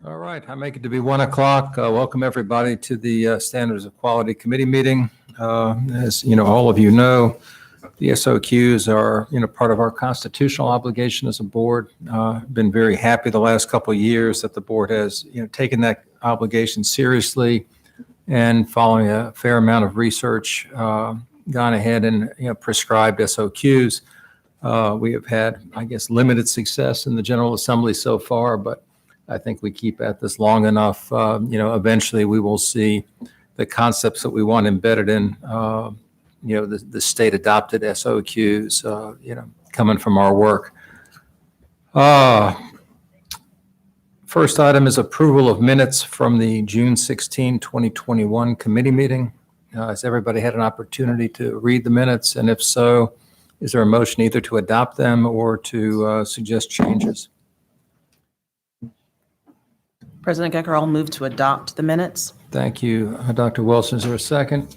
All right, I make it to be 1 o'clock. Welcome everybody to the Standards of Quality Committee meeting. As you know, all of you know, the SOQs are part of our constitutional obligation as a board. Been very happy the last couple of years that the board has taken that obligation seriously, and following a fair amount of research, gone ahead and prescribed SOQs. We have had, I guess, limited success in the General Assembly so far, but I think we keep at this long enough. Eventually we will see the concepts that we want embedded in, the state adopted SOQs, coming from our work. First item is approval of minutes from the June 16, 2021 committee meeting. Has everybody had an opportunity to read the minutes? And if so, is there a motion either to adopt them or to suggest changes? President Gecker, I'll move to adopt the minutes. Thank you, Dr. Wilson. Is there a second?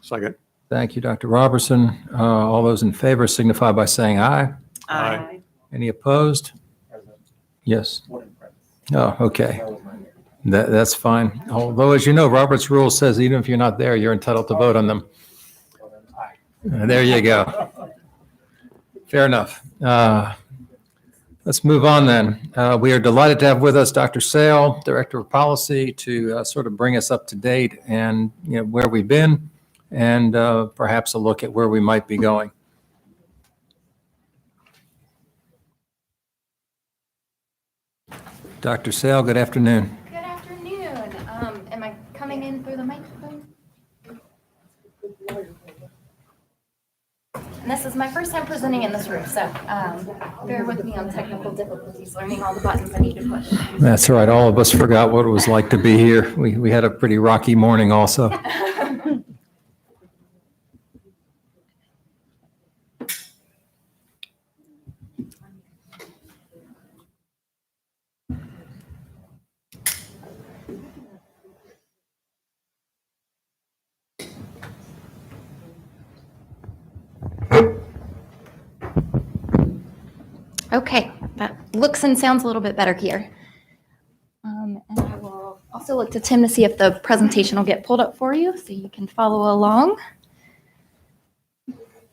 Second. Thank you, Dr. Robertson. All those in favor signify by saying aye. Aye. Any opposed? Yes. Oh, okay. That's fine. Although, as you know, Robert's rule says even if you're not there, you're entitled to vote on them. There you go. Fair enough. Let's move on then. We are delighted to have with us Dr. Stahl, Director of Policy, to sort of bring us up to date and where we've been, and perhaps a look at where we might be going. Dr. Stahl, good afternoon. Good afternoon. Am I coming in through the microphone? And this is my first time presenting in this room, so bear with me on technical difficulties, learning all the buttons I need to push. That's all right. All of us forgot what it was like to be here. We had a pretty rocky morning also. Okay, that looks and sounds a little bit better here. And I will also look to Tim to see if the presentation will get pulled up for you so you can follow along.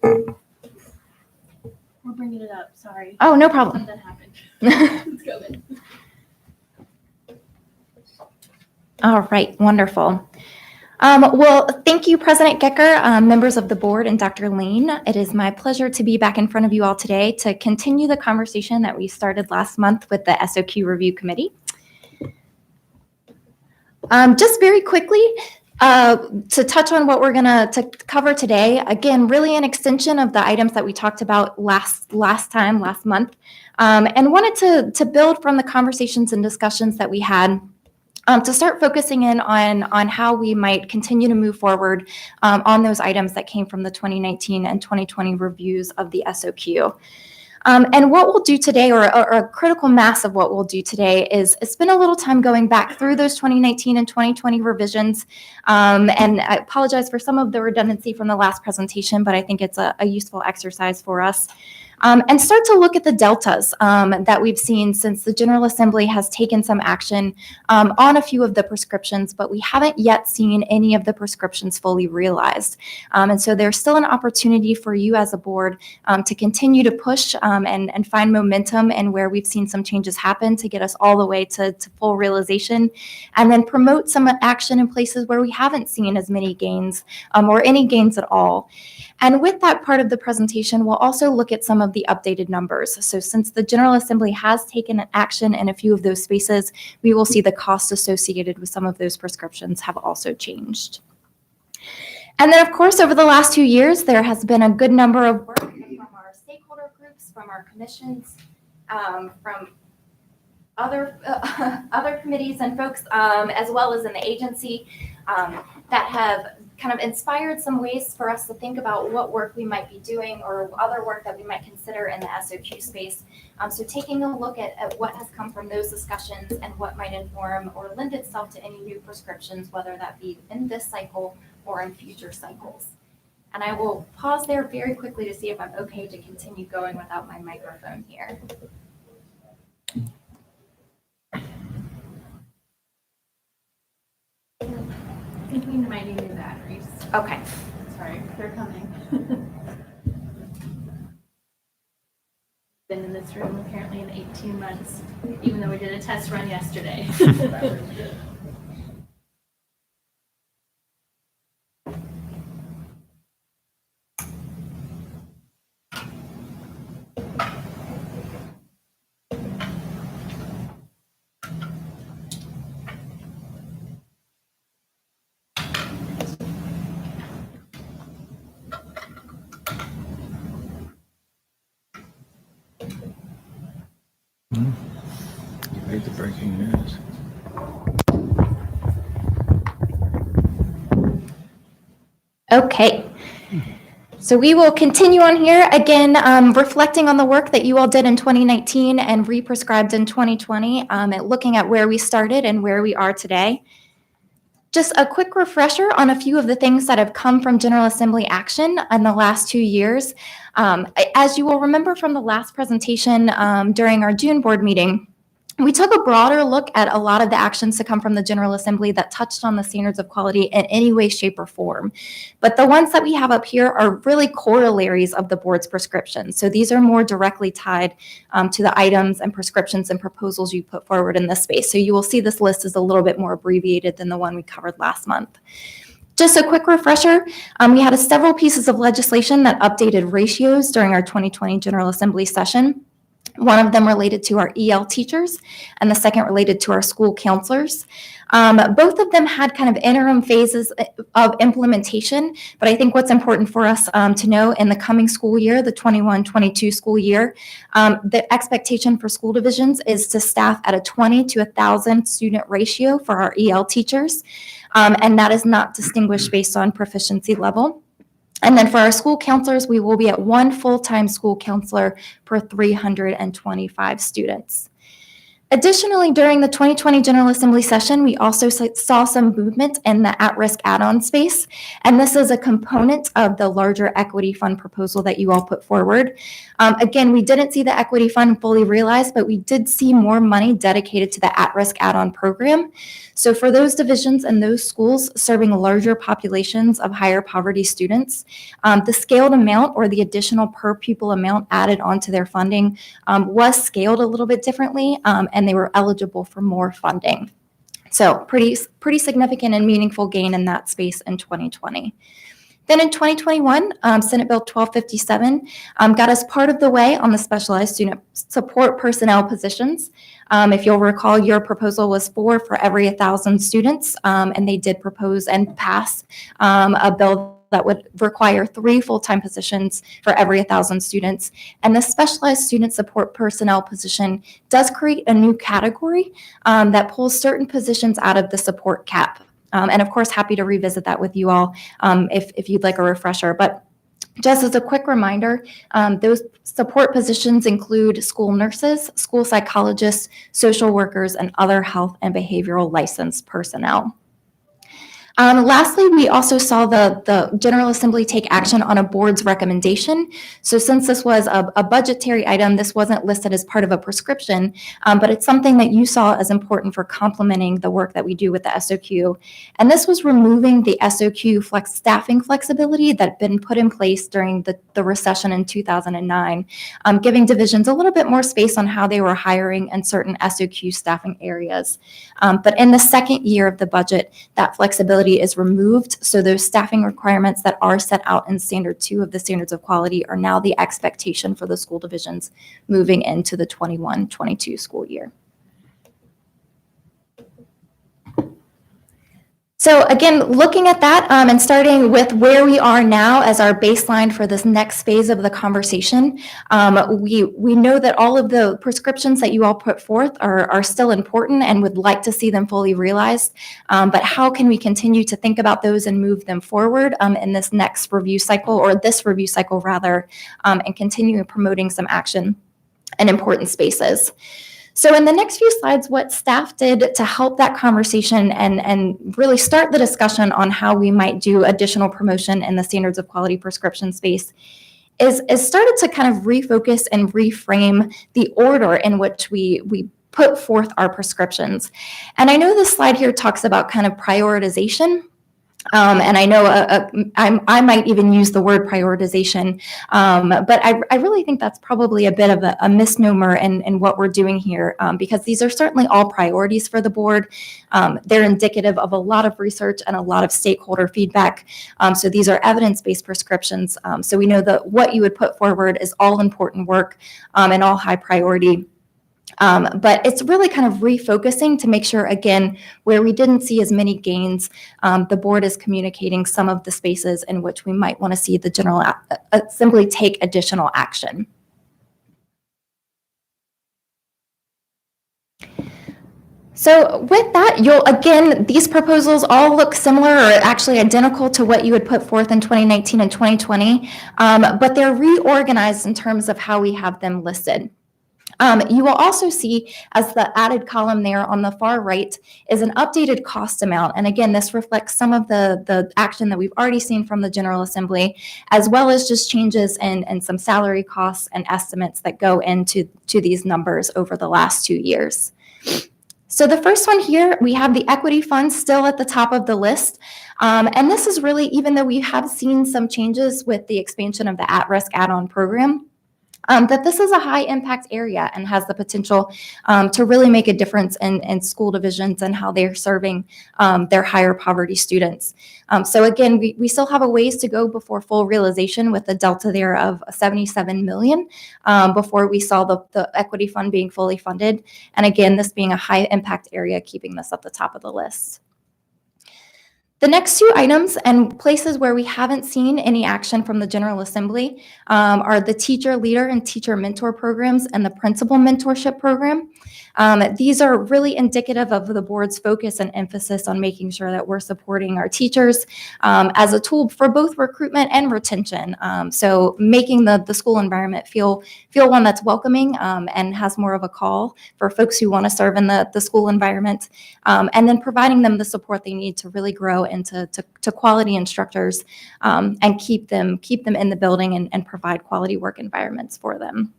We're bringing it up, sorry. Oh, no problem. Something happened. Let's go then. All right, wonderful. Well, thank you, President Gecker, members of the board, and Dr. Lane. It is my pleasure to be back in front of you all today to continue the conversation that we started last month with the SOQ Review Committee. Just very quickly, to touch on what we're going to cover today, again, really an extension of the items that we talked about last month, and wanted to build from the conversations and discussions that we had to start focusing in on how we might continue to move forward on those items that came from the 2019 and 2020 reviews of the SOQ. And what we'll do today, or a critical mass of what we'll do today, is spend a little time going back through those 2019 and 2020 revisions. And I apologize for some of the redundancy from the last presentation, but I think it's a useful exercise for us. And start to look at the deltas that we've seen since the General Assembly has taken some action on a few of the prescriptions, but we haven't yet seen any of the prescriptions fully realized. And so there's still an opportunity for you as a board to continue to push and find momentum and where we've seen some changes happen to get us all the way to full realization, and then promote some action in places where we haven't seen as many gains or any gains at all. And with that part of the presentation, we'll also look at some of the updated numbers. So since the General Assembly has taken action in a few of those spaces, we will see the cost associated with some of those prescriptions have also changed. And then, of course, over the last 2 years, there has been a good number of work from our stakeholder groups, from our commissions, from other committees and folks, as well as in the agency, that have kind of inspired some ways for us to think about what work we might be doing or other work that we might consider in the SOQ space. So taking a look at what has come from those discussions and what might inform or lend itself to any new prescriptions, whether that be in this cycle or in future cycles. And I will pause there very quickly to see if I'm okay to continue going without my microphone here. think we might need new batteries. Okay. Sorry, they're coming. Been in this room apparently in 18 months, even though we did a test run yesterday. You read the breaking news. Okay. So we will continue on here again, reflecting on the work that you all did in 2019 and re-prescribed in 2020, and looking at where we started and where we are today. Just a quick refresher on a few of the things that have come from General Assembly action in the last 2 years. As you will remember from the last presentation during our June board meeting, we took a broader look at a lot of the actions to come from the General Assembly that touched on the standards of quality in any way, shape, or form. But the ones that we have up here are really corollaries of the board's prescriptions. So these are more directly tied to the items and prescriptions and proposals you put forward in this space. So you will see this list is a little bit more abbreviated than the one we covered last month. Just a quick refresher, we had several pieces of legislation that updated ratios during our 2020 General Assembly session. One of them related to our EL teachers, and the second related to our school counselors. Both of them had kind of interim phases of implementation, but I think what's important for us to know in the coming school year, the 21-22 school year, the expectation for school divisions is to staff at a 20 to 1,000 student ratio for our EL teachers, and that is not distinguished based on proficiency level. And then for our school counselors, we will be at 1 full-time school counselor per 325 students. Additionally, during the 2020 General Assembly session, we also saw some movement in the at-risk add-on space, and this is a component of the larger equity fund proposal that you all put forward. Again, we didn't see the equity fund fully realized, but we did see more money dedicated to the at-risk add-on program. So for those divisions and those schools serving larger populations of higher poverty students, the scaled amount or the additional per pupil amount added onto their funding was scaled a little bit differently, and they were eligible for more funding. So pretty significant and meaningful gain in that space in 2020. Then in 2021, Senate Bill 1257 got us part of the way on the specialized student support personnel positions. If you'll recall, your proposal was 4 for every 1,000 students, and they did propose and pass a bill that would require 3 full-time positions for every 1,000 students. And the specialized student support personnel position does create a new category that pulls certain positions out of the support cap. And of course, happy to revisit that with you all if you'd like a refresher. But just as a quick reminder, those support positions include school nurses, school psychologists, social workers, and other health and behavioral licensed personnel. Lastly, we also saw the General Assembly take action on a board's recommendation. So since this was a budgetary item, this wasn't listed as part of a prescription, but it's something that you saw as important for complementing the work that we do with the SOQ. And this was removing the SOQ staffing flexibility that had been put in place during the recession in 2009, giving divisions a little bit more space on how they were hiring in certain SOQ staffing areas. But in the second year of the budget, that flexibility is removed. So those staffing requirements that are set out in Standard 2 of the Standards of Quality are now the expectation for the school divisions moving into the 21-22 school year. So again, looking at that and starting with where we are now as our baseline for this next phase of the conversation, we know that all of the prescriptions that you all put forth are still important and would like to see them fully realized. But how can we continue to think about those and move them forward in this next review cycle, or this review cycle rather, and continue promoting some action in important spaces. So in the next few slides, what staff did to help that conversation and really start the discussion on how we might do additional promotion in the standards of quality prescription space is started to kind of refocus and reframe the order in which we put forth our prescriptions. And I know this slide here talks about kind of prioritization. And I know I might even use the word prioritization, but I really think that's probably a bit of a misnomer in what we're doing here, because these are certainly all priorities for the board. They're indicative of a lot of research and a lot of stakeholder feedback. So these are evidence-based prescriptions. So we know that what you would put forward is all important work and all high priority. But it's really kind of refocusing to make sure, again, where we didn't see as many gains, the board is communicating some of the spaces in which we might want to see the General Assembly take additional action. So with that, these proposals all look similar or actually identical to what you would put forth in 2019 and 2020, but they're reorganized in terms of how we have them listed. You will also see, as the added column there on the far right, is an updated cost amount. And again, this reflects some of the action that we've already seen from the General Assembly, as well as just changes in some salary costs and estimates that go into these numbers over the last 2 years. So the first one here, we have the equity fund still at the top of the list. And this is really, even though we have seen some changes with the expansion of the at-risk add-on program, that this is a high impact area and has the potential to really make a difference in school divisions and how they're serving their higher poverty students. So again, we still have a ways to go before full realization, with a delta there of 77 million before we saw the equity fund being fully funded. And again, this being a high impact area, keeping this at the top of the list. The next two items and places where we haven't seen any action from the General Assembly are the teacher leader and teacher mentor programs and the principal mentorship program. These are really indicative of the board's focus and emphasis on making sure that we're supporting our teachers as a tool for both recruitment and retention. So making the school environment feel one that's welcoming and has more of a call for folks who want to serve in the school environment, and then providing them the support they need to really grow into quality instructors and keep them in the building and provide quality work environments for them.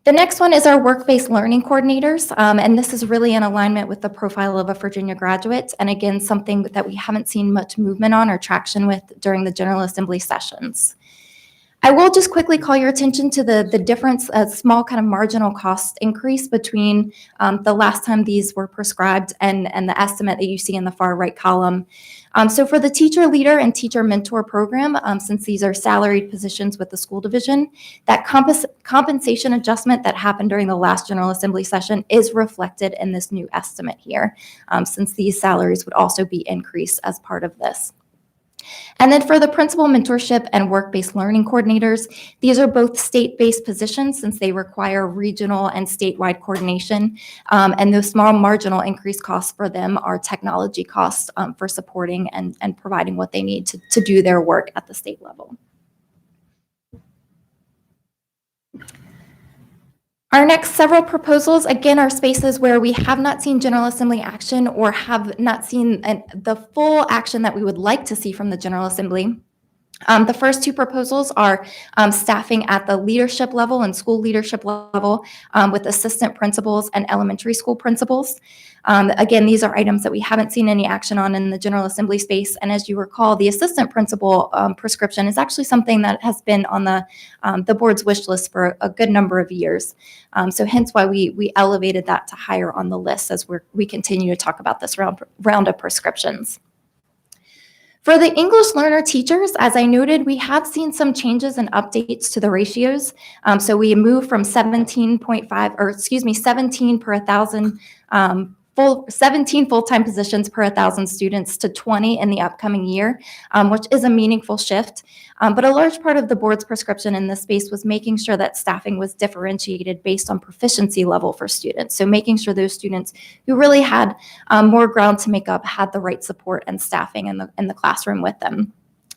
The next one is our work-based learning coordinators, and this is really in alignment with the profile of a Virginia graduate, and again, something that we haven't seen much movement on or traction with during the General Assembly sessions. I will just quickly call your attention to the difference, a small kind of marginal cost increase between the last time these were prescribed and the estimate that you see in the far right column. So for the teacher leader and teacher mentor program, since these are salaried positions with the school division, that compensation adjustment that happened during the last General Assembly session is reflected in this new estimate here, since these salaries would also be increased as part of this. And then for the principal mentorship and work-based learning coordinators, these are both state-based positions since they require regional and statewide coordination. And those small marginal increased costs for them are technology costs for supporting and providing what they need to do their work at the state level. Our next several proposals, again, are spaces where we have not seen General Assembly action or have not seen the full action that we would like to see from the General Assembly. The first two proposals are staffing at the leadership level and school leadership level with assistant principals and elementary school principals. Again, these are items that we haven't seen any action on in the General Assembly space. And as you recall, the assistant principal prescription is actually something that has been on the board's wish list for a good number of years. So hence why we elevated that to higher on the list as we continue to talk about this round of prescriptions. For the English learner teachers, as I noted, we have seen some changes and updates to the ratios. So we moved from 17 per 1,000 17 full-time positions per 1,000 students to 20 in the upcoming year, which is a meaningful shift. But a large part of the board's prescription in this space was making sure that staffing was differentiated based on proficiency level for students. So making sure those students who really had more ground to make up had the right support and staffing in the classroom with them.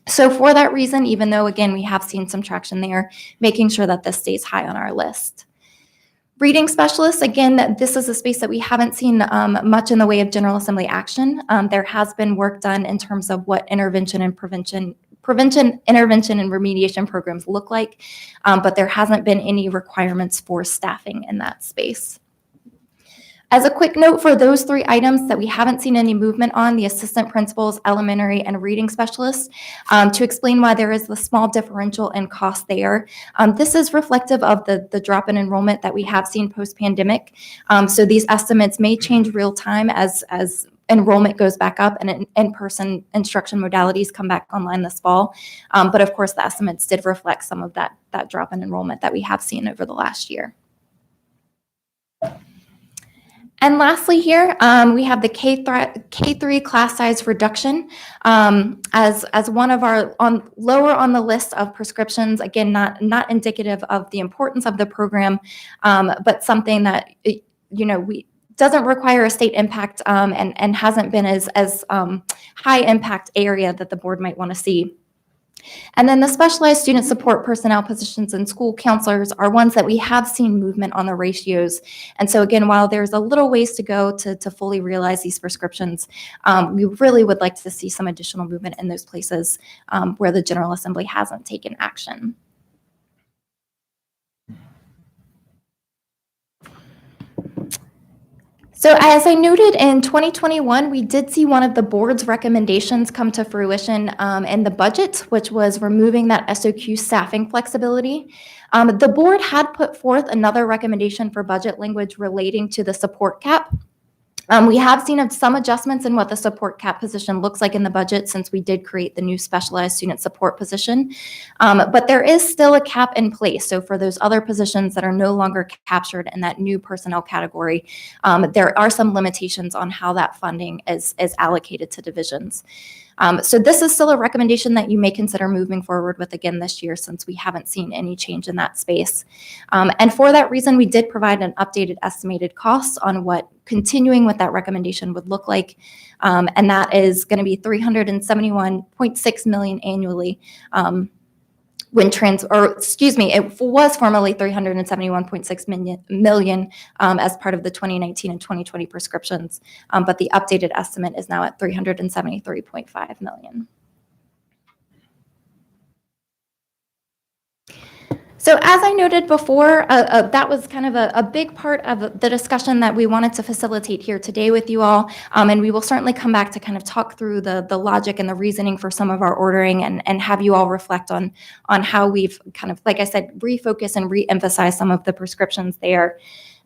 So for that reason, even though, again, we have seen some traction there, making sure that this stays high on our list. Reading specialists, again, this is a space that we haven't seen much in the way of General Assembly action. There has been work done in terms of what intervention, intervention, and remediation programs look like, but there hasn't been any requirements for staffing in that space. As a quick note for those 3 items that we haven't seen any movement on, the assistant principals, elementary, and reading specialists, to explain why there is the small differential in cost there. This is reflective of the drop in enrollment that we have seen post-pandemic. So these estimates may change real time as enrollment goes back up and in-person instruction modalities come back online this fall. But of course, the estimates did reflect some of that drop in enrollment that we have seen over the last year. And lastly here, we have the K3 class size reduction as one of our lower on the list of prescriptions. Again, not indicative of the importance of the program, but something that doesn't require a state impact and hasn't been as high impact area that the board might want to see. And then the specialized student support personnel positions and school counselors are ones that we have seen movement on the ratios. And so again, while there's a little ways to go to fully realize these prescriptions, we really would like to see some additional movement in those places where the General Assembly hasn't taken action. So as I noted in 2021, we did see one of the board's recommendations come to fruition in the budget, which was removing that SOQ staffing flexibility. The board had put forth another recommendation for budget language relating to the support cap. We have seen some adjustments in what the support cap position looks like in the budget since we did create the new specialized student support position. But there is still a cap in place. So for those other positions that are no longer captured in that new personnel category, there are some limitations on how that funding is allocated to divisions. So this is still a recommendation that you may consider moving forward with again this year since we haven't seen any change in that space. And for that reason, we did provide an updated estimated cost on what continuing with that recommendation would look like. And that is going to be $371.6 million annually. It was formerly $371.6 million as part of the 2019 and 2020 prescriptions, but the updated estimate is now at $373.5 million. So as I noted before, that was kind of a big part of the discussion that we wanted to facilitate here today with you all. And we will certainly come back to kind of talk through the logic and the reasoning for some of our ordering and have you all reflect on how we've kind of, like I said, refocus and re-emphasize some of the prescriptions there.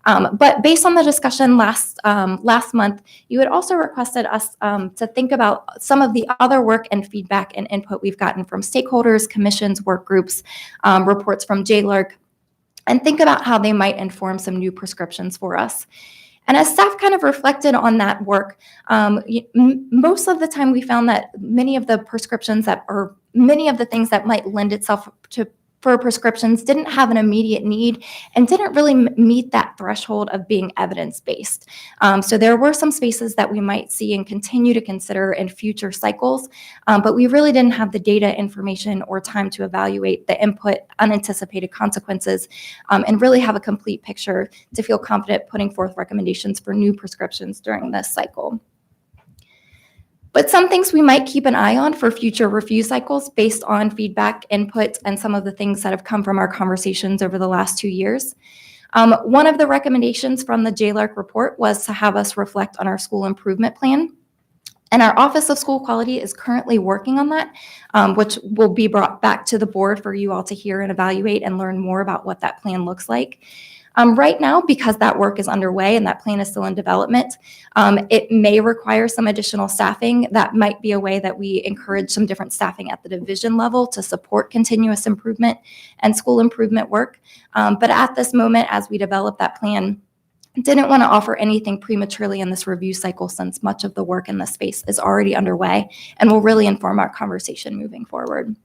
But based on the discussion last month, you had also requested us to think about some of the other work and feedback and input we've gotten from stakeholders, commissions, work groups, reports from JLARC, and think about how they might inform some new prescriptions for us. And as staff kind of reflected on that work, most of the time we found that many of the prescriptions many of the things that might lend itself for prescriptions didn't have an immediate need and didn't really meet that threshold of being evidence-based. So there were some spaces that we might see and continue to consider in future cycles, but we really didn't have the data, information, or time to evaluate the input, unanticipated consequences, and really have a complete picture to feel confident putting forth recommendations for new prescriptions during this cycle. But some things we might keep an eye on for future review cycles based on feedback, input, and some of the things that have come from our conversations over the last 2 years. One of the recommendations from the JLARC report was to have us reflect on our school improvement plan. And our Office of School Quality is currently working on that, which will be brought back to the board for you all to hear and evaluate and learn more about what that plan looks like. Right now, because that work is underway and that plan is still in development, it may require some additional staffing. That might be a way that we encourage some different staffing at the division level to support continuous improvement and school improvement work. But at this moment, as we develop that plan, didn't want to offer anything prematurely in this review cycle since much of the work in this space is already underway and will really inform our conversation moving forward.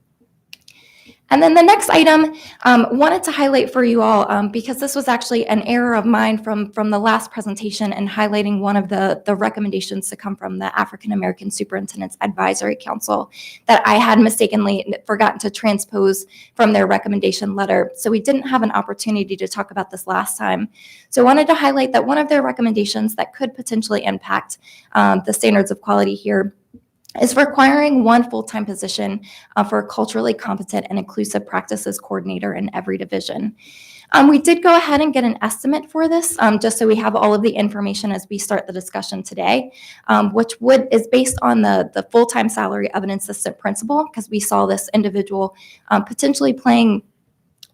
And then the next item, wanted to highlight for you all, because this was actually an error of mine from the last presentation and highlighting one of the recommendations to come from the African American Superintendent's Advisory Council that I had mistakenly forgotten to transpose from their recommendation letter. So we didn't have an opportunity to talk about this last time. So I wanted to highlight that one of their recommendations that could potentially impact the standards of quality here is requiring one full-time position for a culturally competent and inclusive practices coordinator in every division. We did go ahead and get an estimate for this, just so we have all of the information as we start the discussion today, which is based on the full-time salary of an assistant principal, because we saw this individual potentially playing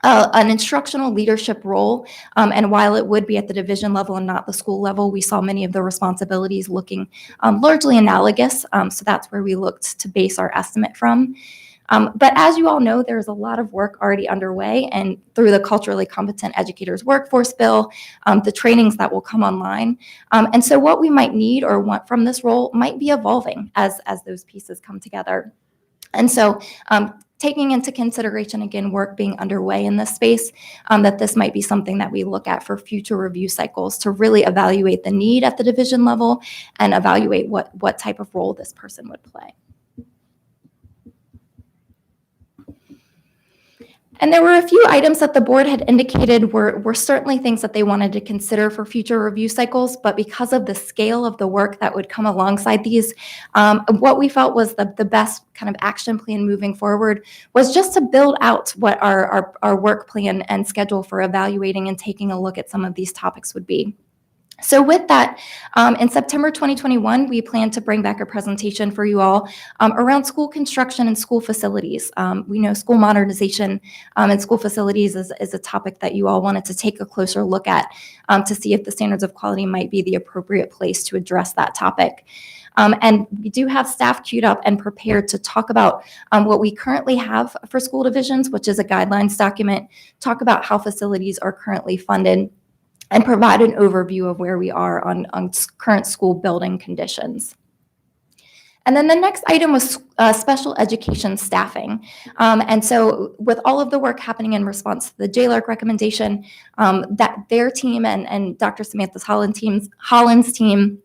an instructional leadership role. And while it would be at the division level and not the school level, we saw many of the responsibilities looking largely analogous. So that's where we looked to base our estimate from. But as you all know, there's a lot of work already underway, and through the Culturally Competent Educators Workforce Bill, the trainings that will come online. And so what we might need or want from this role might be evolving as those pieces come together. And so taking into consideration, again, work being underway in this space, that this might be something that we look at for future review cycles to really evaluate the need at the division level and evaluate what type of role this person would play. And there were a few items that the board had indicated were certainly things that they wanted to consider for future review cycles, but because of the scale of the work that would come alongside these, what we felt was the best kind of action plan moving forward was just to build out what our work plan and schedule for evaluating and taking a look at some of these topics would be. So with that, in September 2021, we plan to bring back a presentation for you all around school construction and school facilities. We know school modernization and school facilities is a topic that you all wanted to take a closer look at to see if the standards of quality might be the appropriate place to address that topic. And we do have staff queued up and prepared to talk about what we currently have for school divisions, which is a guidelines document, talk about how facilities are currently funded, and provide an overview of where we are on current school building conditions. And then the next item was special education staffing. And so with all of the work happening in response to the JLARC recommendation, that their team and Dr. Samantha Holland's team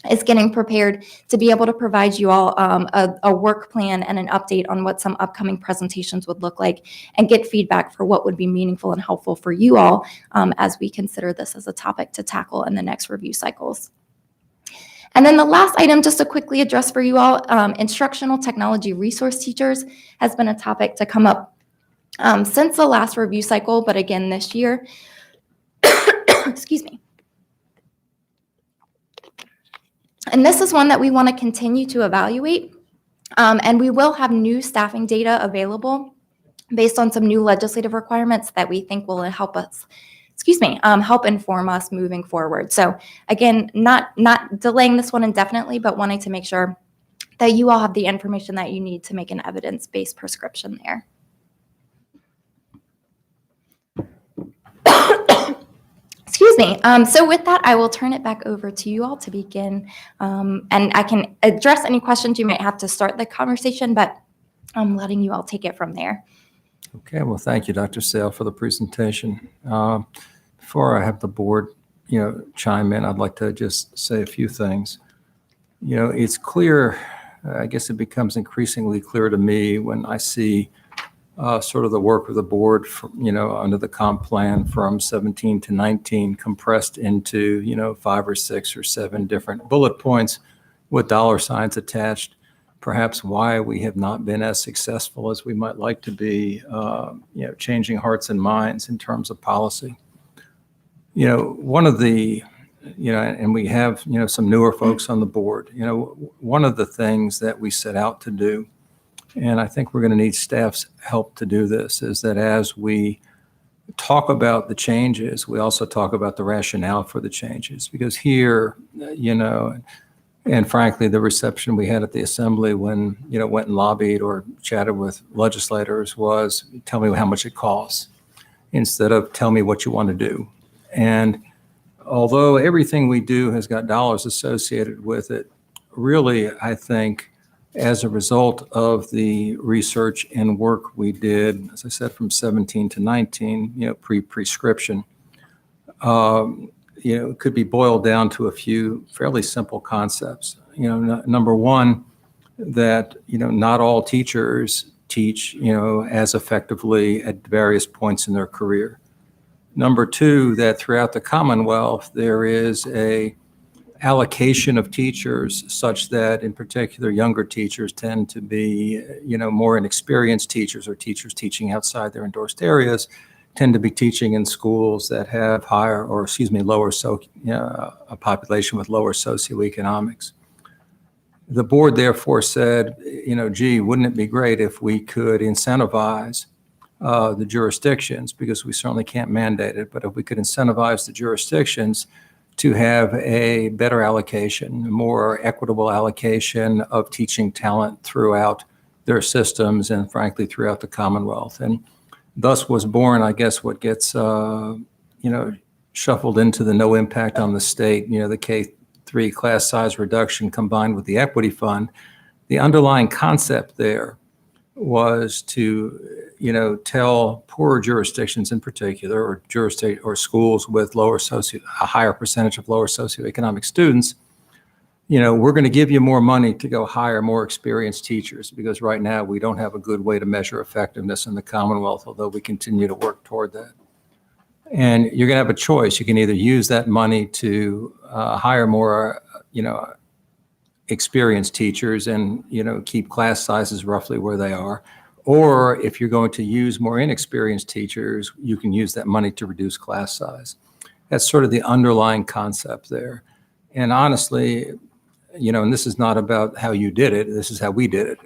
is getting prepared to be able to provide you all a work plan and an update on what some upcoming presentations would look like and get feedback for what would be meaningful and helpful for you all as we consider this as a topic to tackle in the next review cycles. And then the last item, just to quickly address for you all, instructional technology resource teachers has been a topic to come up since the last review cycle, but again this year. Excuse me. And this is one that we want to continue to evaluate. And we will have new staffing data available based on some new legislative requirements that we think will help us, help inform us moving forward. So again, not delaying this one indefinitely, but wanting to make sure that you all have the information that you need to make an evidence-based prescription there. Excuse me. So with that, I will turn it back over to you all to begin. And I can address any questions you might have to start the conversation, but I'm letting you all take it from there. Okay, well, thank you, Dr. Stahl, for the presentation. Before I have the board, chime in, I'd like to just say a few things. It's clear, I guess it becomes increasingly clear to me when I see sort of the work of the board, under the comp plan from 17 to 19 compressed into, 5 or 6 or 7 different bullet points with dollar signs attached. Perhaps why we have not been as successful as we might like to be, changing hearts and minds in terms of policy. One of the, and we have, some newer folks on the board, one of the things that we set out to do, and I think we're going to need staff's help to do this, is that as we talk about the changes, we also talk about the rationale for the changes. Because here, and frankly, the reception we had at the assembly when, went and lobbied or chatted with legislators was, tell me how much it costs, instead of tell me what you want to do. And although everything we do has got dollars associated with it, really, I think, as a result of the research and work we did, as I said, from 17 to 19, pre-prescription, it could be boiled down to a few fairly simple concepts. Number one, that, not all teachers teach, as effectively at various points in their career. Number two, that throughout the Commonwealth, there is a allocation of teachers such that, in particular, younger teachers tend to be, more inexperienced teachers or teachers teaching outside their endorsed areas tend to be teaching in schools that have lower, a population with lower socioeconomics. The board therefore said, gee, wouldn't it be great if we could incentivize the jurisdictions, because we certainly can't mandate it, but if we could incentivize the jurisdictions to have a better allocation, more equitable allocation of teaching talent throughout their systems and frankly throughout the Commonwealth. And thus was born, I guess, what gets, shuffled into the no impact on the state, the K-3 class size reduction combined with the equity fund. The underlying concept there was to, tell poorer jurisdictions in particular, or schools with a higher percentage of lower socioeconomic students, we're going to give you more money to go hire more experienced teachers, because right now we don't have a good way to measure effectiveness in the Commonwealth, although we continue to work toward that. And you're going to have a choice. You can either use that money to hire more, experienced teachers and, keep class sizes roughly where they are. Or if you're going to use more inexperienced teachers, you can use that money to reduce class size. That's sort of the underlying concept there. And honestly, and this is not about how you did it, this is how we did it.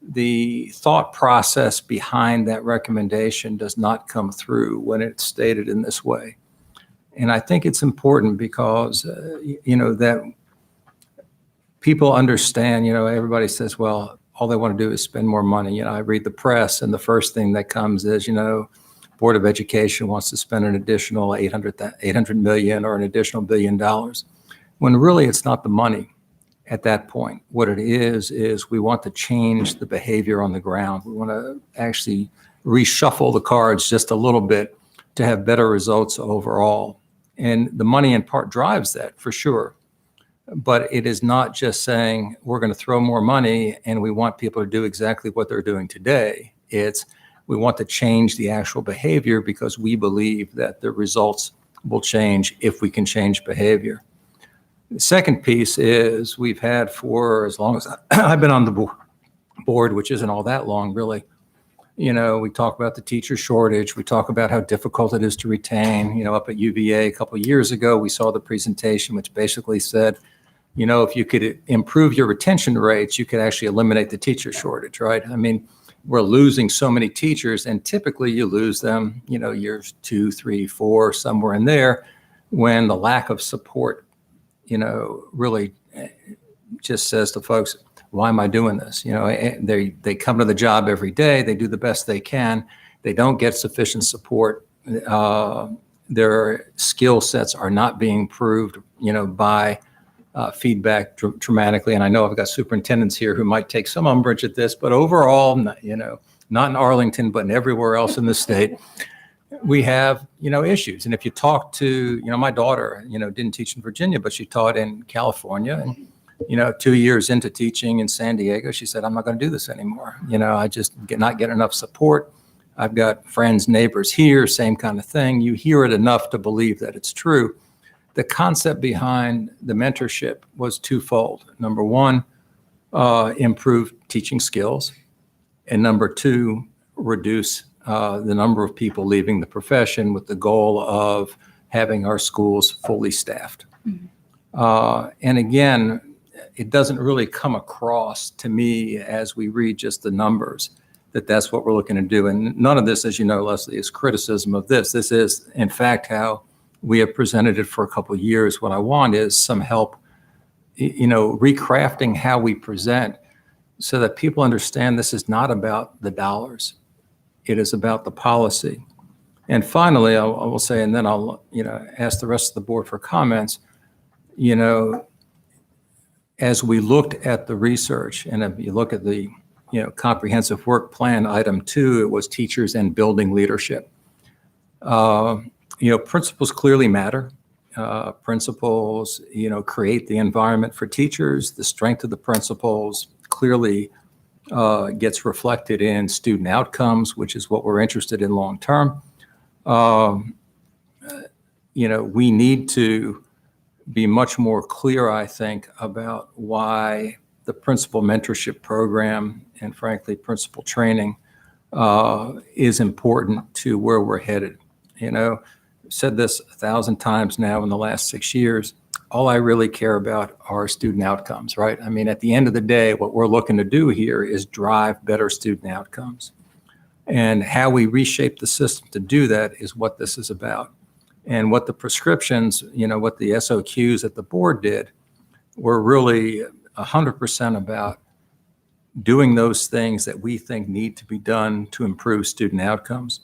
The thought process behind that recommendation does not come through when it's stated in this way. And I think it's important because, that people understand, everybody says, well, all they want to do is spend more money. I read the press and the first thing that comes is, Board of Education wants to spend an additional 800 million or an additional $1 billion. When really it's not the money at that point. What it is we want to change the behavior on the ground. We want to actually reshuffle the cards just a little bit to have better results overall. And the money in part drives that for sure. But it is not just saying we're going to throw more money and we want people to do exactly what they're doing today. It's we want to change the actual behavior because we believe that the results will change if we can change behavior. The second piece is we've had for as long as I've been on the board, which isn't all that long really. We talk about the teacher shortage. We talk about how difficult it is to retain. Up at UVA a couple of years ago, we saw the presentation which basically said, if you could improve your retention rates, you could actually eliminate the teacher shortage, right? I mean, we're losing so many teachers, and typically you lose them, years 2, 3, 4, somewhere in there, when the lack of support, really just says to folks, why am I doing this? They come to the job every day. They do the best they can. They don't get sufficient support. Their skill sets are not being improved, by feedback dramatically. And I know I've got superintendents here who might take some umbrage at this, but overall, not in Arlington, but in everywhere else in the state, we have, issues. And if you talk to, my daughter, didn't teach in Virginia, but she taught in California. And, 2 years into teaching in San Diego, she said, I'm not going to do this anymore. I just not get enough support. I've got friends, neighbors here, same kind of thing. You hear it enough to believe that it's true. The concept behind the mentorship was twofold. Number one, improve teaching skills. And number two, reduce the number of people leaving the profession with the goal of having our schools fully staffed. Mm-hmm. And again, it doesn't really come across to me as we read just the numbers that that's what we're looking to do. And none of this, as you know, Leslie, is criticism of this. This is, in fact, how we have presented it for a couple of years. What I want is some help, recrafting how we present so that people understand this is not about the dollars. It is about the policy. And finally, I will say, and then I'll, ask the rest of the board for comments, as we looked at the research, and if you look at the, comprehensive work plan, item 2, it was teachers and building leadership. Principals clearly matter. Principals, create the environment for teachers. The strength of the principals clearly gets reflected in student outcomes, which is what we're interested in long term. We need to be much more clear, I think, about why the principal mentorship program and frankly, principal training is important to where we're headed. You know, I've said this 1,000 times now in the last 6 years. All I really care about are student outcomes, right? I mean, at the end of the day, what we're looking to do here is drive better student outcomes. And how we reshape the system to do that is what this is about. And what the prescriptions, you know, what the SOQs that the board did were really 100% about doing those things that we think need to be done to improve student outcomes.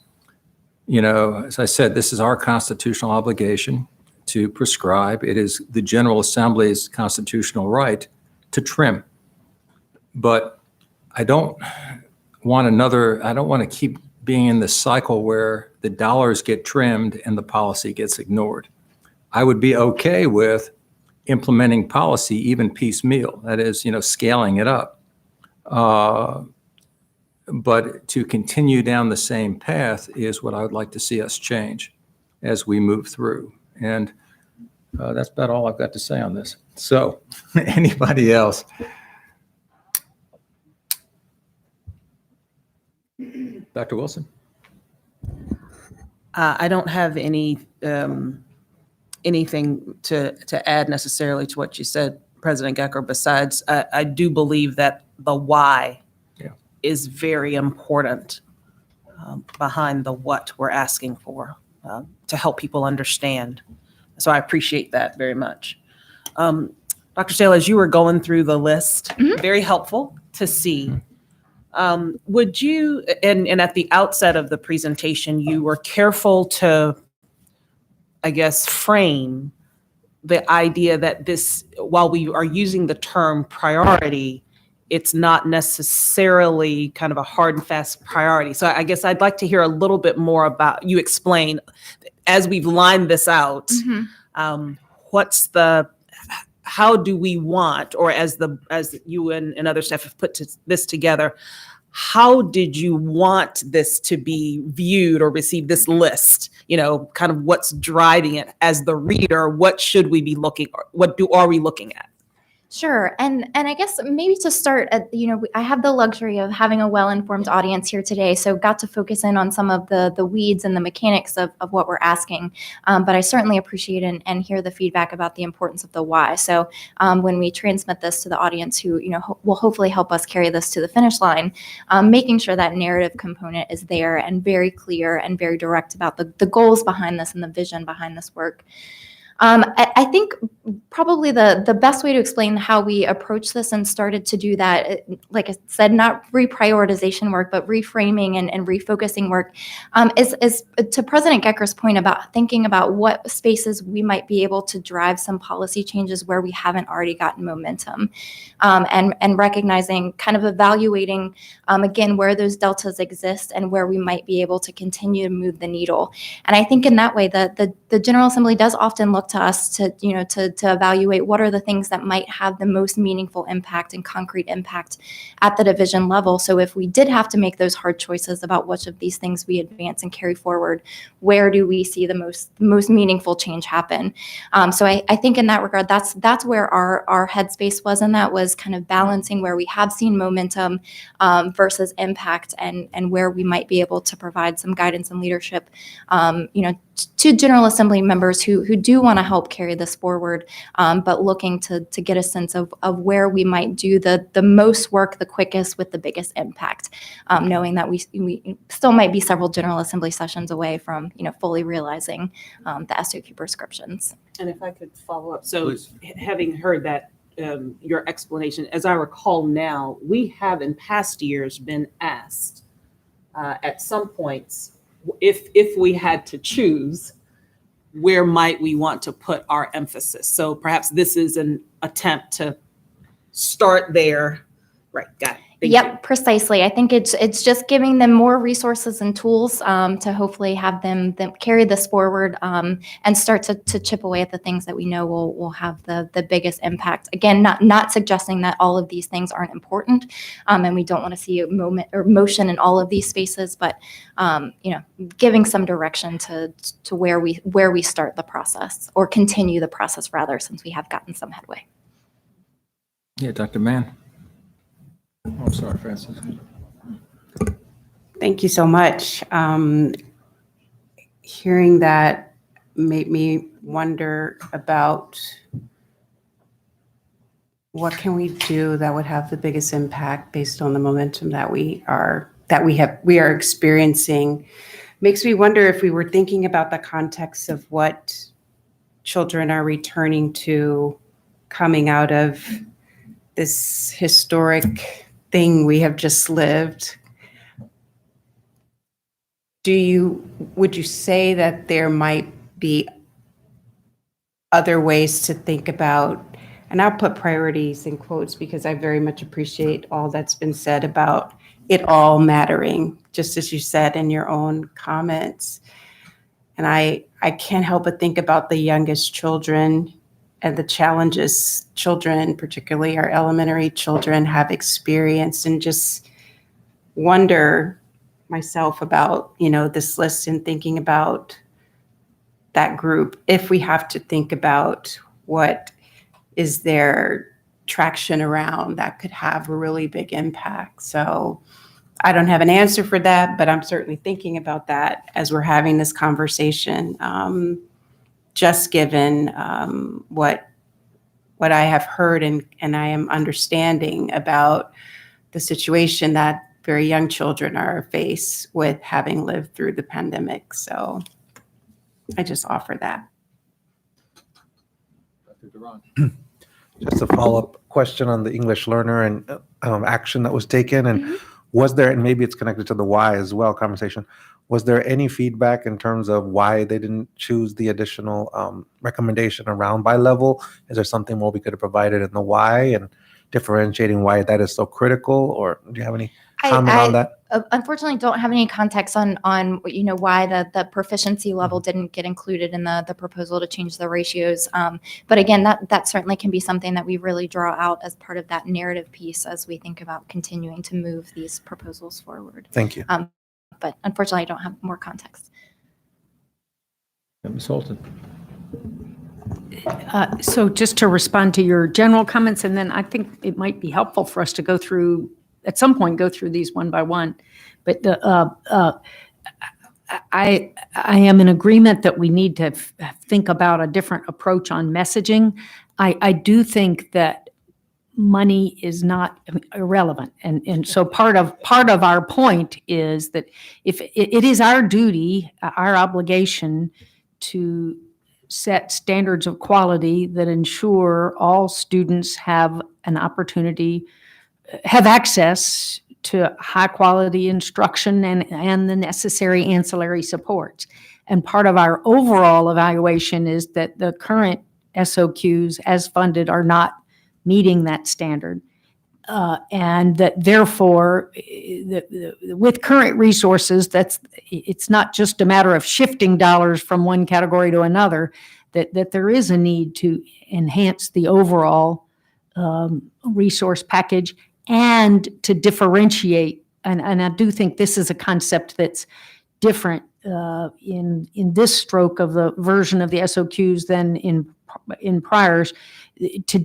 You know, as I said, this is our constitutional obligation to prescribe. It is the General Assembly's constitutional right to trim. But I don't want to keep being in this cycle where the dollars get trimmed and the policy gets ignored. I would be okay with implementing policy even piecemeal, that is, you know, scaling it up. But to continue down the same path is what I would like to see us change as we move through. And that's about all I've got to say on this. So anybody else? Dr. Wilson? I don't have anything to add necessarily to what you said, President Gecker, besides I do believe that the why is very important behind the what we're asking for to help people understand. So I appreciate that very much. Dr. Stahl, as you were going through the list, very helpful to see. Would you, and at the outset of the presentation, you were careful to, I guess, frame the idea that this, while we are using the term priority, it's not necessarily kind of a hard and fast priority. So I guess I'd like to hear a little bit more about, you explain, as we've lined this out, how do we want, or as you and other staff have put this together, how did you want this to be viewed or receive, this list? You know, kind of what's driving it as the reader? What should we be looking, are we looking at? Sure. And I guess maybe to start, I have the luxury of having a well-informed audience here today, so got to focus in on some of the weeds and the mechanics of what we're asking. But I certainly appreciate and hear the feedback about the importance of the why. So when we transmit this to the audience who, will hopefully help us carry this to the finish line, making sure that narrative component is there and very clear and very direct about the goals behind this and the vision behind this work. I think probably the best way to explain how we approach this and started to do that, like I said, not reprioritization work, but reframing and refocusing work, is to President Gecker's point about thinking about what spaces we might be able to drive some policy changes where we haven't already gotten momentum, and recognizing, kind of evaluating, again, where those deltas exist and where we might be able to continue to move the needle. And I think in that way, the General Assembly does often look to us to evaluate what are the things that might have the most meaningful impact and concrete impact at the division level. So if we did have to make those hard choices about which of these things we advance and carry forward, where do we see the most meaningful change happen? So I think in that regard, that's where our headspace was, and that was kind of balancing where we have seen momentum versus impact, and where we might be able to provide some guidance and leadership, to General Assembly members who do want to help carry this forward, but looking to get a sense of where we might do the most work the quickest with the biggest impact, knowing that we still might be several General Assembly sessions away from fully realizing the SOQ prescriptions. And if I could follow up, so Please. having heard that, your explanation, as I recall now, we have in past years been asked at some points, if we had to choose, where might we want to put our emphasis? So perhaps this is an attempt to start there. Right, got it. Thank you. Yep, precisely. I think it's just giving them more resources and tools to hopefully have them carry this forward and start to chip away at the things that we know will have the biggest impact. Again, not suggesting that all of these things aren't important, and we don't want to see a moment or motion in all of these spaces, but giving some direction to where we start the process or continue the process rather, since we have gotten some headway. Yeah, Dr. Mann. Oh, sorry, Francis. Thank you so much. Hearing that made me wonder about what can we do that would have the biggest impact based on the momentum that we are experiencing. Makes me wonder if we were thinking about the context of what children are returning to coming out of this historic thing we have just lived. Would you say that there might be other ways to think about, and I'll put priorities in quotes because I very much appreciate all that's been said about it all mattering, just as you said in your own comments. And I can't help but think about the youngest children and the challenges children, particularly our elementary children, have experienced, and just wonder myself about, this list and thinking about that group. If we have to think about what is their traction around that could have a really big impact. So I don't have an answer for that, but I'm certainly thinking about that as we're having this conversation. Just given what I have heard and I am understanding about the situation that very young children are faced with having lived through the pandemic. So I just offer that. Dr. Duran. Just a follow-up question on the English learner and action that was taken. And was there, and maybe it's connected to the why as well, conversation, was there any feedback in terms of why they didn't choose the additional recommendation around by level? Is there something more we could have provided in the why and differentiating why that is so critical? Or do you have any comment on that? Unfortunately, don't have any context on why the proficiency level didn't get included in the proposal to change the ratios. But again, that certainly can be something that we really draw out as part of that narrative piece as we think about continuing to move these proposals forward. Thank you. But unfortunately, I don't have more context. Ms. Holton. So just to respond to your general comments, and then I think it might be helpful for us to at some point go through these one by one. But I am in agreement that we need to think about a different approach on messaging. I do think that money is not irrelevant. And so part of our point is that if it is our duty, our obligation to set standards of quality that ensure all students have an opportunity, have access to high quality instruction and the necessary ancillary supports. And part of our overall evaluation is that the current SOQs as funded are not meeting that standard. And that therefore, with current resources, it's not just a matter of shifting dollars from one category to another, that there is a need to enhance the overall resource package and to differentiate. And I do think this is a concept that's different in this stroke of the version of the SOQs than in priors, to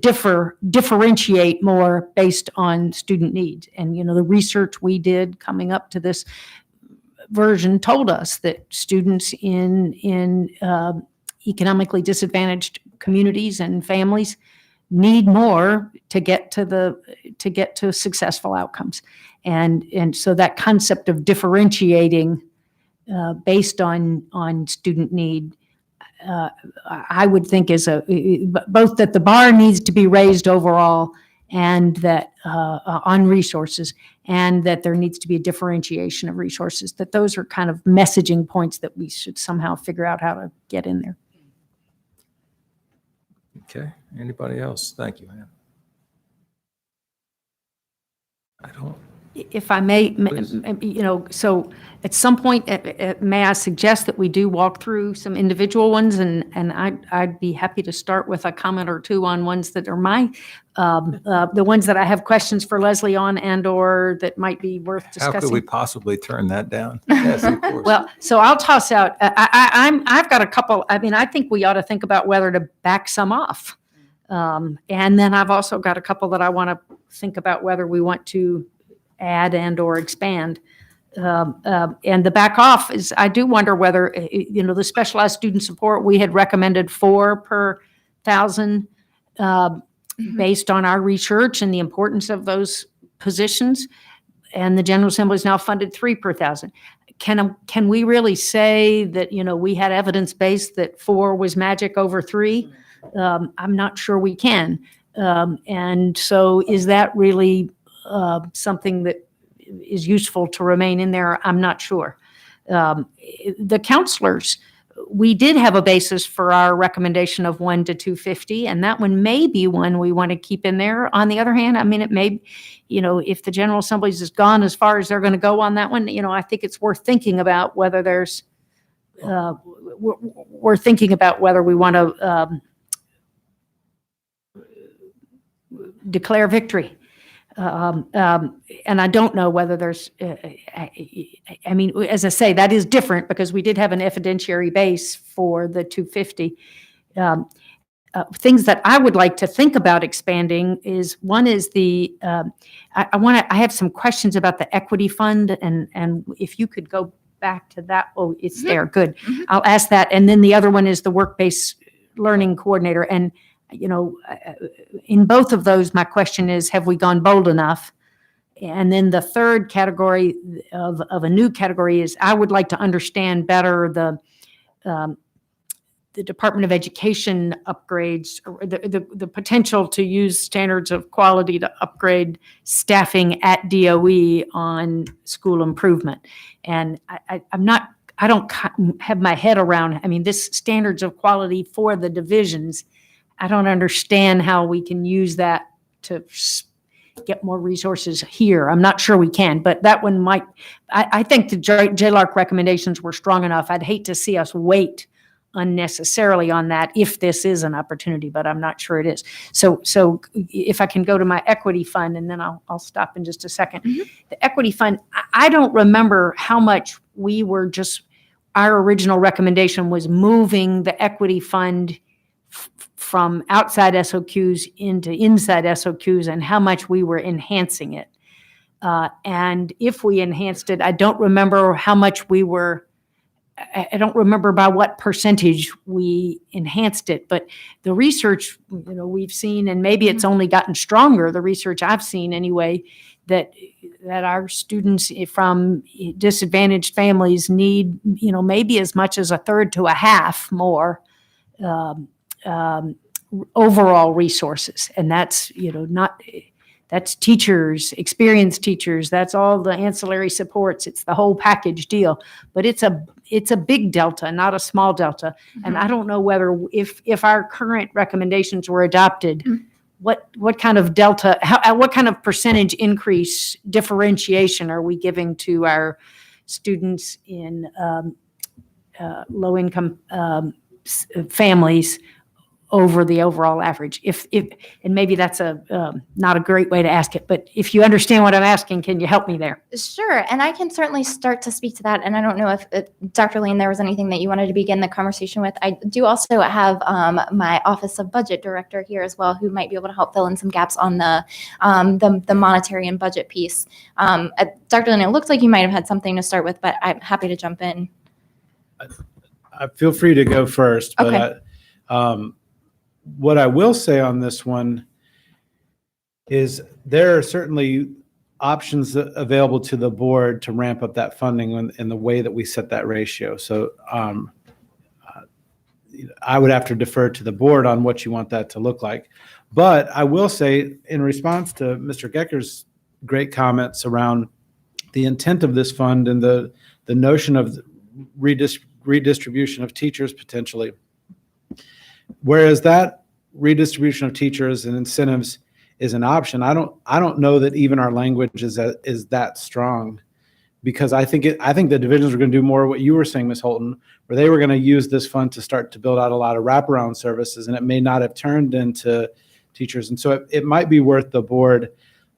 differentiate more based on student needs. And, the research we did coming up to this version told us that students in economically disadvantaged communities and families need more to get to successful outcomes. And so that concept of differentiating based on student need, I would think is both that the bar needs to be raised overall and that on resources, and that there needs to be a differentiation of resources, that those are kind of messaging points that we should somehow figure out how to get in there. Okay. Anybody else? Thank you, Ann. I don't, If I may, Please. so at some point, may I suggest that we do walk through some individual ones? And I'd be happy to start with a comment or two on ones that are the ones that I have questions for Leslie on and/or that might be worth how could we discussing. possibly turn that down? Yes, of course. Well, so I'll toss out, I've got a couple, I mean, I think we ought to think about whether to back some off. And then I've also got a couple that I want to think about whether we want to add and/or expand. And the back off is, I do wonder whether, the specialized student support, we had recommended 4 per 1,000 based on our research and the importance of those positions. And the General Assembly is now funded 3 per 1,000. Can we really say that, we had evidence based that 4 was magic over 3? I'm not sure we can. And so is that really something that is useful to remain in there? I'm not sure. The counselors, we did have a basis for our recommendation of 1 to 250, and that one may be one we want to keep in there. On the other hand, I mean, it may, if the General Assembly's is gone as far as they're going to go on that one, I think it's worth thinking about whether there's, we're thinking about whether we want to declare victory. And I don't know whether there's, I mean, as I say, that is different because we did have an evidentiary base for the 250. Things that I would like to think about expanding is, one is I have some questions about the equity fund, and if you could go back to that. Oh, it's there. Good. I'll ask that. And then the other one is the work-based learning coordinator. And in both of those, my question is, have we gone bold enough? And then the third category of a new category is, I would like to understand better the Department of Education upgrades, or the potential to use standards of quality to upgrade staffing at DOE on school improvement. And I don't have my head around, I mean, this standards of quality for the divisions, I don't understand how we can use that to get more resources here. I'm not sure we can, but that one might, I think the JLARC recommendations were strong enough. I'd hate to see us wait unnecessarily on that if this is an opportunity, but I'm not sure it is. So if I can go to my equity fund, and then I'll stop in just a second. The equity fund, I don't remember how much we were our original recommendation was moving the equity fund from outside SOQs into inside SOQs, and how much we were enhancing it. And if we enhanced it, I don't remember how much I don't remember by what percentage we enhanced it, but the research, we've seen, and maybe it's only gotten stronger, the research I've seen anyway, that our students from disadvantaged families need, maybe as much as a third to a half more overall resources. And that's, that's teachers, experienced teachers, that's all the ancillary supports, it's the whole package deal. But it's a big delta, not a small delta. And I don't know whether, if our current recommendations were adopted, what kind of delta, what kind of percentage increase differentiation are we giving to our students in low-income families over the overall average? And maybe that's not a great way to ask it, but if you understand what I'm asking, can you help me there? Sure, and I can certainly start to speak to that. And I don't know if Dr. Lane, there was anything that you wanted to begin the conversation with. I do also have my Office of Budget Director here as well, who might be able to help fill in some gaps on the monetary and budget piece. Dr. Lane, it looks like you might have had something to start with, but I'm happy to jump in. Feel free to go first, but Okay. What I will say on this one is there are certainly options available to the board to ramp up that funding in the way that we set that ratio. So I would have to defer to the board on what you want that to look like. But I will say, in response to Mr. Gecker's great comments around the intent of this fund and the notion of redistribution of teachers potentially, whereas that redistribution of teachers and incentives is an option. I don't know that even our language is that strong, because I think the divisions are going to do more what you were saying, Ms. Holton, where they were going to use this fund to start to build out a lot of wraparound services, and it may not have turned into teachers. And so it might be worth the board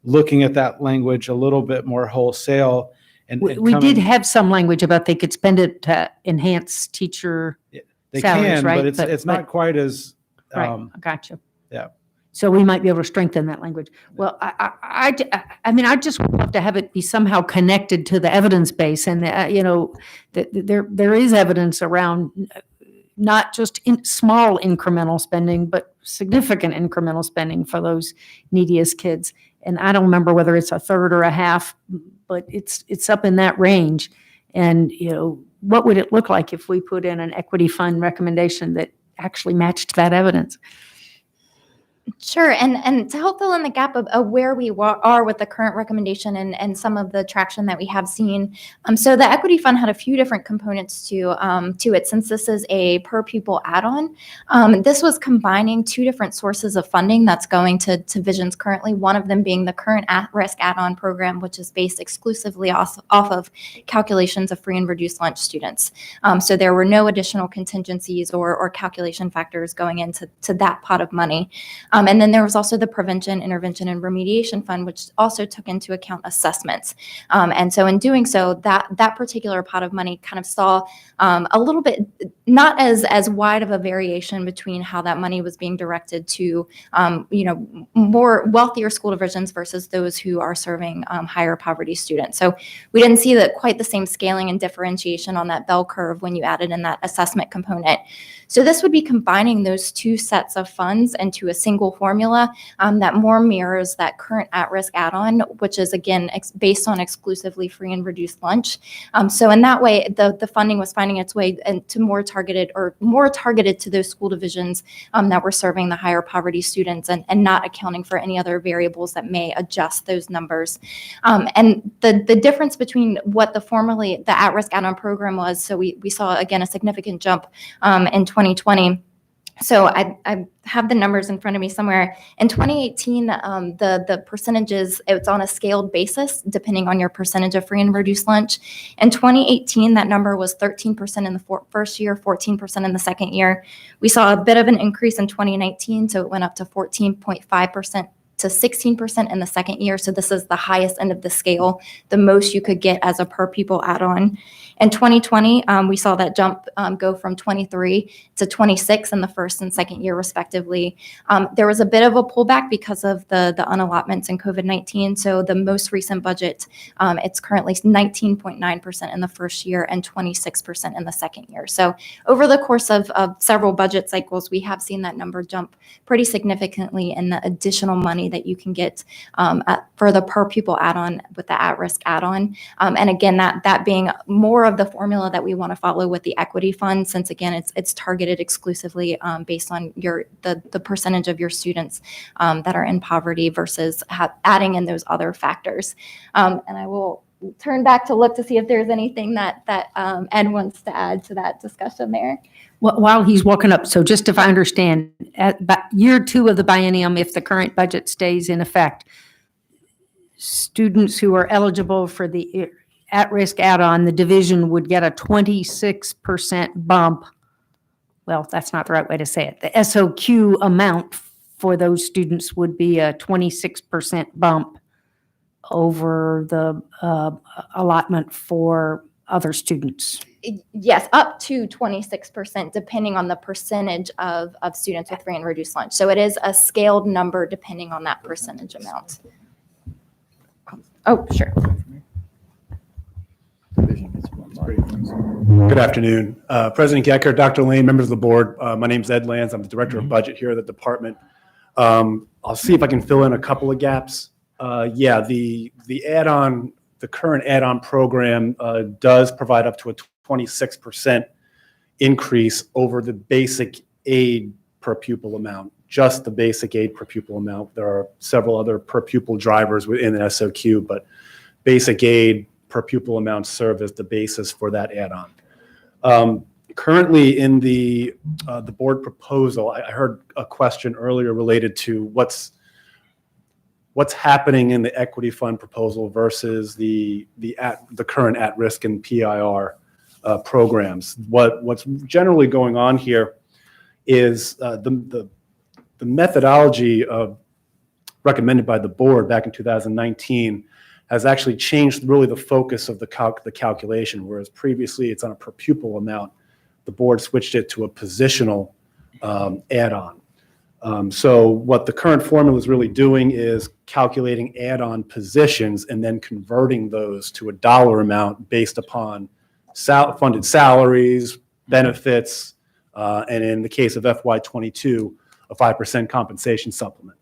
looking at that language a little bit more wholesale. And We did have some language about they could spend it to enhance teacher they salaries, can, right? but it's not quite as Right, I gotcha. yeah. So we might be able to strengthen that language. Well, I mean, I just would love to have it be somehow connected to the evidence base, and that there is evidence around not just small incremental spending, but significant incremental spending for those neediest kids. And I don't remember whether it's a third or a half, but it's up in that range. And what would it look like if we put in an equity fund recommendation that actually matched that evidence? Sure, and to help fill in the gap of where we are with the current recommendation and some of the traction that we have seen. So the equity fund had a few different components to it, since this is a per pupil add-on. This was combining two different sources of funding that's going to Visions currently, one of them being the current at-risk add-on program, which is based exclusively off of calculations of free and reduced lunch students. So there were no additional contingencies or calculation factors going into that pot of money. And then there was also the Prevention, Intervention, and Remediation Fund, which also took into account assessments. And so in doing so, that particular pot of money kind of saw a little bit, not as wide of a variation between how that money was being directed to, more wealthier school divisions versus those who are serving higher poverty students. So we didn't see quite the same scaling and differentiation on that bell curve when you added in that assessment component. So this would be combining those two sets of funds into a single formula that more mirrors that current at-risk add-on, which is, again, based on exclusively free and reduced lunch. So in that way, the funding was finding its way into more targeted to those school divisions that were serving the higher poverty students and not accounting for any other variables that may adjust those numbers. And the difference between what the at-risk add-on program was, so we saw, again, a significant jump in 2020. So I have the numbers in front of me somewhere. In 2018, the percentages, it's on a scaled basis, depending on your percentage of free and reduced lunch. In 2018, that number was 13% in the first year, 14% in the second year. We saw a bit of an increase in 2019, so it went up to 14.5% to 16% in the second year. So this is the highest end of the scale, the most you could get as a per pupil add-on. In 2020, we saw that jump go from 23 to 26 in the first and second year, respectively. There was a bit of a pullback because of the unallotments in COVID-19. So the most recent budget, it's currently 19.9% in the first year and 26% in the second year. So over the course of several budget cycles, we have seen that number jump pretty significantly in the additional money that you can get for the per pupil add-on with the at-risk add-on. And again, that being more of the formula that we want to follow with the equity fund, since again, it's targeted exclusively based on the percentage of your students that are in poverty versus adding in those other factors. And I will turn back to look to see if there's anything that Ed wants to add to that discussion there. While he's walking up, so just if I understand, at year 2 of the biennium, if the current budget stays in effect, students who are eligible for the at-risk add-on, the division would get a 26% bump. Well, that's not the right way to say it. The SOQ amount for those students would be a 26% bump over the allotment for other students. Yes, up to 26%, depending on the percentage of students with free and reduced lunch. So it is a scaled number depending on that percentage amount. Oh, sure. Good afternoon. President Gecker, Dr. Lane, members of the board. My name's Ed Lands. I'm the Director of Budget here at the department. I'll see if I can fill in a couple of gaps. Yeah, the add-on, the current add-on program does provide up to a 26% increase over the basic aid per pupil amount, just the basic aid per pupil amount. There are several other per pupil drivers within the SOQ, but basic aid per pupil amount serve as the basis for that add-on. Currently in the board proposal, I heard a question earlier related to what's happening in the equity fund proposal versus the current at-risk and PIR programs. What's generally going on here is the methodology recommended by the board back in 2019 has actually changed really the focus of the calculation, whereas previously it's on a per pupil amount. The board switched it to a positional add-on. So what the current formula is really doing is calculating add-on positions and then converting those to a dollar amount based upon funded salaries, benefits, and in the case of FY22, a 5% compensation supplement.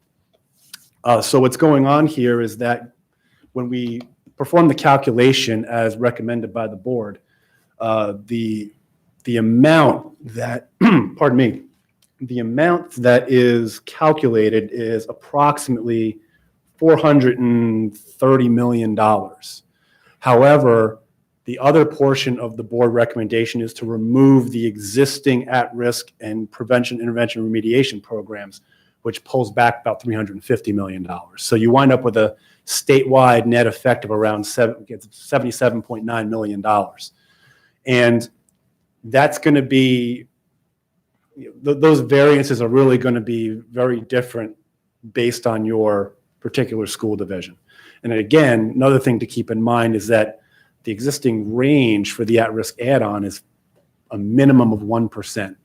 So what's going on here is that when we perform the calculation as recommended by the board, the amount that, pardon me, the amount that is calculated is approximately $430 million. However, the other portion of the board recommendation is to remove the existing at-risk and prevention, intervention, remediation programs, which pulls back about $350 million. So you wind up with a statewide net effect of around $77.9 million. And that's going to be, those variances are really going to be very different based on your particular school division. And again, another thing to keep in mind is that the existing range for the at-risk add-on is a minimum of 1%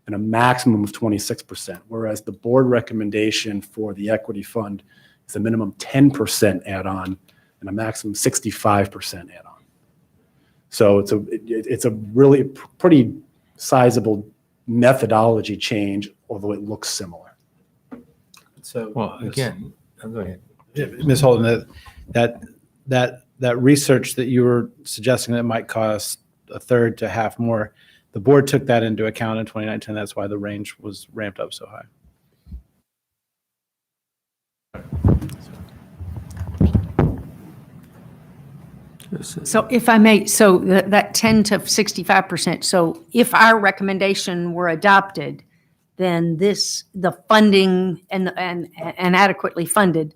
and a maximum of 26%, whereas the board recommendation for the equity fund is a minimum 10% add-on and a maximum 65% add-on. So it's a really pretty sizable methodology change, although it looks similar. So, Well, again, go ahead. Ms. Holden, that research that you were suggesting that might cost a third to half more, the board took that into account in 2019. That's why the range was ramped up so high. So if I may, so that 10 to 65%, so if our recommendation were adopted, then the funding and adequately funded,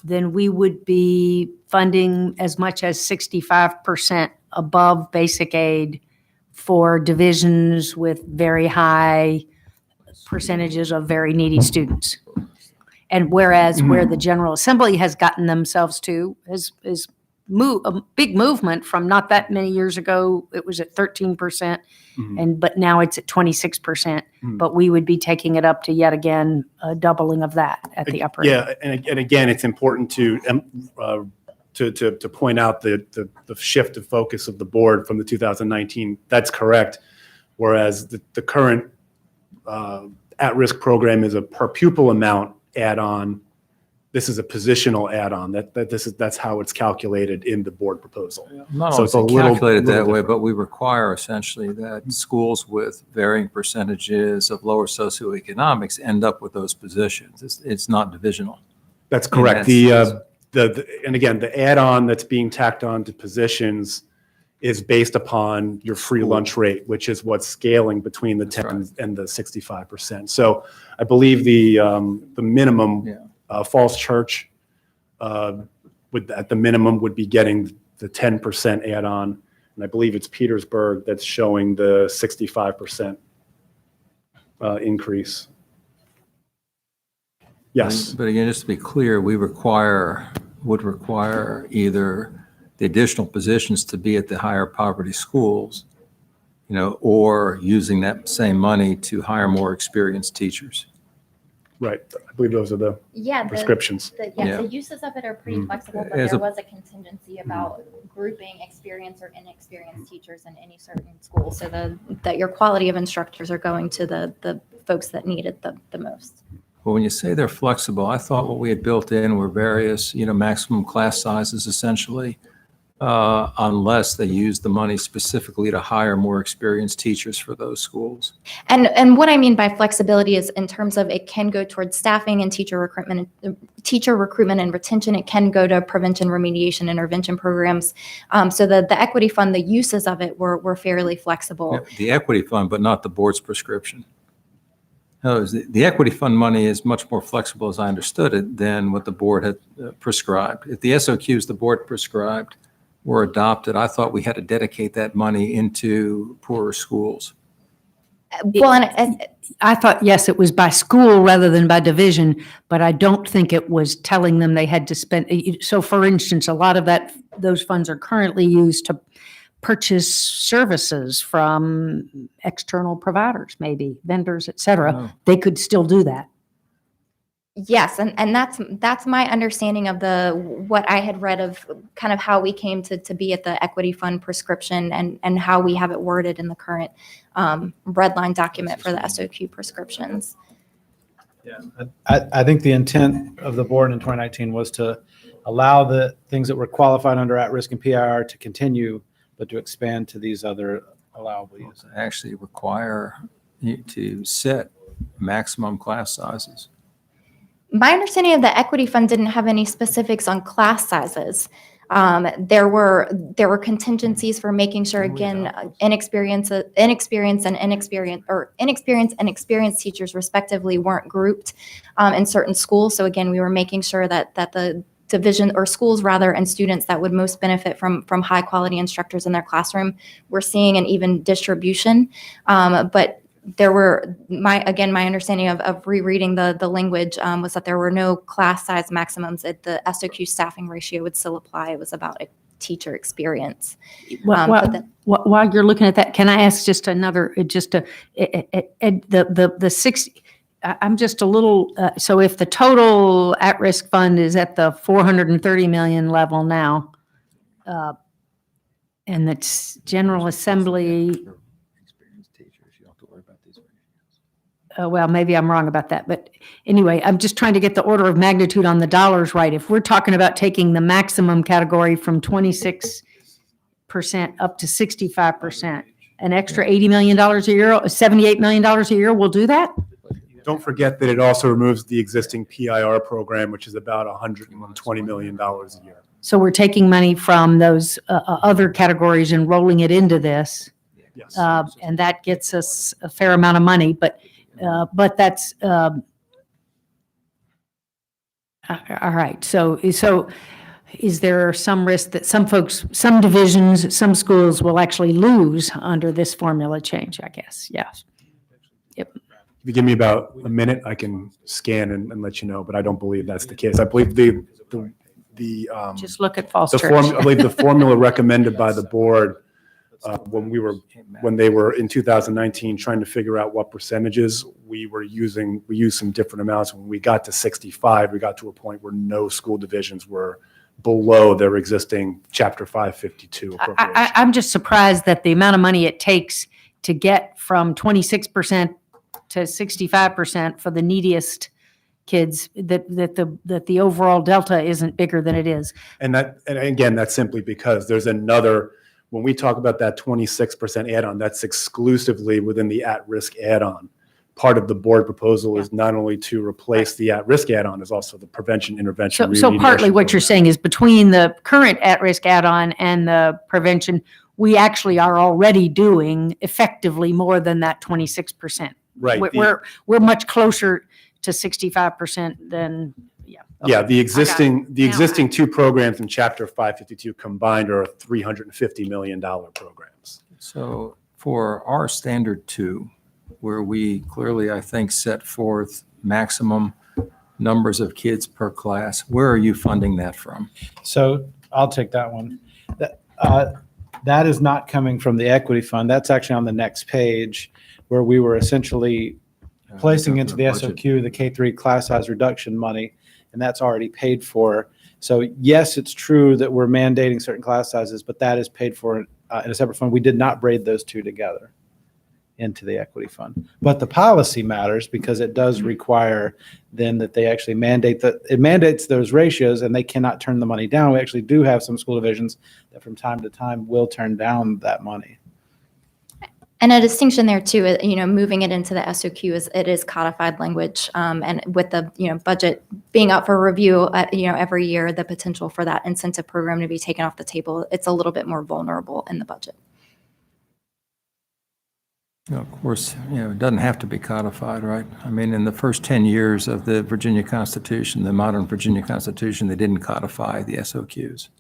then we would be funding as much as 65% above basic aid for divisions with very high percentages of very needy students. And whereas where the General Assembly has gotten themselves to is a big movement from not that many years ago, it was at 13%, but now it's at 26%. But we would be taking it up to yet again a doubling of that at the upper end. Yeah, and again, it's important to point out the shift of focus of the board from the 2019. That's correct. Whereas the current at-risk program is a per pupil amount add-on. This is a positional add-on. That's how it's calculated in the board proposal. Not So it's a always little- calculated that little way, different. but we require essentially that schools with varying percentages of lower socioeconomics end up with those positions. It's not divisional. That's correct. And And again, the add-on that's being tacked on to positions is based upon your free lunch rate, which is what's scaling between the 10 and the 65%. So I believe the minimum Falls Church at the minimum would be getting the 10% add-on. And I believe it's Petersburg that's showing the 65% increase. Yes. But again, just to be clear, would require either the additional positions to be at the higher poverty schools, or using that same money to hire more experienced teachers. Right. I believe those are the prescriptions. Yeah. The uses of it are pretty flexible, but As there a- was a contingency about grouping experienced or inexperienced teachers in any certain school, so that your quality of instructors are going to the folks that need it the most. Well, when you say they're flexible, I thought what we had built in were various, maximum class sizes essentially, unless they use the money specifically to hire more experienced teachers for those schools. And what I mean by flexibility is in terms of it can go towards staffing and teacher recruitment and retention. It can go to prevention, remediation, intervention programs. So the equity fund, the uses of it were fairly flexible. Yeah, the equity fund, but not the board's prescription. No, the equity fund money is much more flexible, as I understood it, than what the board had prescribed. If the SOQs the board prescribed were adopted, I thought we had to dedicate that money into poorer schools. Well, and I thought, yes, it was by school rather than by division, but I don't think it was telling them they had to spend. So for instance, a lot of those funds are currently used to purchase services from external providers, maybe vendors, et cetera. Oh. They could still do that. yes, and that's my understanding of what I had read of kind of how we came to be at the equity fund prescription and how we have it worded in the current red line document for the SOQ prescriptions. Yeah, I think the intent of the board in 2019 was to allow the things that were qualified under at-risk and PIR to continue, but to expand to these other allowable uses. Actually require you to set maximum class sizes. My understanding of the equity fund didn't have any specifics on class sizes. There were contingencies for making sure, again, inexperienced and experienced teachers respectively weren't grouped in certain schools. So again, we were making sure that the division or schools rather and students that would most benefit from high quality instructors in their classroom were seeing an even distribution. But there were my understanding of rereading the language was that there were no class size maximums. The SOQ staffing ratio would still apply. It was about a teacher experience. While you're looking at that, can I ask just another, the 60, I'm just a little, so if the total at-risk fund is at the 430 million level now, and that's General Assembly, well, maybe I'm wrong about that, but anyway, I'm just trying to get the order of magnitude on the dollars right. If we're talking about taking the maximum category from 26% up to 65%, an extra $80 million a year, $78 million a year will do that? Don't forget that it also removes the existing PIR program, which is about $120 million a year. So we're taking money from those other categories and rolling it into this. Yes. And that gets us a fair amount of money, but that's, all right. So is there some risk that some folks, some divisions, some schools will actually lose under this formula change, I guess? Yes. Yep. If you give me about a minute, I can scan and let you know, but I don't believe that's the case. I believe Just look at Falls I Church. believe the formula recommended by the board when they were in 2019 trying to figure out what percentages we used some different amounts. When we got to 65, we got to a point where no school divisions were below their existing Chapter 552 appropriation. I'm just surprised that the amount of money it takes to get from 26% to 65% for the neediest kids, that the overall delta isn't bigger than it is. And again, that's simply because there's another, when we talk about that 26% add-on, that's exclusively within the at-risk add-on. Part of the board proposal is not only to replace the at-risk add-on, is also the prevention, intervention, So partly remediation what you're program. saying is between the current at-risk add-on and the prevention, we actually are already doing effectively more than that 26%. Right. We're much closer to 65% than, yeah. Yeah, Okay. the existing Now two programs in Chapter 552 combined are $350 million programs. So for our standard 2, where we clearly, I think, set forth maximum numbers of kids per class, where are you funding that from? So I'll take that one. That is not coming from the equity fund. That's actually on the next page, where we were essentially placing into the SOQ the K-3 class size reduction money, and that's already paid for. So yes, it's true that we're mandating certain class sizes, but that is paid for in a separate fund. We did not braid those two together into the equity fund. But the policy matters because it does require then that they actually mandate that, it mandates those ratios and they cannot turn the money down. We actually do have some school divisions that from time to time will turn down that money. And a distinction there too, moving it into the SOQ it is codified language, and with the budget being up for review, every year, the potential for that incentive program to be taken off the table, it's a little bit more vulnerable in the budget. Of course, it doesn't have to be codified, right? I mean, in the first 10 years of the Virginia Constitution, the modern Virginia Constitution, they didn't codify the SOQs.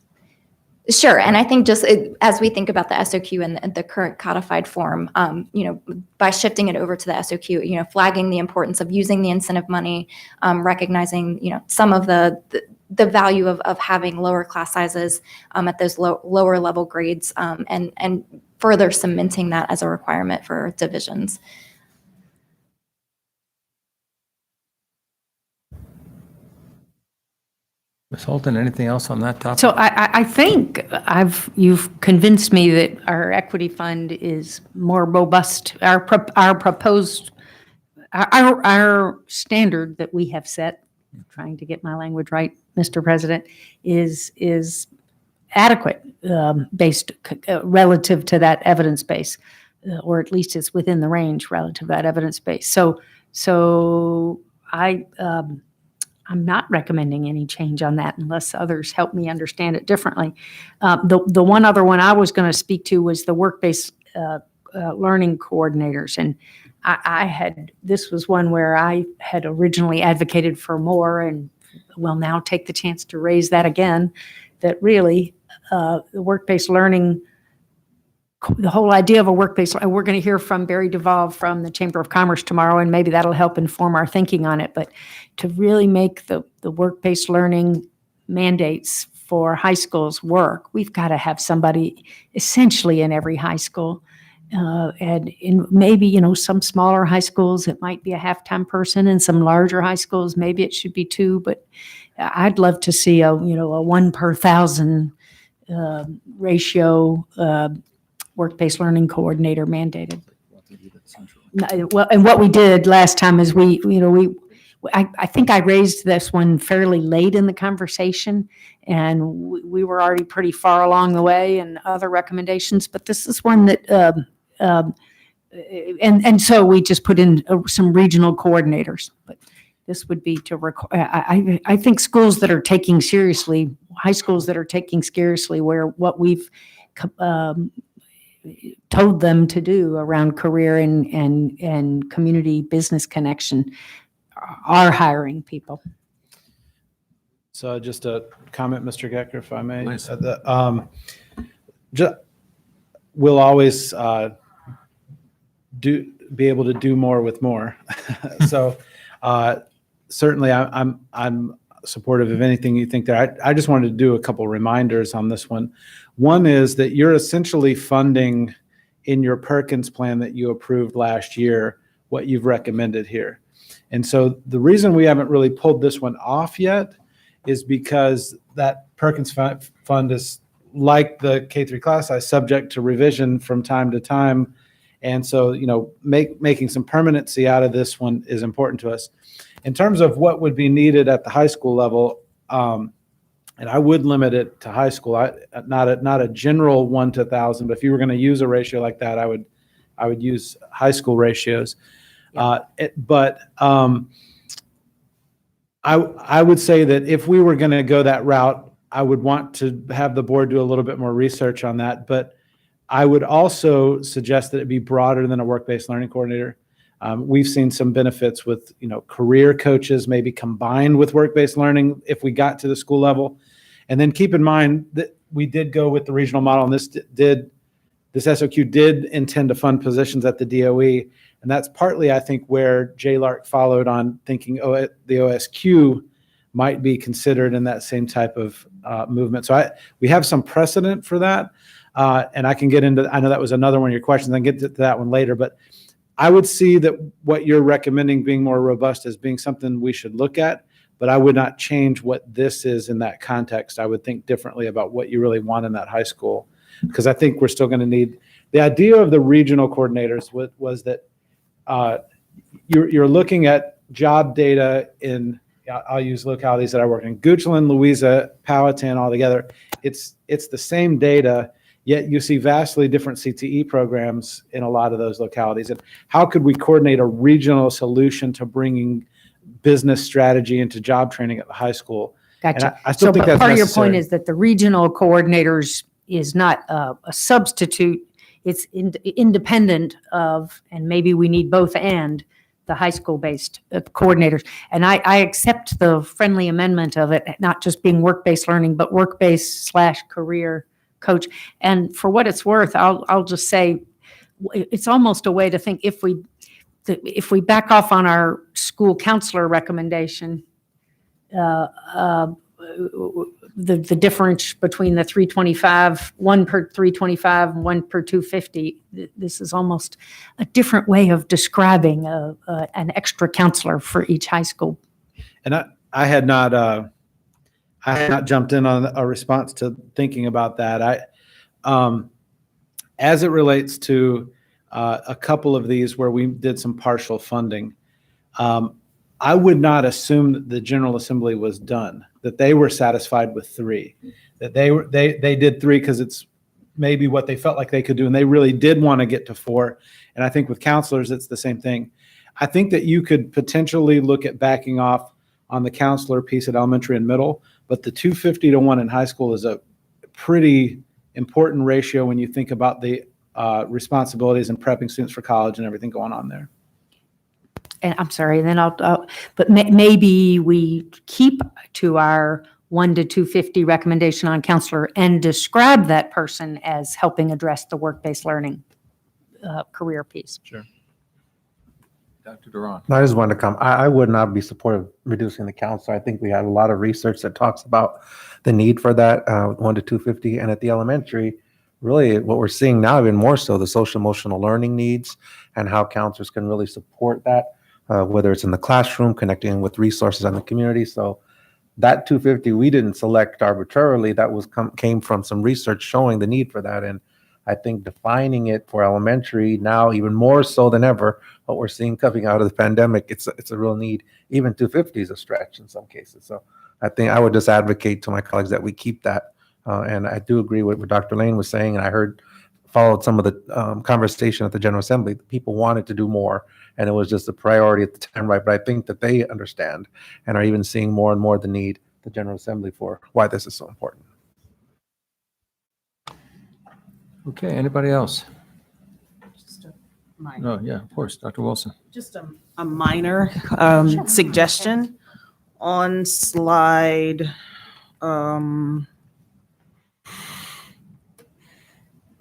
Sure, and I think just as we think about the SOQ and the current codified form, by shifting it over to the SOQ, flagging the importance of using the incentive money, recognizing, some of the value of having lower class sizes at those lower level grades, and further cementing that as a requirement for divisions. Ms. Holton, anything else on that topic? So I think you've convinced me that our equity fund is more robust. Our proposed, our standard that we have set, I'm trying to get my language right, Mr. President, is adequate based relative to that evidence base, or at least it's within the range relative to that evidence base. So I'm not recommending any change on that unless others help me understand it differently. The one other one I was going to speak to was the work-based learning coordinators. And this was one where I had originally advocated for more and will now take the chance to raise that again, that really the work-based learning, the whole idea of a work-based, we're going to hear from Barry Duvall from the Chamber of Commerce tomorrow, and maybe that'll help inform our thinking on it. But to really make the work-based learning mandates for high schools work, we've got to have somebody essentially in every high school. And in maybe, some smaller high schools, it might be a half-time person, and some larger high schools, maybe it should be two. But I'd love to see a 1 per 1,000 ratio work-based learning coordinator mandated. Well, and what we did last time is I think I raised this one fairly late in the conversation, and we were already pretty far along the way in other recommendations, but this is one that, and so we just put in some regional coordinators, but this would be to require, I think schools that are taking seriously, high schools that are taking seriously where what we've told them to do around career and community business connection are hiring people. So just a comment, Mr. Gecker, if I may. Please. We'll always be able to do more with more. So certainly I'm supportive of anything you think there. I just wanted to do a couple reminders on this one. One is that you're essentially funding in your Perkins plan that you approved last year what you've recommended here. And so the reason we haven't really pulled this one off yet is because that Perkins fund is like the K-3 class size, subject to revision from time to time. And so, making some permanency out of this one is important to us. In terms of what would be needed at the high school level, and I would limit it to high school, not a general 1 to 1,000, but if you were going to use a ratio like that, I would use high school ratios. I would say that if we were going to go that route, I would want to have the board do a little bit more research on that. But I would also suggest that it be broader than a work-based learning coordinator. We've seen some benefits with, career coaches maybe combined with work-based learning if we got to the school level. And then keep in mind that we did go with the regional model, and this SOQ did intend to fund positions at the DOE. And that's partly, I think, where JLARC followed on thinking the OSQ might be considered in that same type of movement. So we have some precedent for that. And I can get into, I know that was another one of your questions. I can get to that one later. But I would see that what you're recommending being more robust as being something we should look at. But I would not change what this is in that context. I would think differently about what you really want in that high school. Because I think we're still going to need, the idea of the regional coordinators was that you're looking at job data in, I'll use localities that I work in, Goochland, Louisa, Powhatan, all together. It's the same data, yet you see vastly different CTE programs in a lot of those localities. And how could we coordinate a regional solution to bringing business strategy into job training at the high school? Gotcha. I still think that's part of your necessary. point is that the regional coordinators is not a substitute. it's independent of, and maybe we need both and, the high school-based coordinators. And I accept the friendly amendment of it, not just being work-based learning, but work-based / career coach. And for what it's worth, I'll just say, it's almost a way to think, if we back off on our school counselor recommendation, the difference between the 325, one per 325, one per 250, this is almost a different way of describing an extra counselor for each high school. And I had not jumped in on a response to thinking about that. As it relates to a couple of these where we did some partial funding, I would not assume that the General Assembly was done, that they were satisfied with 3, that they did 3 because it's maybe what they felt like they could do, and they really did want to get to 4. And I think with counselors, it's the same thing. I think that you could potentially look at backing off on the counselor piece at elementary and middle, but the 250 to 1 in high school is a pretty important ratio when you think about the responsibilities and prepping students for college and everything going on there. And I'm sorry, and then but maybe we keep to our 1 to 250 recommendation on counselor and describe that person as helping address the work-based learning career piece. Sure. Dr. Duran. I just wanted to come. I would not be supportive of reducing the counselor. I think we have a lot of research that talks about the need for that 1 to 250. And at the elementary, really what we're seeing now, even more so, the social emotional learning needs and how counselors can really support that, whether it's in the classroom, connecting with resources in the community. So that 250, we didn't select arbitrarily. That came from some research showing the need for that. And I think defining it for elementary now, even more so than ever, what we're seeing coming out of the pandemic, it's a real need. Even 250 is a stretch in some cases. So I think I would just advocate to my colleagues that we keep that. And I do agree with what Dr. Lane was saying, and I followed some of the conversation at the General Assembly. People wanted to do more, and it was just a priority at the time, right? But I think that they understand and are even seeing more and more the need, the General Assembly, for why this is so important. Okay, anybody else? Just a minor, No, yeah, of course, Dr. Wilson. just a minor suggestion on slide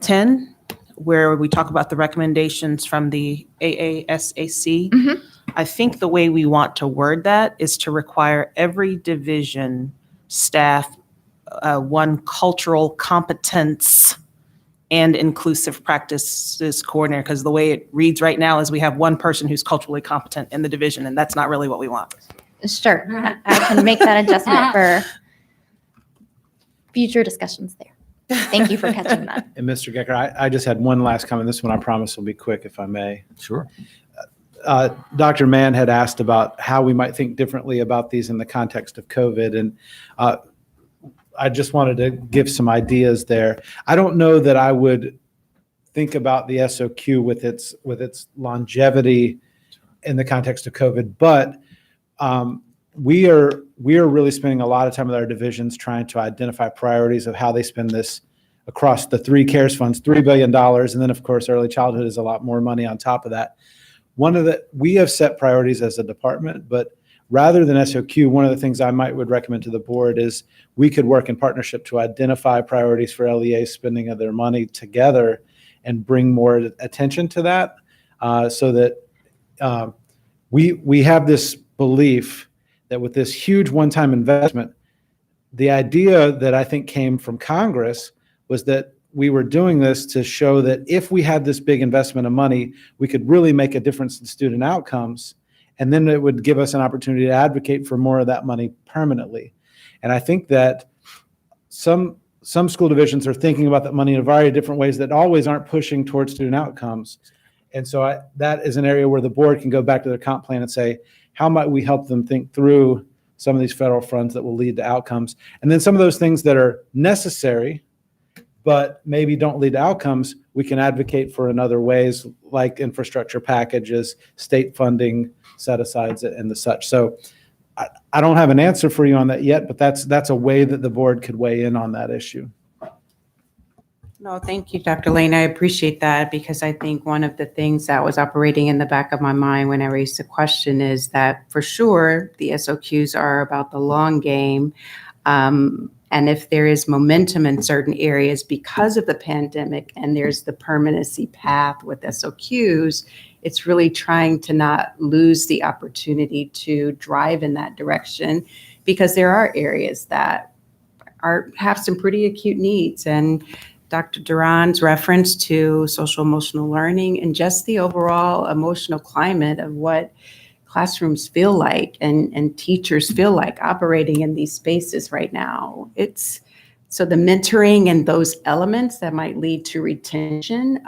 10, where we talk about the recommendations from the AASAC. Mhm. I think the way we want to word that is to require every division staff one cultural competence and inclusive practices coordinator, because the way it reads right now is we have one person who's culturally competent in the division, and that's not really what we want. Sure, I can make that adjustment for future discussions there. Thank you for catching that. And Mr. Gecker, I just had one last comment. This one I promise will be quick, if I may. Sure. Dr. Mann had asked about how we might think differently about these in the context of COVID. And I just wanted to give some ideas there. I don't know that I would think about the SOQ with its longevity in the context of COVID, but we are really spending a lot of time with our divisions trying to identify priorities of how they spend this across the 3 CARES funds, $3 billion. And then of course, early childhood is a lot more money on top of that. We have set priorities as a department, but rather than SOQ, one of the things I would recommend to the board is we could work in partnership to identify priorities for LEA spending of their money together and bring more attention to that, so that we have this belief that with this huge one-time investment, the idea that I think came from Congress was that we were doing this to show that if we had this big investment of money, we could really make a difference in student outcomes. And then it would give us an opportunity to advocate for more of that money permanently. And I think that some school divisions are thinking about that money in a variety of different ways that always aren't pushing towards student outcomes. And so that is an area where the board can go back to their comp plan and say, how might we help them think through some of these federal funds that will lead to outcomes? And then some of those things that are necessary, but maybe don't lead to outcomes, we can advocate for in other ways, like infrastructure packages, state funding, set-asides, and the such. So I don't have an answer for you on that yet, but that's a way that the board could weigh in on that issue. No, thank you, Dr. Lane. I appreciate that because I think one of the things that was operating in the back of my mind when I raised the question is that for sure the SOQs are about the long game. And if there is momentum in certain areas because of the pandemic and there's the permanency path with SOQs, it's really trying to not lose the opportunity to drive in that direction because there are areas that have some pretty acute needs. And Dr. Duran's reference to social emotional learning and just the overall emotional climate of what classrooms feel like and teachers feel like operating in these spaces right now. So the mentoring and those elements that might lead to retention,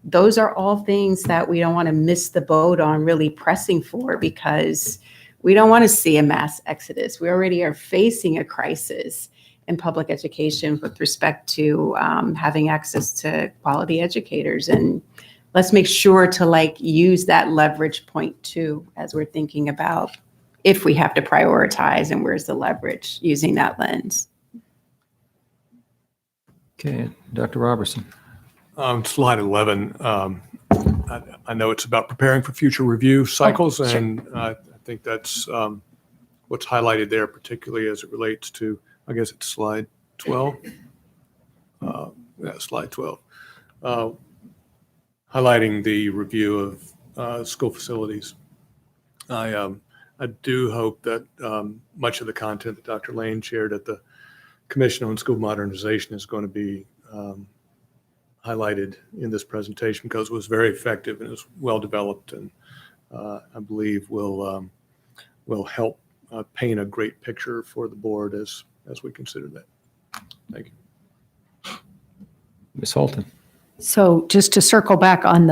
those are all things that we don't want to miss the boat on really pressing for because we don't want to see a mass exodus. We already are facing a crisis in public education with respect to having access to quality educators. And let's make sure to use that leverage point too, as we're thinking about if we have to prioritize and where's the leverage using that lens. Okay, Dr. Robertson. Slide 11. I know it's about preparing for future review cycles, sure. and I think that's what's highlighted there, particularly as it relates to, I guess it's slide 12. Slide 12. Highlighting the review of school facilities. I do hope that much of the content that Dr. Lane shared at the Commission on School Modernization is going to be highlighted in this presentation because it was very effective and it was well developed, and I believe will help paint a great picture for the board as we consider that. Thank you. Ms. Holton. So just to circle back on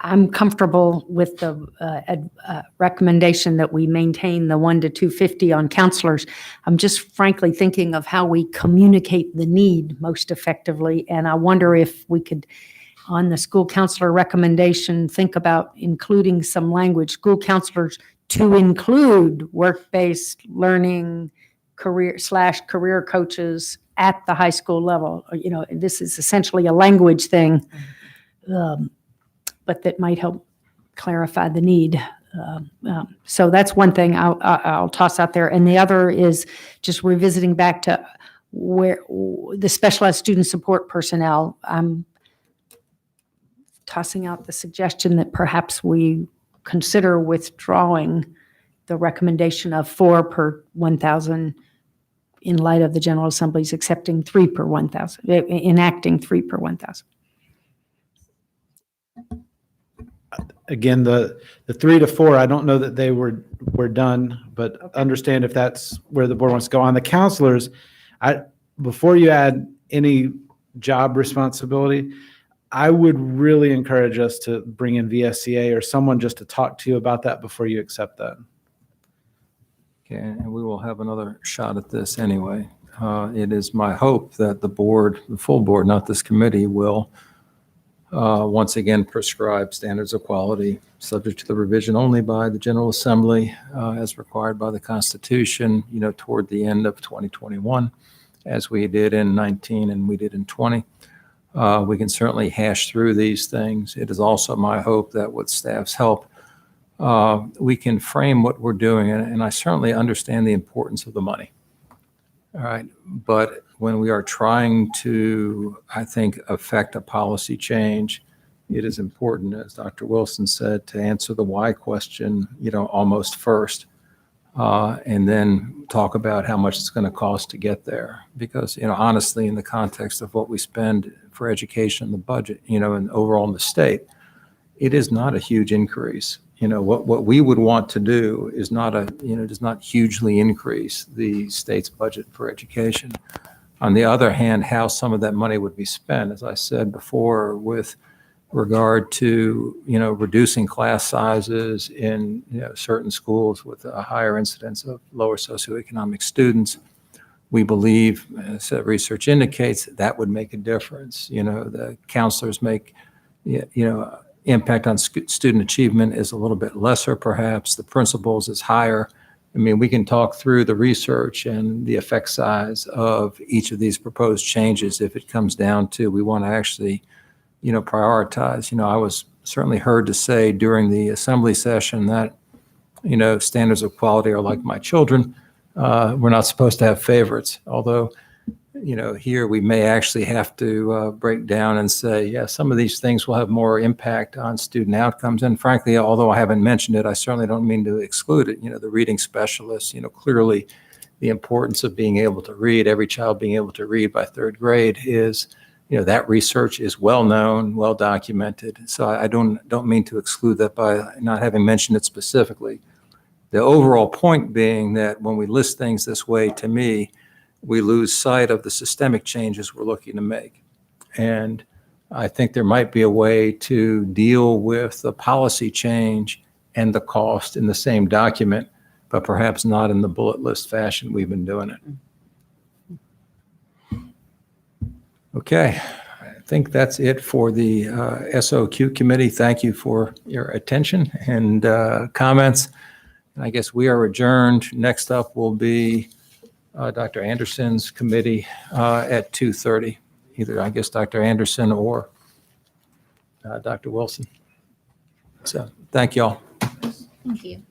I'm comfortable with the recommendation that we maintain the 1 to 250 on counselors. I'm just frankly thinking of how we communicate the need most effectively. And I wonder if we could, on the school counselor recommendation, think about including some language, school counselors to include work-based learning, career coaches at the high school level. This is essentially a language thing. But that might help clarify the need. So that's one thing I'll toss out there. And the other is just revisiting back to where the specialized student support personnel. I'm tossing out the suggestion that perhaps we consider withdrawing the recommendation of 4 per 1,000 in light of the General Assembly's accepting 3 per 1,000, enacting 3 per 1,000. Again, the 3 to 4, I don't know that they were done, but understand if that's where the board wants to go. On the counselors, before you add any job responsibility, I would really encourage us to bring in VSCA or someone just to talk to you about that before you accept that. Okay, and we will have another shot at this anyway. It is my hope that the board, the full board, not this committee, will once again prescribe standards of quality subject to the revision only by the General Assembly as required by the Constitution, toward the end of 2021, as we did in 19 and we did in 20. We can certainly hash through these things. It is also my hope that with staff's help, we can frame what we're doing. And I certainly understand the importance of the money. All right. But when we are trying to, I think, affect a policy change, it is important, as Dr. Wilson said, to answer the why question, almost first, and then talk about how much it's going to cost to get there. Because, honestly, in the context of what we spend for education in the budget, and overall in the state, it is not a huge increase. What we would want to do is does not hugely increase the state's budget for education. On the other hand, how some of that money would be spent, as I said before, with regard to, reducing class sizes in certain schools with a higher incidence of lower socioeconomic students, we believe, as research indicates, that would make a difference. The counselors make, impact on student achievement is a little bit lesser, perhaps. The principals is higher. I mean, we can talk through the research and the effect size of each of these proposed changes if it comes down to we want to actually, prioritize. I was certainly heard to say during the assembly session that, standards of quality are like my children. We're not supposed to have favorites, although, here we may actually have to break down and say, yeah, some of these things will have more impact on student outcomes. And frankly, although I haven't mentioned it, I certainly don't mean to exclude it. The reading specialists, clearly the importance of being able to read, every child being able to read by third grade is, that research is well known, well documented. So I don't mean to exclude that by not having mentioned it specifically. The overall point being that when we list things this way, to me, we lose sight of the systemic changes we're looking to make. And I think there might be a way to deal with the policy change and the cost in the same document, but perhaps not in the bullet list fashion we've been doing it. Okay, I think that's it for the SOQ committee. Thank you for your attention and comments. And I guess we are adjourned. Next up will be Dr. Anderson's committee at 2:30. Either, I guess, Dr. Anderson or Dr. Wilson. So thank you all. Thank you.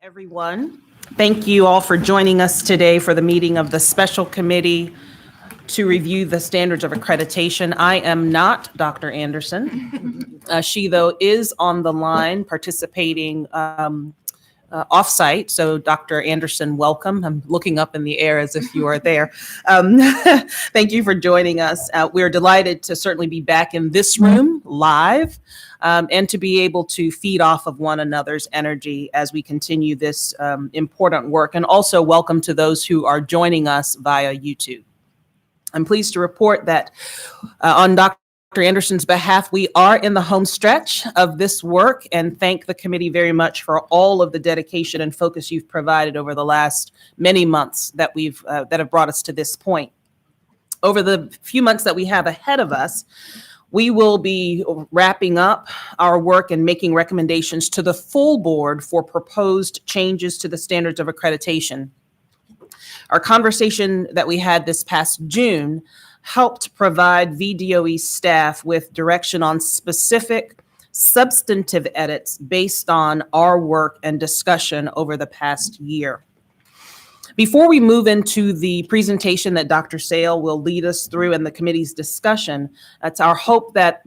Everyone, thank you all for joining us today for the meeting of the Special Committee to review the standards of accreditation. I am not Dr. Anderson. She, though, is on the line participating offsite. So Dr. Anderson, welcome. I'm looking up in the air as if you are there. Thank you for joining us. We're delighted to certainly be back in this room live and to be able to feed off of one another's energy as we continue this important work. And also welcome to those who are joining us via YouTube. I'm pleased to report that on Dr. Anderson's behalf, we are in the home stretch of this work and thank the committee very much for all of the dedication and focus you've provided over the last many months that have brought us to this point. Over the few months that we have ahead of us, we will be wrapping up our work and making recommendations to the full board for proposed changes to the standards of accreditation. Our conversation that we had this past June helped provide VDOE staff with direction on specific substantive edits based on our work and discussion over the past year. Before we move into the presentation that Dr. Stahl will lead us through in the committee's discussion, it's our hope that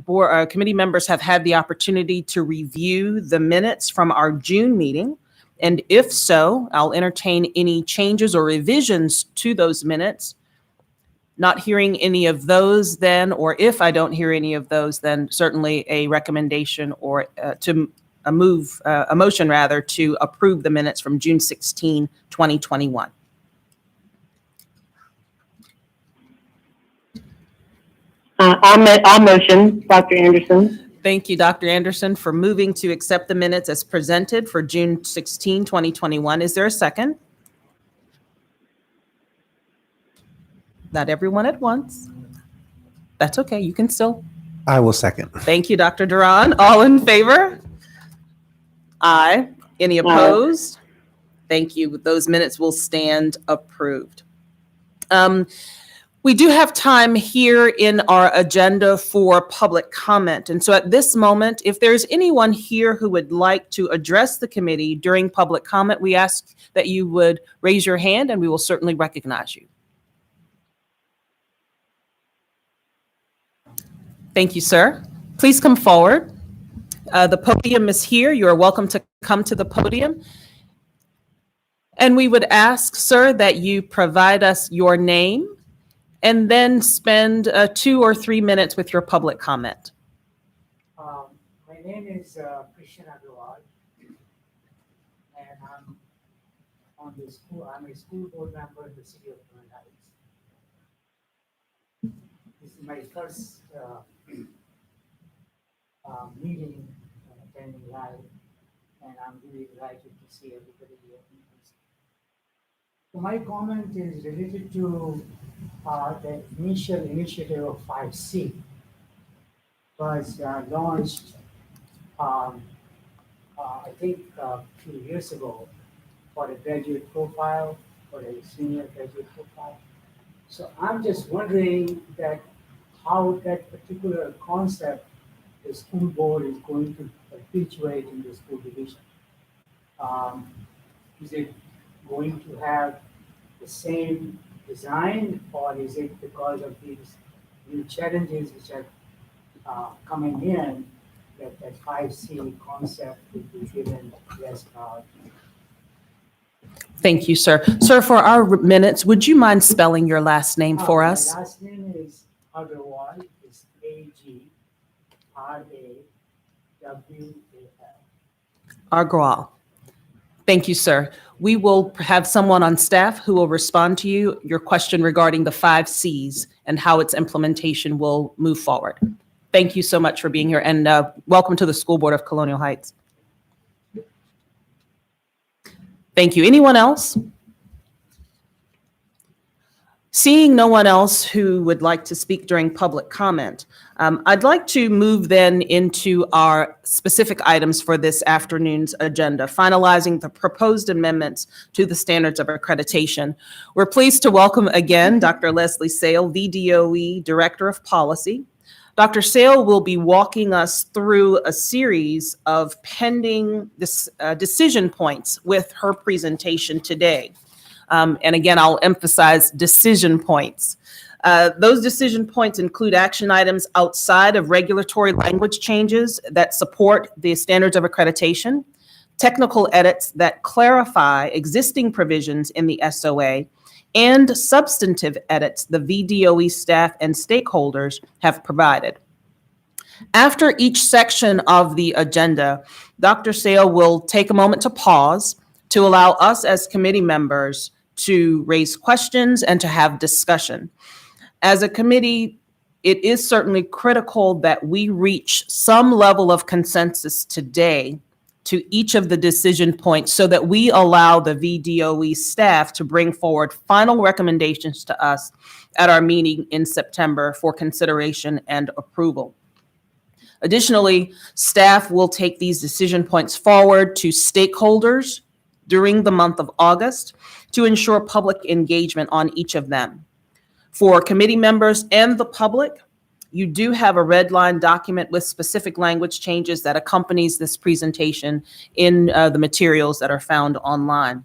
committee members have had the opportunity to review the minutes from our June meeting. And if so, I'll entertain any changes or revisions to those minutes. Not hearing any of those then, or if I don't hear any of those, then certainly a recommendation or a motion rather to approve the minutes from June 16, 2021. I'll motion, Dr. Anderson. Thank you, Dr. Anderson, for moving to accept the minutes as presented for June 16, 2021. Is there a second? Not everyone at once. That's okay. You can still. I will second. Thank you, Dr. Duran. All in favor? Aye. Any opposed? Thank you. Those minutes will stand approved. We do have time here in our agenda for public comment. And so at this moment, if there's anyone here who would like to address the committee during public comment, we ask that you would raise your hand and we will certainly recognize you. Thank you, sir. Please come forward. The podium is here. You are welcome to come to the podium. And we would ask, sir, that you provide us your name and then spend 2 or 3 minutes with your public comment. My name is Christian Agarwal, and I'm a school board member in the city of Columbia Heights. This is my first meeting attending live, and I'm really delighted to see everybody here. So my comment is related to the initial initiative of 5C was launched, I think a few years ago for a graduate profile, for a senior graduate profile. So I'm just wondering that how that particular concept the school board is going to perpetuate in the school division. Is it going to have the same design, or is it because of these new challenges which are coming in that 5C concept would be given less priority? Thank you, sir. Sir, for our minutes, would you mind spelling your last name for us? My last name is Agarwal. It's Agrawal. Agarwal. Thank you, sir. We will have someone on staff who will respond to your question regarding the 5 Cs and how its implementation will move forward. Thank you so much for being here, and welcome to the School Board of Colonial Heights. Thank you. Anyone else? Seeing no one else who would like to speak during public comment, I'd like to move then into our specific items for this afternoon's agenda, finalizing the proposed amendments to the standards of accreditation. We're pleased to welcome again Dr. Leslie Stahl, VDOE Director of Policy. Dr. Stahl will be walking us through a series of pending decision points with her presentation today. And again, I'll emphasize decision points. Those decision points include action items outside of regulatory language changes that support the standards of accreditation, technical edits that clarify existing provisions in the SOA, and substantive edits the VDOE staff and stakeholders have provided. After each section of the agenda, Dr. Stahl will take a moment to pause to allow us as committee members to raise questions and to have discussion. As a committee, it is certainly critical that we reach some level of consensus today to each of the decision points so that we allow the VDOE staff to bring forward final recommendations to us at our meeting in September for consideration and approval. Additionally, staff will take these decision points forward to stakeholders during the month of August to ensure public engagement on each of them. For committee members and the public, you do have a red line document with specific language changes that accompanies this presentation in the materials that are found online.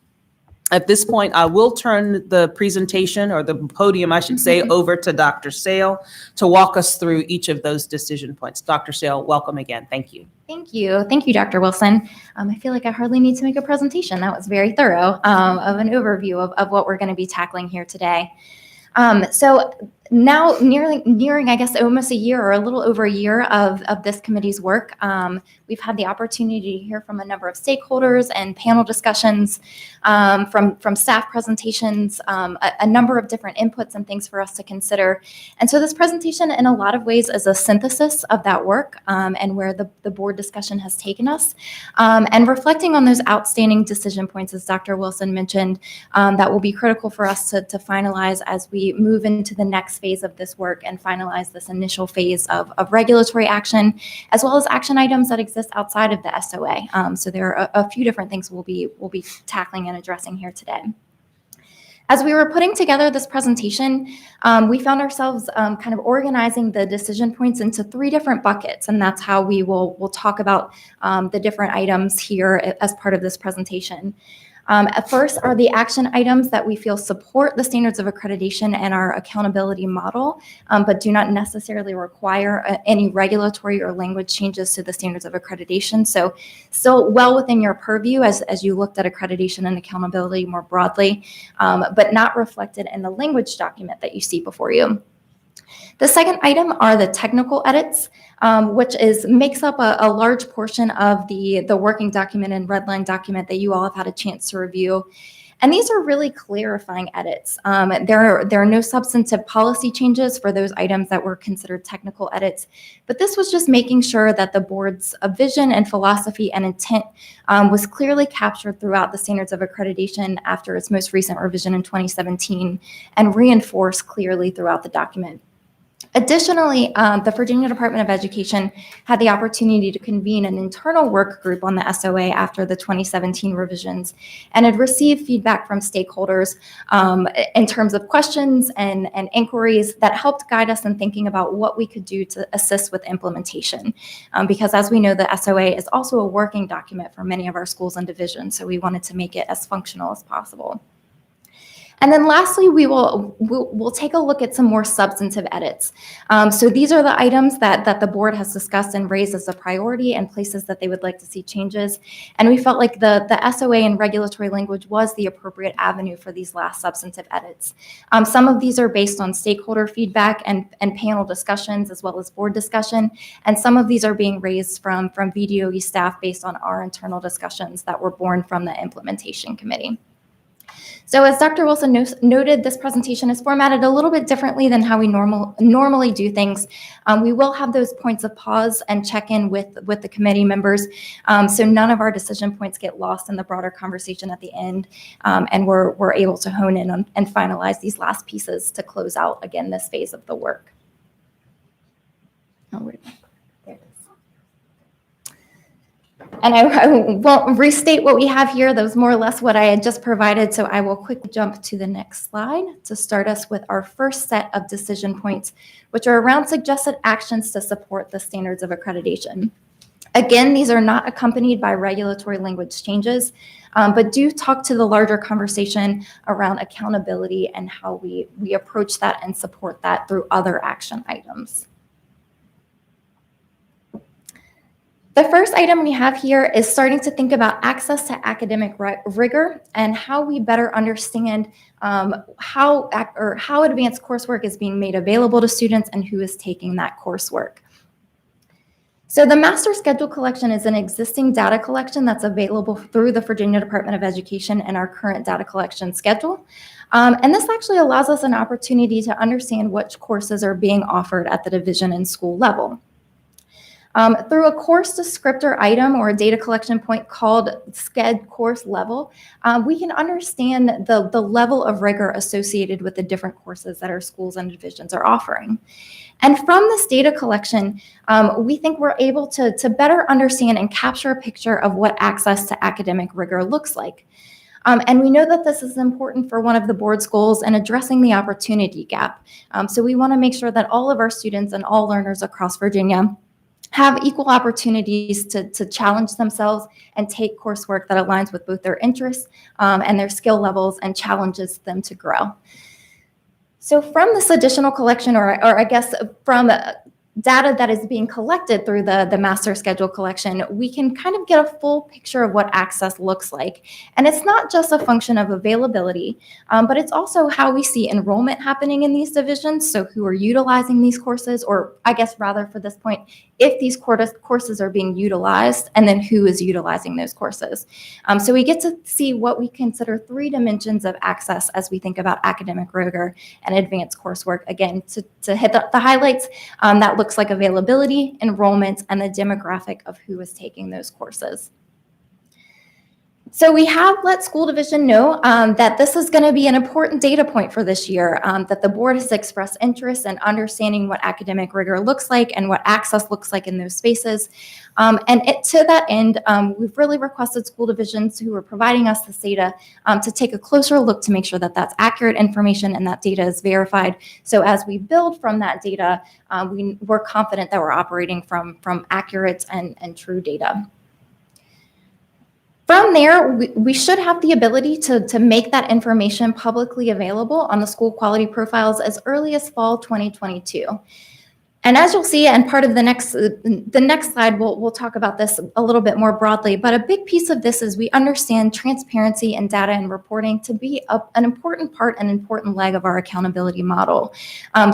At this point, I will turn the presentation, or the podium, I should say, over to Dr. Stahl to walk us through each of those decision points. Dr. Stahl, welcome again. Thank you. Thank you. Thank you, Dr. Wilson. I feel like I hardly need to make a presentation. That was very thorough of an overview of what we're going to be tackling here today. So now nearing, I guess, almost a year or a little over a year of this committee's work, we've had the opportunity to hear from a number of stakeholders and panel discussions, from staff presentations, a number of different inputs and things for us to consider. And so this presentation, in a lot of ways, is a synthesis of that work and where the board discussion has taken us, and reflecting on those outstanding decision points, as Dr. Wilson mentioned, that will be critical for us to finalize as we move into the next phase of this work and finalize this initial phase of regulatory action, as well as action items that exist outside of the SOA. So there are a few different things we'll be tackling and addressing here today. As we were putting together this presentation, we found ourselves kind of organizing the decision points into 3 different buckets, and that's how we'll talk about the different items here as part of this presentation. At first are the action items that we feel support the standards of accreditation and our accountability model, but do not necessarily require any regulatory or language changes to the standards of accreditation. So still well within your purview as you looked at accreditation and accountability more broadly, but not reflected in the language document that you see before you. The second item are the technical edits, which makes up a large portion of the working document and redline document that you all have had a chance to review. And these are really clarifying edits. There are no substantive policy changes for those items that were considered technical edits, but this was just making sure that the board's vision and philosophy and intent was clearly captured throughout the standards of accreditation after its most recent revision in 2017 and reinforced clearly throughout the document. Additionally, the Virginia Department of Education had the opportunity to convene an internal work group on the SOA after the 2017 revisions and had received feedback from stakeholders in terms of questions and inquiries that helped guide us in thinking about what we could do to assist with implementation. Because as we know, the SOA is also a working document for many of our schools and divisions, so we wanted to make it as functional as possible. And then lastly, we'll take a look at some more substantive edits. So these are the items that the board has discussed and raised as a priority and places that they would like to see changes. And we felt like the SOA and regulatory language was the appropriate avenue for these last substantive edits. Some of these are based on stakeholder feedback and panel discussions as well as board discussion. And some of these are being raised from VDOE staff based on our internal discussions that were born from the implementation committee. So as Dr. Wilson noted, this presentation is formatted a little bit differently than how we normally do things. We will have those points of pause and check-in with the committee members, so none of our decision points get lost in the broader conversation at the end, and we're able to hone in on and finalize these last pieces to close out, again, this phase of the work. Oh, wait. There it is. And I won't restate what we have here. That was more or less what I had just provided. So I will quickly jump to the next slide to start us with our first set of decision points, which are around suggested actions to support the standards of accreditation. Again, these are not accompanied by regulatory language changes, but do talk to the larger conversation around accountability and how we approach that and support that through other action items. The first item we have here is starting to think about access to academic rigor and how we better understand how advanced coursework is being made available to students and who is taking that coursework. So the master schedule collection is an existing data collection that's available through the Virginia Department of Education and our current data collection schedule. And this actually allows us an opportunity to understand which courses are being offered at the division and school level. Through a course descriptor item or a data collection point called SCED course level, we can understand the level of rigor associated with the different courses that our schools and divisions are offering. And from this data collection, we think we're able to better understand and capture a picture of what access to academic rigor looks like. And we know that this is important for one of the board's goals in addressing the opportunity gap. So we want to make sure that all of our students and all learners across Virginia have equal opportunities to challenge themselves and take coursework that aligns with both their interests and their skill levels and challenges them to grow. So from this additional collection, or I guess from data that is being collected through the master schedule collection, we can kind of get a full picture of what access looks like. And it's not just a function of availability, but it's also how we see enrollment happening in these divisions. So who are utilizing these courses, or I guess rather for this point, if these courses are being utilized, and then who is utilizing those courses. So we get to see what we consider 3 dimensions of access as we think about academic rigor and advanced coursework. Again, to hit the highlights, that looks like availability, enrollment, and the demographic of who is taking those courses. So we have let school division know that this is going to be an important data point for this year, that the board has expressed interest in understanding what academic rigor looks like and what access looks like in those spaces. To that end, we've really requested school divisions who are providing us this data to take a closer look to make sure that that's accurate information and that data is verified. So as we build from that data, we're confident that we're operating from accurate and true data. From there, we should have the ability to make that information publicly available on the school quality profiles as early as fall 2022. And as you'll see, and part of the next slide, we'll talk about this a little bit more broadly, but a big piece of this is we understand transparency and data and reporting to be an important part, an important leg of our accountability model.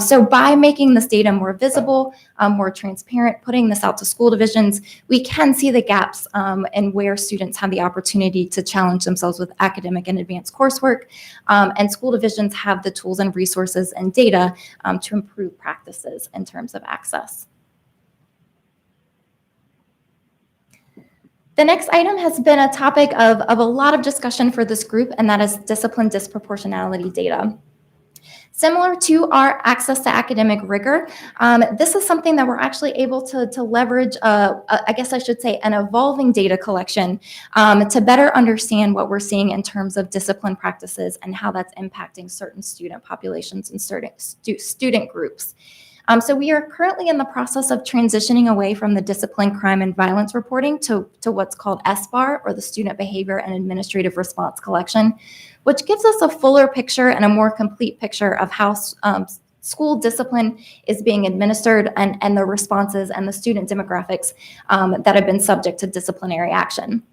So by making this data more visible, more transparent, putting this out to school divisions, we can see the gaps in where students have the opportunity to challenge themselves with academic and advanced coursework. And school divisions have the tools and resources and data to improve practices in terms of access. The next item has been a topic of a lot of discussion for this group, and that is discipline disproportionality data. Similar to our access to academic rigor, this is something that we're actually able to leverage, I guess I should say, an evolving data collection to better understand what we're seeing in terms of discipline practices and how that's impacting certain student populations and certain student groups. So we are currently in the process of transitioning away from the discipline, crime, and violence reporting to what's called SBAR, or the Student Behavior and Administrative Response Collection, which gives us a fuller picture and a more complete picture of how school discipline is being administered and the responses and the student demographics that have been subject to disciplinary action.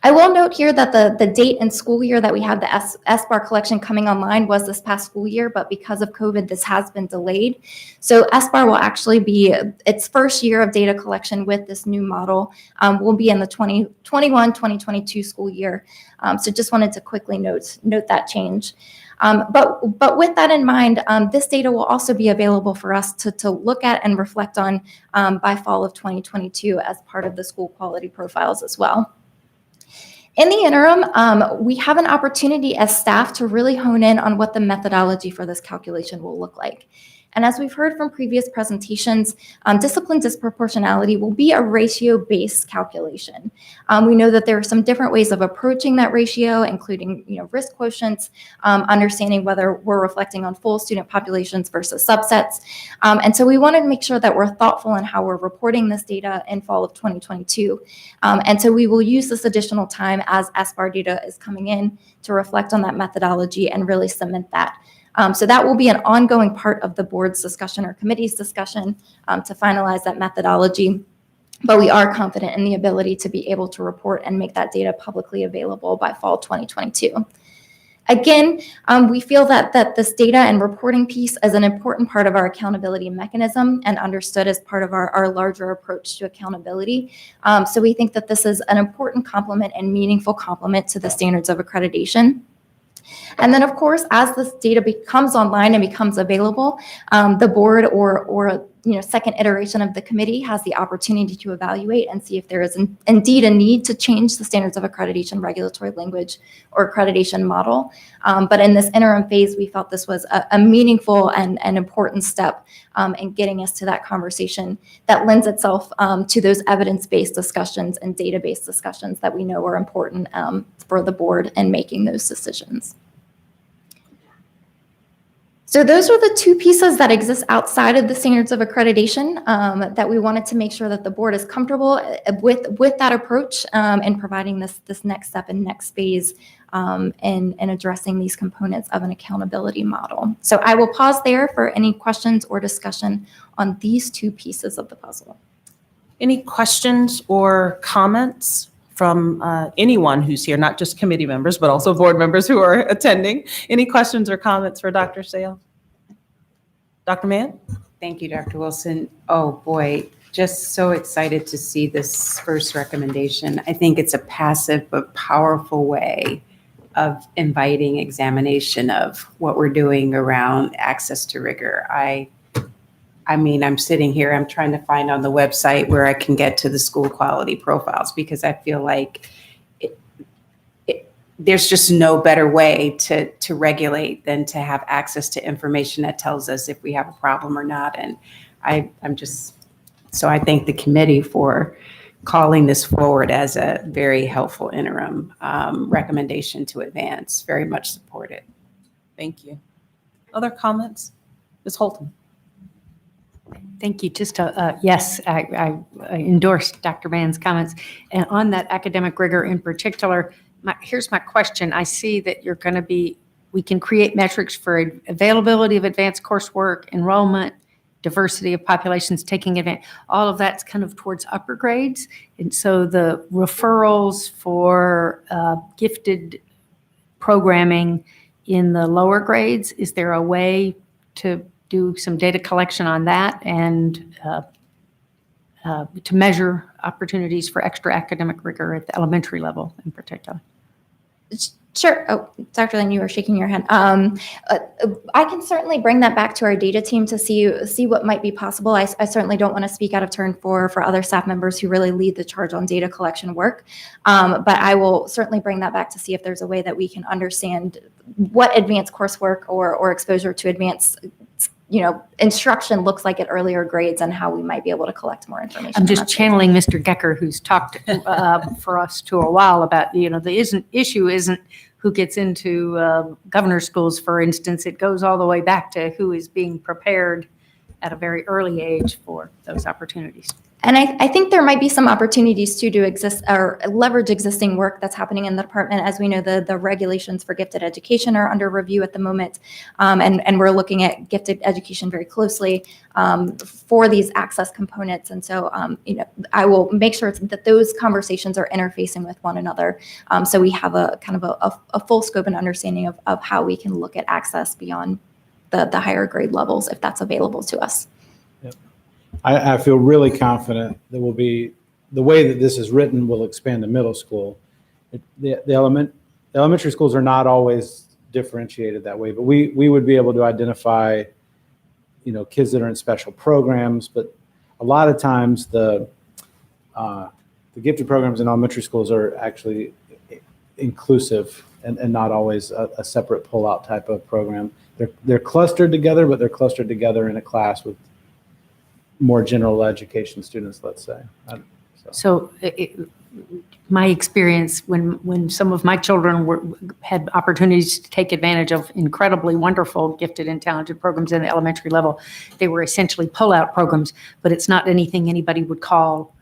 I will note here that the date and school year that we have the SBAR collection coming online was this past school year, but because of COVID, this has been delayed. So SBAR will actually be its first year of data collection with this new model. Will be in the 2021-2022 school year. So just wanted to quickly note that change. But with that in mind, this data will also be available for us to look at and reflect on by fall of 2022 as part of the school quality profiles as well. In the interim, we have an opportunity as staff to really hone in on what the methodology for this calculation will look like. And as we've heard from previous presentations, discipline disproportionality will be a ratio-based calculation. We know that there are some different ways of approaching that ratio, including risk quotients, understanding whether we're reflecting on full student populations versus subsets. And so we want to make sure that we're thoughtful in how we're reporting this data in fall of 2022. And so we will use this additional time as SBAR data is coming in to reflect on that methodology and really cement that. So that will be an ongoing part of the board's discussion or committee's discussion to finalize that methodology. But we are confident in the ability to be able to report and make that data publicly available by fall 2022. Again, we feel that this data and reporting piece is an important part of our accountability mechanism and understood as part of our larger approach to accountability. So we think that this is an important complement and meaningful complement to the standards of accreditation. And then, of course, as this data becomes online and becomes available, the board or second iteration of the committee has the opportunity to evaluate and see if there is indeed a need to change the standards of accreditation regulatory language or accreditation model. But in this interim phase, we felt this was a meaningful and important step in getting us to that conversation that lends itself to those evidence-based discussions and data-based discussions that we know are important for the board in making those decisions. So those are the two pieces that exist outside of the standards of accreditation that we wanted to make sure that the board is comfortable with that approach and providing this next step and next phase in addressing these components of an accountability model. So I will pause there for any questions or discussion on these two pieces of the puzzle. Any questions or comments from anyone who's here, not just committee members, but also board members who are attending? Any questions or comments for Dr. Stahl? Dr. Mann? Thank you, Dr. Wilson. Oh, boy, just so excited to see this first recommendation. I think it's a passive but powerful way of inviting examination of what we're doing around access to rigor. I mean, I'm sitting here, I'm trying to find on the website where I can get to the school quality profiles because I feel like there's just no better way to regulate than to have access to information that tells us if we have a problem or not. And I thank the committee for calling this forward as a very helpful interim recommendation to advance. Very much support it. Thank you. Other comments? Ms. Holton? Thank you. Just yes, I endorse Dr. Mann's comments. And on that academic rigor in particular, here's my question. I see that you're going to we can create metrics for availability of advanced coursework, enrollment, diversity of populations taking advantage. All of that's kind of towards upper grades. And so the referrals for gifted programming in the lower grades, is there a way to do some data collection on that and to measure opportunities for extra academic rigor at the elementary level in particular? Sure. Oh, Dr. Lynn, you were shaking your head. I can certainly bring that back to our data team to see what might be possible. I certainly don't want to speak out of turn for other staff members who really lead the charge on data collection work. But I will certainly bring that back to see if there's a way that we can understand what advanced coursework or exposure to advanced instruction looks like at earlier grades and how we might be able to collect more information. I'm just channeling Mr. Gecker, who's talked for us to a while about, the issue isn't who gets into governor's schools, for instance. It goes all the way back to who is being prepared at a very early age for those opportunities. And I think there might be some opportunities too to exist or leverage existing work that's happening in the department. As we know, the regulations for gifted education are under review at the moment. And we're looking at gifted education very closely for these access components. And so, I will make sure that those conversations are interfacing with one another. So we have a kind of a full scope and understanding of how we can look at access beyond the higher grade levels if that's available to us. I feel really confident that the way that this is written will expand to middle school. The elementary schools are not always differentiated that way, but we would be able to identify, kids that are in special programs. But a lot of times the gifted programs in elementary schools are actually inclusive and not always a separate pull-out type of program. they're clustered together, but they're clustered together in a class with more general education students, let's say. So my experience when some of my children had opportunities to take advantage of incredibly wonderful gifted and talented programs in the elementary level, they were essentially pull-out programs, but it's not anything anybody would call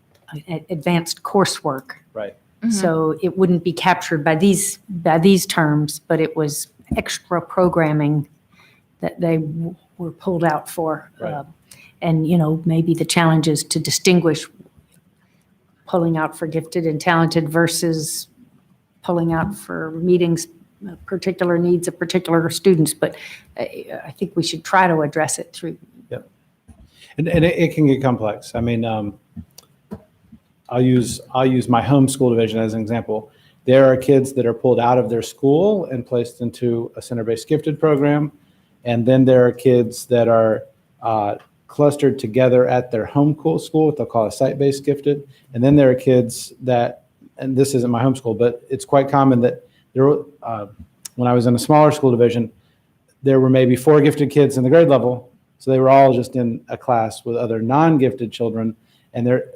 advanced coursework. Right. So it wouldn't be captured by these terms, but it was extra programming that they were pulled out for. Right. And, maybe the challenge is to distinguish pulling out for gifted and talented versus pulling out for meetings, particular needs of particular students. But I think we should try to address it through. Yep. And it can get complex. I mean, I'll use my home school division as an example. There are kids that are pulled out of their school and placed into a center-based gifted program. And then there are kids that are clustered together at their home school, what they'll call a site-based gifted. And then there are kids that, and this isn't my home school, but it's quite common that when I was in a smaller school division, there were maybe 4 gifted kids in the grade level. So they were all just in a class with other non-gifted children,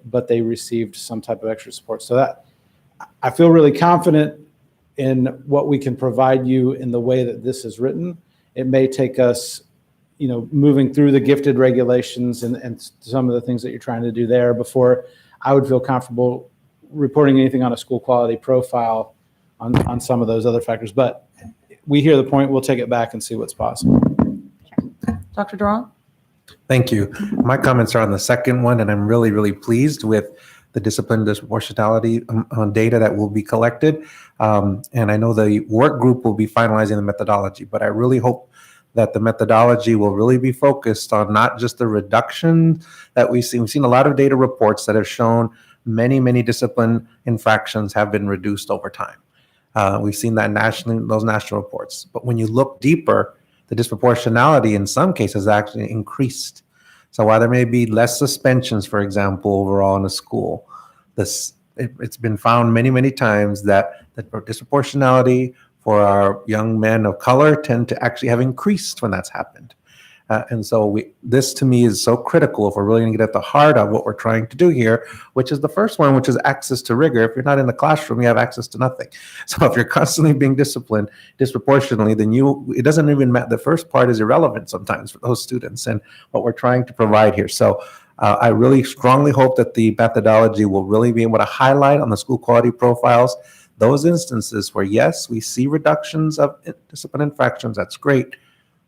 but they received some type of extra support. So that I feel really confident in what we can provide you in the way that this is written. It may take us moving through the gifted regulations and some of the things that you're trying to do there before I would feel comfortable reporting anything on a school quality profile on some of those other factors. But we hear the point, we'll take it back and see what's possible. Dr. Durant? Thank you. My comments are on the second one, and I'm really, really pleased with the discipline disproportionality data that will be collected. And I know the work group will be finalizing the methodology, but I really hope that the methodology will really be focused on not just the reduction that we've seen. We've seen a lot of data reports that have shown many, many discipline infractions have been reduced over time. We've seen that nationally, those national reports. But when you look deeper, the disproportionality in some cases actually increased. So while there may be less suspensions, for example, overall in a school, it's been found many, many times that the disproportionality for our young men of color tend to actually have increased when that's happened. And so this to me is so critical if we're really going to get at the heart of what we're trying to do here, which is the first one, which is access to rigor. If you're not in the classroom, you have access to nothing. So if you're constantly being disciplined disproportionately, then it doesn't even matter. The first part is irrelevant sometimes for those students and what we're trying to provide here. So I really strongly hope that the methodology will really be able to highlight on the school quality profiles those instances where, yes, we see reductions of discipline infractions. That's great.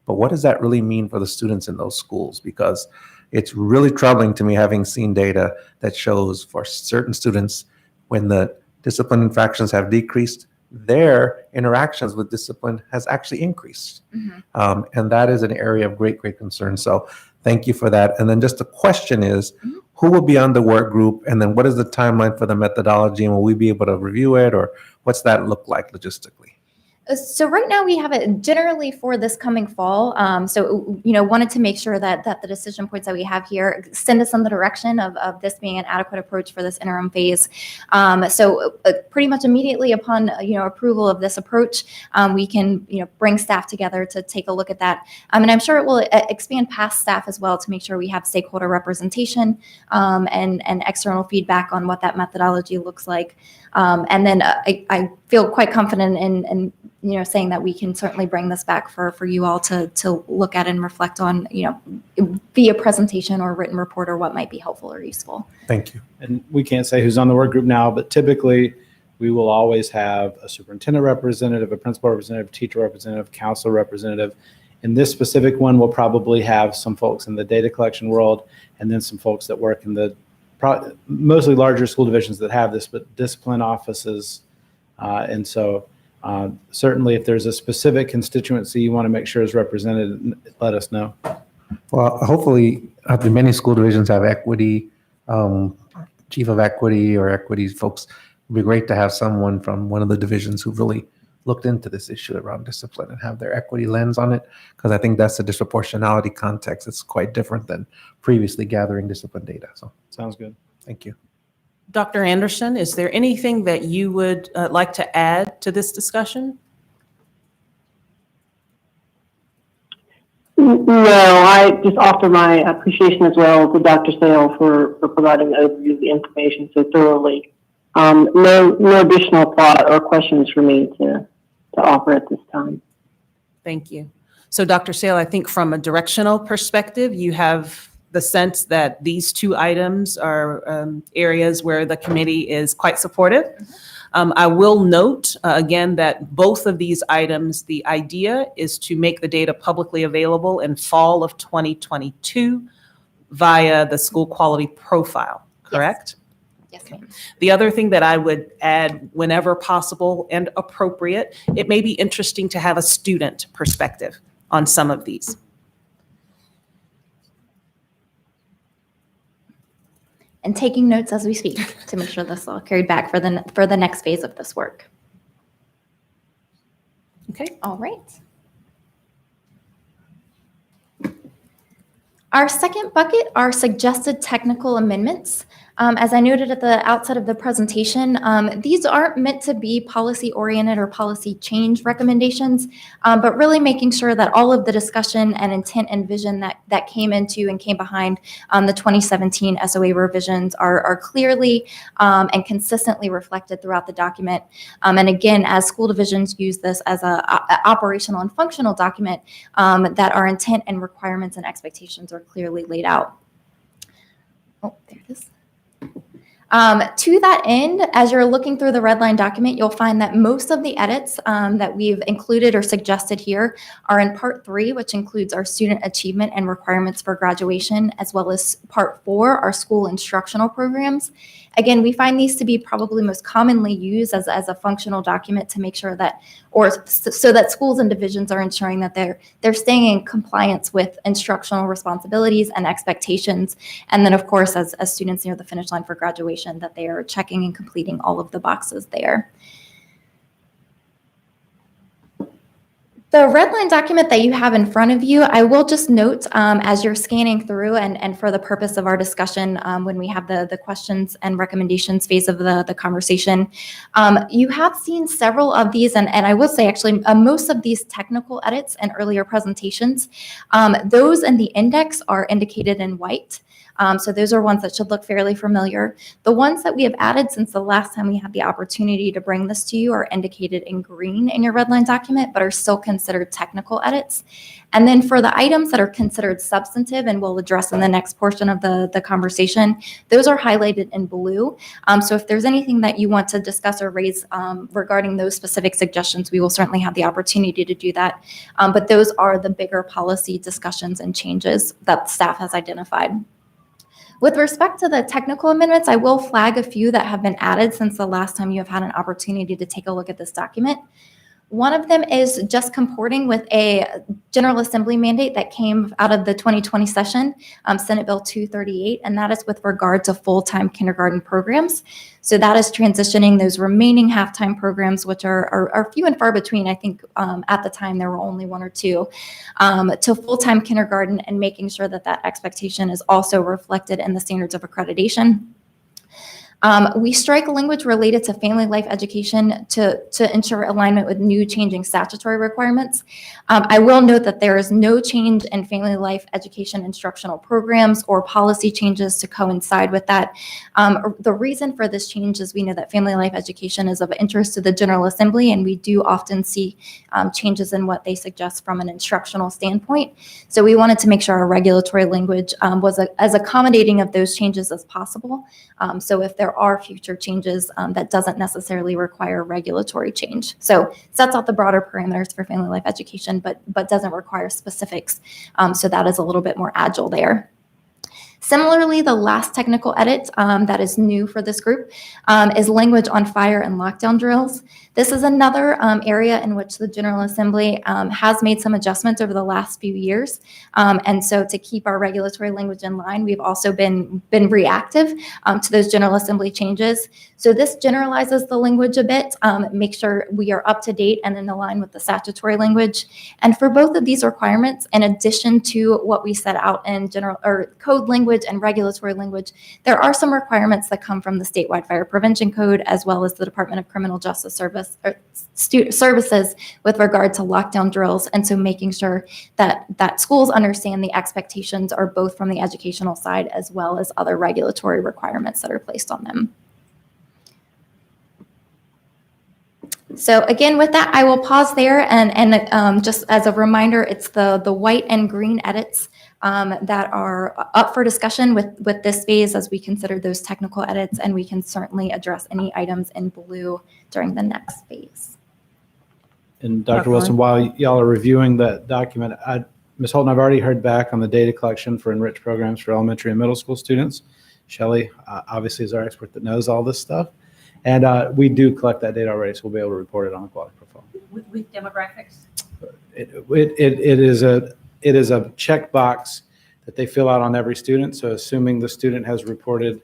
But what does that really mean for the students in those schools? Because it's really troubling to me, having seen data that shows for certain students, when the discipline infractions have decreased, their interactions with discipline has actually increased. And that is an area of great, great concern. So thank you for that. And then just the question is, who will be on the work group? And then what is the timeline for the methodology? And will we be able to review it, or what's that look like logistically? So right now we have it generally for this coming fall. So, wanted to make sure that the decision points that we have here send us in the direction of this being an adequate approach for this interim phase. So pretty much immediately upon, approval of this approach, we can, bring staff together to take a look at that. And I'm sure it will expand past staff as well to make sure we have stakeholder representation and external feedback on what that methodology looks like. And then I feel quite confident in saying that we can certainly bring this back for you all to look at and reflect on, via presentation or written report, or what might be helpful or useful. Thank you. And we can't say who's on the work group now, but typically we will always have a superintendent representative, a principal representative, teacher representative, counselor representative. In this specific one, we'll probably have some folks in the data collection world, and then some folks that work in the mostly larger school divisions that have this, but discipline offices. And so certainly if there's a specific constituency you want to make sure is represented, let us know. Well, hopefully many school divisions have equity, chief of equity or equity folks. It'd be great to have someone from one of the divisions who really looked into this issue around discipline and have their equity lens on it, because I think that's the disproportionality context. It's quite different than previously gathering discipline data. So sounds good. Thank you. Dr. Anderson, is there anything that you would like to add to this discussion? No, I just offer my appreciation as well to Dr. Stahl for providing an overview of the information so thoroughly. No additional thought or questions for me to offer at this time. Thank you. So Dr. Stahl, I think from a directional perspective, you have the sense that these two items are areas where the committee is quite supportive. I will note, again, that both of these items, the idea is to make the data publicly available in fall of 2022 via the school quality profile, correct? Yes, ma'am. The other thing that I would add, whenever possible and appropriate, it may be interesting to have a student perspective on some of these. And taking notes as we speak to make sure this is all carried back for the next phase of this work. Okay. All right. Our second bucket are suggested technical amendments. As I noted at the outset of the presentation, these aren't meant to be policy-oriented or policy change recommendations, but really making sure that all of the discussion and intent and vision that came into and came behind the 2017 SOA revisions are clearly and consistently reflected throughout the document. And again, as school divisions use this as a operational and functional document, that our intent and requirements and expectations are clearly laid out. Oh, there it is. To that end, as you're looking through the red line document, you'll find that most of the edits that we've included or suggested here are in Part 3, which includes our student achievement and requirements for graduation, as well as Part 4, our school instructional programs. Again, we find these to be probably most commonly used as a functional document to make sure that, or so that schools and divisions are ensuring that they're staying in compliance with instructional responsibilities and expectations. And then, of course, as students near the finish line for graduation, that they are checking and completing all of the boxes there. The red line document that you have in front of you, I will just note as you're scanning through and for the purpose of our discussion when we have the questions and recommendations phase of the conversation, you have seen several of these, and I will say actually most of these technical edits and earlier presentations, those in the index are indicated in white. So those are ones that should look fairly familiar. The ones that we have added since the last time we had the opportunity to bring this to you are indicated in green in your red line document, but are still considered technical edits. And then for the items that are considered substantive and we'll address in the next portion of the conversation, those are highlighted in blue. So if there's anything that you want to discuss or raise regarding those specific suggestions, we will certainly have the opportunity to do that. But those are the bigger policy discussions and changes that staff has identified. With respect to the technical amendments, I will flag a few that have been added since the last time you have had an opportunity to take a look at this document. One of them is just comporting with a General Assembly mandate that came out of the 2020 session, Senate Bill 238, and that is with regard to full-time kindergarten programs. So that is transitioning those remaining half-time programs, which are few and far between. I think at the time there were only one or two, to full-time kindergarten and making sure that that expectation is also reflected in the standards of accreditation. We strike language related to family life education to ensure alignment with new changing statutory requirements. I will note that there is no change in family life education instructional programs or policy changes to coincide with that. The reason for this change is we know that family life education is of interest to the General Assembly, and we do often see changes in what they suggest from an instructional standpoint. So we wanted to make sure our regulatory language was as accommodating of those changes as possible. So if there are future changes, that doesn't necessarily require regulatory change. So sets out the broader parameters for family life education, but doesn't require specifics. So that is a little bit more agile there. Similarly, the last technical edit that is new for this group is language on fire and lockdown drills. This is another area in which the General Assembly has made some adjustments over the last few years. And so to keep our regulatory language in line, we've also been reactive to those General Assembly changes. So this generalizes the language a bit, make sure we are up to date and in line with the statutory language. And for both of these requirements, in addition to what we set out in general or code language language and regulatory language, there are some requirements that come from the statewide fire prevention code, as well as the Department of Criminal Justice Services with regard to lockdown drills. And so making sure that schools understand the expectations are both from the educational side as well as other regulatory requirements that are placed on them. So again, with that, I will pause there and just as a reminder, it's the white and green edits that are up for discussion with this phase as we consider those technical edits, and we can certainly address any items in blue during the next phase. And Dr. Wilson, while y'all are reviewing that document, Ms. Holton, I've already heard back on the data collection for enriched programs for elementary and middle school students. Shelley obviously is our expert that knows all this stuff. And we do collect that data already, so we'll be able to report it on the quality profile. With demographics? It is a checkbox that they fill out on every student. So assuming the student has reported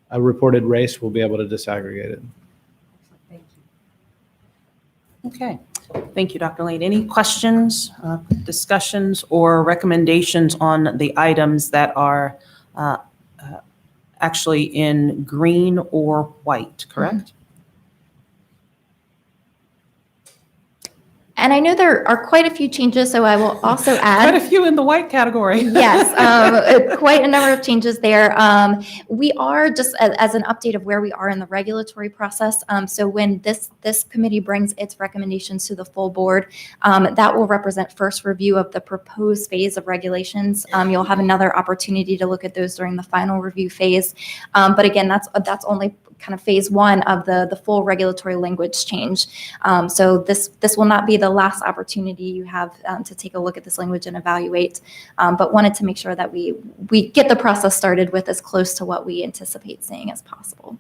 race, we'll be able to disaggregate it. Thank you. Okay. Thank you, Dr. Lane. Any questions, discussions, or recommendations on the items that are actually in green or white, correct? And I know there are quite a few changes, so I will also add. Quite a few in the white category. Yes, quite a number of changes there. We are just as an update of where we are in the regulatory process. So when this committee brings its recommendations to the full board, that will represent first review of the proposed phase of regulations. You'll have another opportunity to look at those during the final review phase. But again, that's only kind of phase one of the full regulatory language change. So this will not be the last opportunity you have to take a look at this language and evaluate, but wanted to make sure that we get the process started with as close to what we anticipate seeing as possible.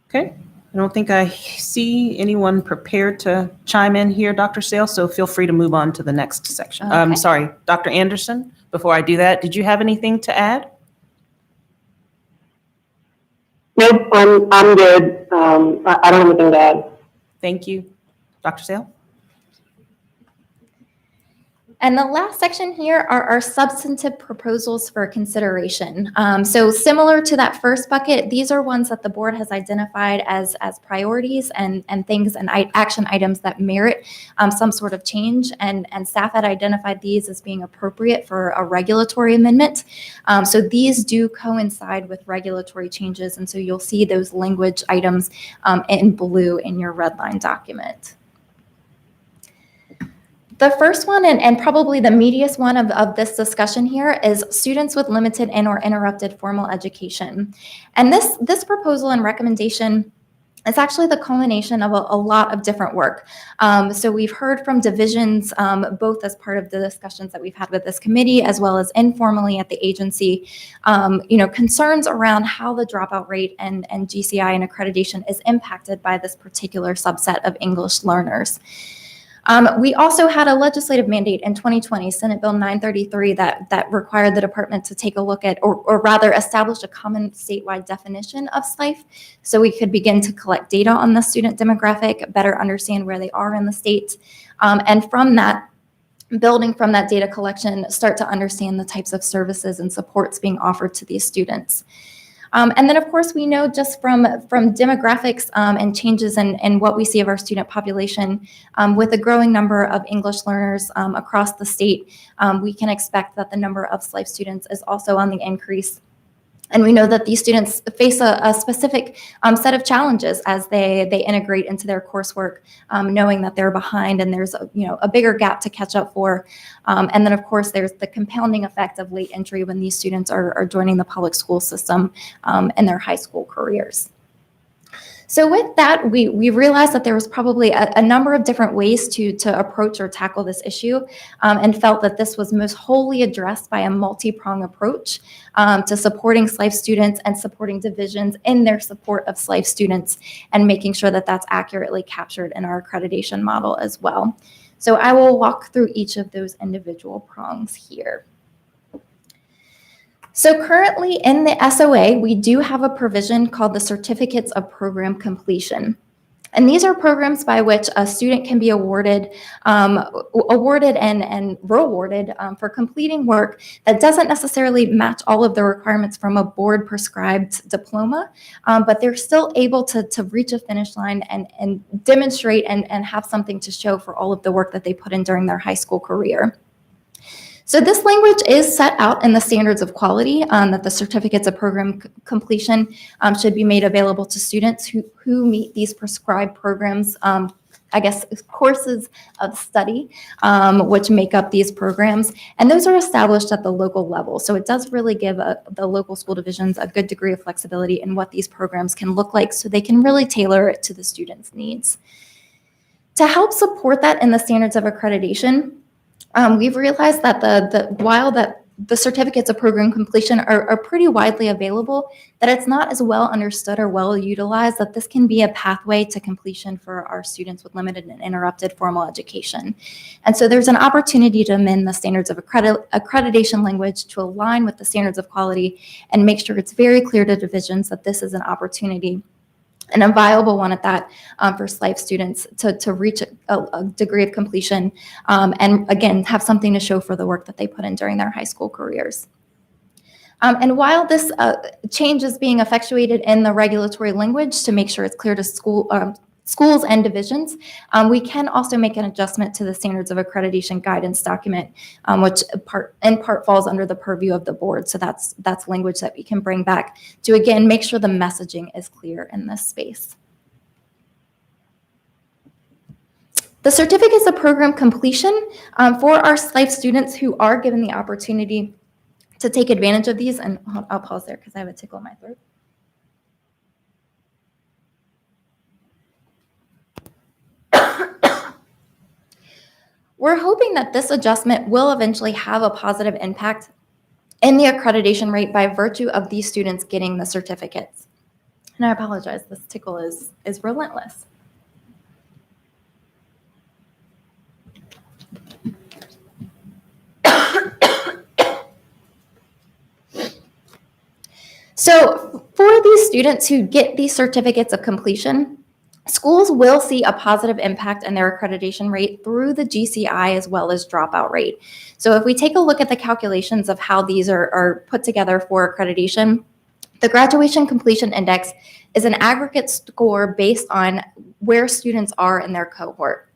Okay. I don't think I see anyone prepared to chime in here, Dr. Stahl, so feel free to move on to the next section. Okay. Sorry, Dr. Anderson, before I do that, did you have anything to add? Nope, I'm good. I don't have anything to add. Thank you. Dr. Stahl? And the last section here are our substantive proposals for consideration. So similar to that first bucket, these are ones that the board has identified as priorities and things and action items that merit some sort of change. And staff had identified these as being appropriate for a regulatory amendment. So these do coincide with regulatory changes. And so you'll see those language items in blue in your red line document. The first one, and probably the meatiest one of this discussion here, is students with limited and or interrupted formal education. And this proposal and recommendation is actually the culmination of a lot of different work. So we've heard from divisions, both as part of the discussions that we've had with this committee, as well as informally at the agency, concerns around how the dropout rate and GCI and accreditation is impacted by this particular subset of English learners. We also had a legislative mandate in 2020, Senate Bill 933, that required the department to take a look at, or rather establish a common statewide definition of SLIFE, so we could begin to collect data on the student demographic, better understand where they are in the state, and from that, building from that data collection, start to understand the types of services and supports being offered to these students. And then, of course, we know just from demographics and changes in what we see of our student population, with a growing number of English learners across the state, we can expect that the number of SLIFE students is also on the increase. And we know that these students face a specific set of challenges as they integrate into their coursework, knowing that they're behind and there's a bigger gap to catch up for. And then, of course, there's the compounding effect of late entry when these students are joining the public school system in their high school careers. So with that, we realized that there was probably a number of different ways to approach or tackle this issue, and felt that this was most wholly addressed by a multi-pronged approach to supporting SLIFE students and supporting divisions in their support of SLIFE students, and making sure that that's accurately captured in our accreditation model as well. So I will walk through each of those individual prongs here. So currently in the SOA, we do have a provision called the Certificates of Program Completion. And these are programs by which a student can be awarded and rewarded for completing work that doesn't necessarily match all of the requirements from a board prescribed diploma, but they're still able to reach a finish line and demonstrate and have something to show for all of the work that they put in during their high school career. So this language is set out in the standards of quality that the certificates of program completion should be made available to students who meet these prescribed programs, courses of study, which make up these programs. And those are established at the local level. So it does really give the local school divisions a good degree of flexibility in what these programs can look like so they can really tailor it to the students' needs. To help support that in the standards of accreditation, we've realized that while the certificates of program completion are pretty widely available, that it's not as well understood or well utilized, that this can be a pathway to completion for our students with limited and interrupted formal education. And so there's an opportunity to amend the standards of accreditation language to align with the standards of quality and make sure it's very clear to divisions that this is an opportunity and a viable one at that for SLIFE students to reach a degree of completion and again, have something to show for the work that they put in during their high school careers. And while this change is being effectuated in the regulatory language to make sure it's clear to schools and divisions, we can also make an adjustment to the standards of accreditation guidance document, which in part falls under the purview of the board. So that's language that we can bring back to, again, make sure the messaging is clear in this space. The certificates of program completion for our SLIFE students who are given the opportunity to take advantage of these, and I'll pause there because I have a tickle in my throat. We're hoping that this adjustment will eventually have a positive impact in the accreditation rate by virtue of these students getting the certificates. And I apologize, this tickle is relentless. So for these students who get these certificates of completion, schools will see a positive impact in their accreditation rate through the GCI as well as dropout rate. So if we take a look at the calculations of how these are put together for accreditation, the graduation completion index is an aggregate score based on where students are in their cohort.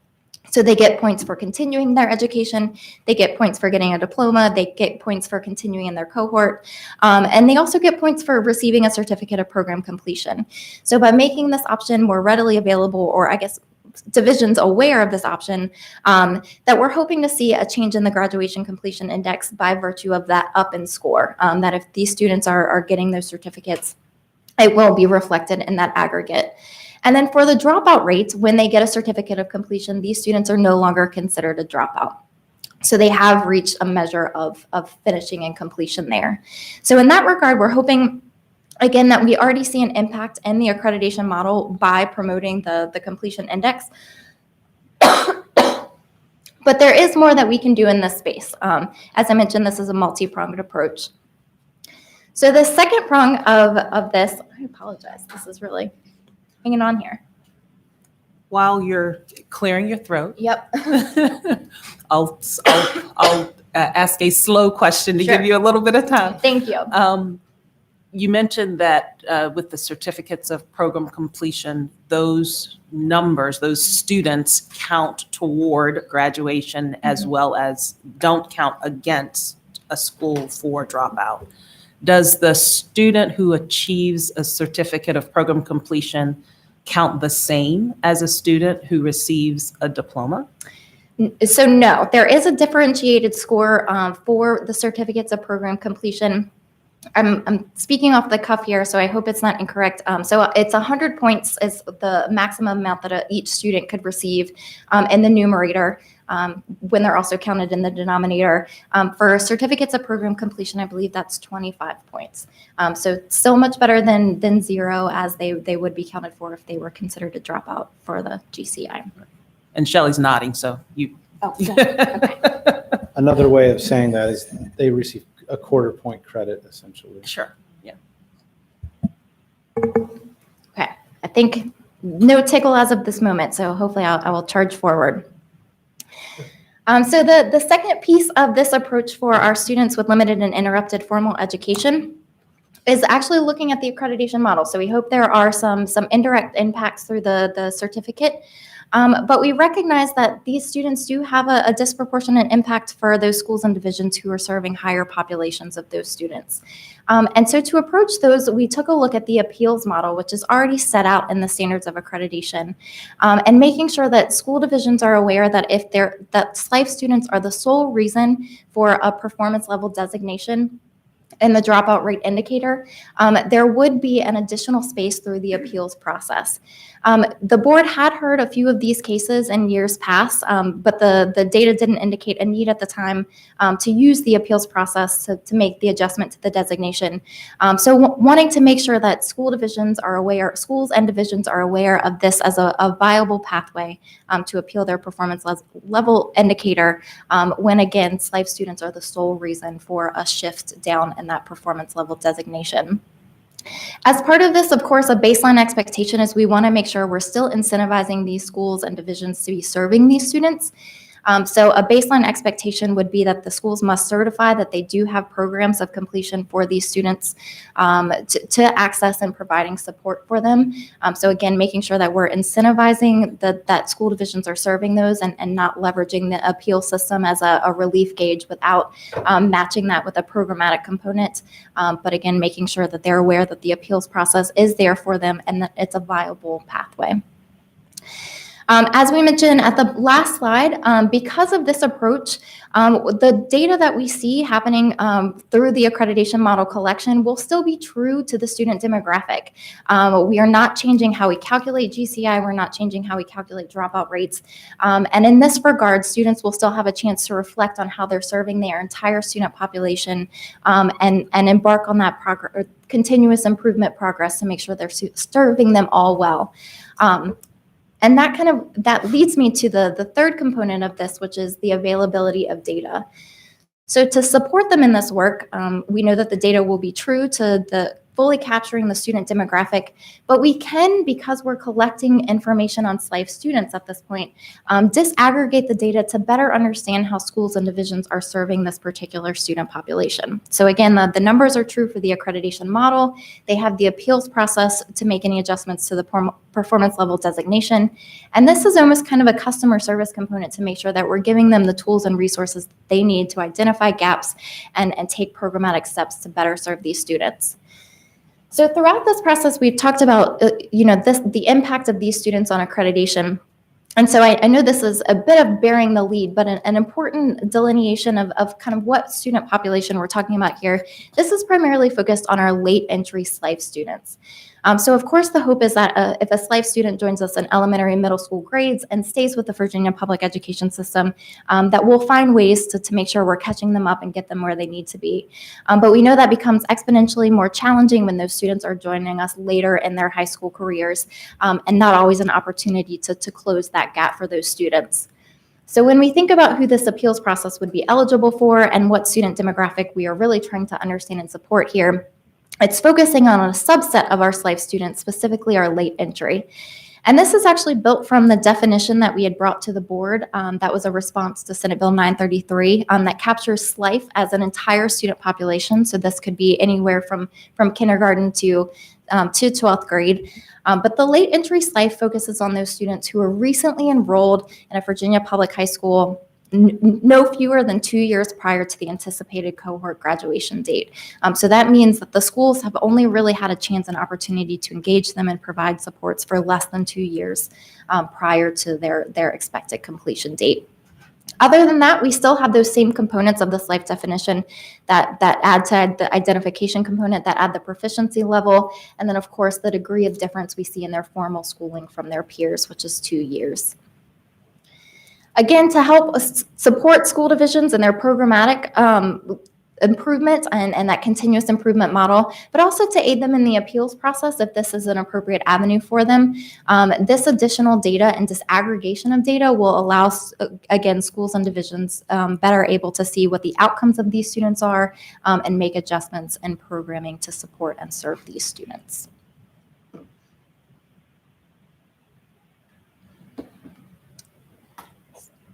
So they get points for continuing their education, they get points for getting a diploma, they get points for continuing in their cohort, and they also get points for receiving a certificate of program completion. So by making this option more readily available, or I guess divisions aware of this option, that we're hoping to see a change in the graduation completion index by virtue of that up in score, that if these students are getting those certificates, it will be reflected in that aggregate. And then for the dropout rates, when they get a certificate of completion, these students are no longer considered a dropout. So they have reached a measure of finishing and completion there. So in that regard, we're hoping, again, that we already see an impact in the accreditation model by promoting the completion index. But there is more that we can do in this space. As I mentioned, this is a multi-pronged approach. So the second prong of this, I apologize, this is really hanging on here. While you're clearing your throat. Yep. I'll ask a slow question to Sure. give you a little bit of time. Thank you. You mentioned that with the certificates of program completion, those numbers, those students count toward graduation as well as don't count against a school for dropout. Does the student who achieves a certificate of program completion count the same as a student who receives a diploma? So no, there is a differentiated score for the certificates of program completion. I'm speaking off the cuff here, so I hope it's not incorrect. So it's 100 points is the maximum amount that each student could receive in the numerator when they're also counted in the denominator. For certificates of program completion, I believe that's 25 points. So still much better than zero, as they would be counted for if they were considered a dropout for the GCI. And Shelley's nodding, so you. Oh, yeah. Okay. Another way of saying that is they receive a quarter point credit, essentially. Sure, yeah. Okay, I think no tickle as of this moment, so hopefully I will charge forward. So the second piece of this approach for our students with limited and interrupted formal education is actually looking at the accreditation model. So we hope there are some indirect impacts through the certificate. But we recognize that these students do have a disproportionate impact for those schools and divisions who are serving higher populations of those students. And so to approach those, we took a look at the appeals model, which is already set out in the standards of accreditation, and making sure that school divisions are aware that that SLIFE students are the sole reason for a performance level designation in the dropout rate indicator, there would be an additional space through the appeals process. The board had heard a few of these cases in years past, but the data didn't indicate a need at the time to use the appeals process to make the adjustment to the designation. So wanting to make sure that schools and divisions are aware of this as a viable pathway to appeal their performance level indicator when, again, SLIFE students are the sole reason for a shift down in that performance level designation. As part of this, of course, a baseline expectation is we want to make sure we're still incentivizing these schools and divisions to be serving these students. So a baseline expectation would be that the schools must certify that they do have programs of completion for these students to access and providing support for them. So again, making sure that we're incentivizing that school divisions are serving those and not leveraging the appeal system as a relief gauge without matching that with a programmatic component. But again, making sure that they're aware that the appeals process is there for them and that it's a viable pathway. As we mentioned at the last slide, because of this approach, the data that we see happening through the accreditation model collection will still be true to the student demographic. We are not changing how we calculate GCI. We're not changing how we calculate dropout rates. And in this regard, students will still have a chance to reflect on how they're serving their entire student population and embark on that continuous improvement progress to make sure they're serving them all well. And that leads me to the third component of this, which is the availability of data. So to support them in this work, we know that the data will be true to the fully capturing the student demographic, but we can, because we're collecting information on SLIFE students at this point, disaggregate the data to better understand how schools and divisions are serving this particular student population. So again, the numbers are true for the accreditation model. They have the appeals process to make any adjustments to the performance level designation. And this is almost kind of a customer service component to make sure that we're giving them the tools and resources they need to identify gaps and take programmatic steps to better serve these students. So throughout this process, we've talked about, the impact of these students on accreditation. And so I know this is a bit of bearing the lead, but an important delineation of kind of what student population we're talking about here. This is primarily focused on our late entry SLIFE students. So of course, the hope is that if a SLIFE student joins us in elementary, middle school grades and stays with the Virginia public education system, that we'll find ways to make sure we're catching them up and get them where they need to be. But we know that becomes exponentially more challenging when those students are joining us later in their high school careers, and not always an opportunity to close that gap for those students. So when we think about who this appeals process would be eligible for and what student demographic we are really trying to understand and support here, it's focusing on a subset of our SLIFE students, specifically our late entry. And this is actually built from the definition that we had brought to the board. That was a response to Senate Bill 933 that captures SLIFE as an entire student population. So this could be anywhere from kindergarten to 12th grade. But the late entry SLIFE focuses on those students who are recently enrolled in a Virginia public high school no fewer than 2 years prior to the anticipated cohort graduation date. So that means that the schools have only really had a chance and opportunity to engage them and provide supports for less than 2 years prior to their expected completion date. Other than that, we still have those same components of the SLIFE definition that add to the identification component, that add the proficiency level, and then of course the degree of difference we see in their formal schooling from their peers, which is 2 years. Again, to help support school divisions and their programmatic improvement and that continuous improvement model, but also to aid them in the appeals process if this is an appropriate avenue for them. This additional data and disaggregation of data will allow, again, schools and divisions better able to see what the outcomes of these students are and make adjustments in programming to support and serve these students.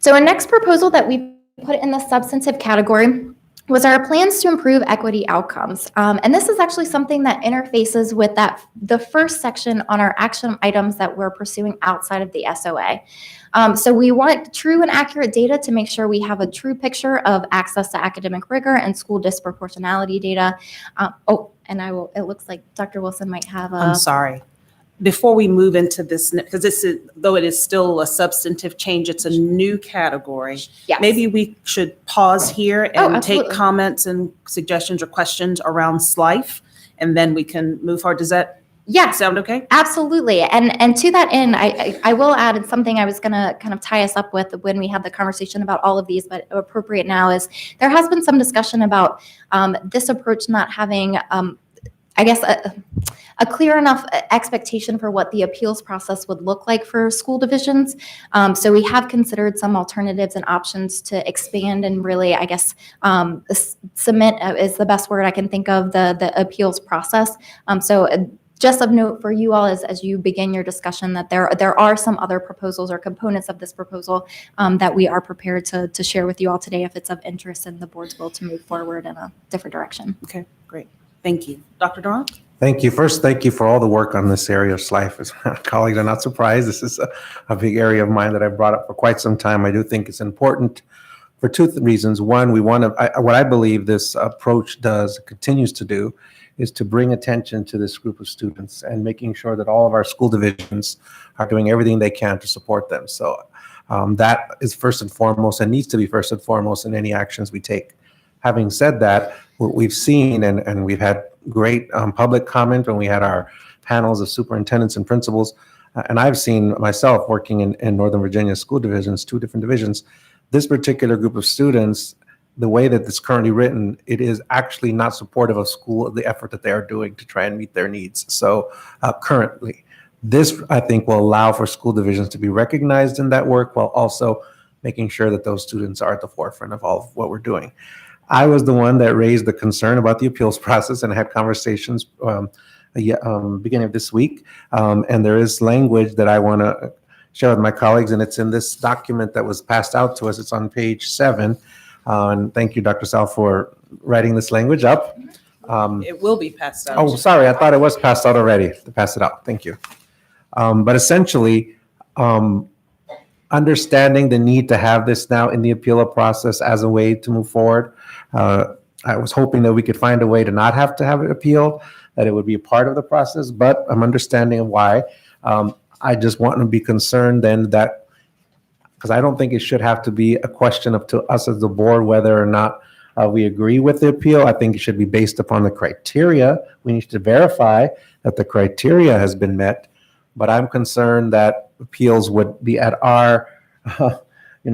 So a next proposal that we put in the substantive category was our plans to improve equity outcomes. And this is actually something that interfaces with the first section on our action items that we're pursuing outside of the SOA. So we want true and accurate data to make sure we have a true picture of access to academic rigor and school disproportionality data. It looks like Dr. Wilson might have I'm sorry. Before we move into this, because though it is still a substantive change, it's a new category. Yes. Maybe we should pause here and take absolutely. comments and suggestions or questions around SLIFE, and then we can move forward. Does that sound okay? Absolutely. And to that end, I will add, it's something I was going to kind of tie us up with when we had the conversation about all of these, but appropriate now is there has been some discussion about this approach not having, I guess, a clear enough expectation for what the appeals process would look like for school divisions. So we have considered some alternatives and options to expand and really, I guess, cement is the best word I can think of, the appeals process. Just of note for you all as you begin your discussion that there are some other proposals or components of this proposal that we are prepared to share with you all today if it's of interest in the board's will to move forward in a different direction. Okay, great. Thank you. Dr. Durant? Thank you. First, thank you for all the work on this area of SLIFE. As colleagues are not surprised, this is a big area of mine that I've brought up for quite some time. I do think it's important for two reasons. One, what I believe this approach continues to do, is to bring attention to this group of students and making sure that all of our school divisions are doing everything they can to support them. So that is first and foremost and needs to be first and foremost in any actions we take. Having said that, what we've seen, and we've had great public comment when we had our panels of superintendents and principals, and I've seen myself working in Northern Virginia school divisions, 2 different divisions, this particular group of students, the way that it's currently written, it is actually not supportive of the effort that they are doing to try and meet their needs. So currently, this, I think, will allow for school divisions to be recognized in that work while also making sure that those students are at the forefront of all of what we're doing. I was the one that raised the concern about the appeals process and had conversations beginning of this week. And there is language that I want to share with my colleagues, and it's in this document that was passed out to us. It's on page 7. And thank you, Dr. Stahl, for writing this language up. It will be passed out. Oh, sorry. I thought it was passed out already. To pass it out. Thank you. But essentially, understanding the need to have this now in the appeal process as a way to move forward. I was hoping that we could find a way to not have to have it appealed, that it would be a part of the process, but I'm understanding of why. I just want to be concerned then that, because I don't think it should have to be a question to us as the board whether or not we agree with the appeal. I think it should be based upon the criteria. We need to verify that the criteria has been met, but I'm concerned that appeals would be at our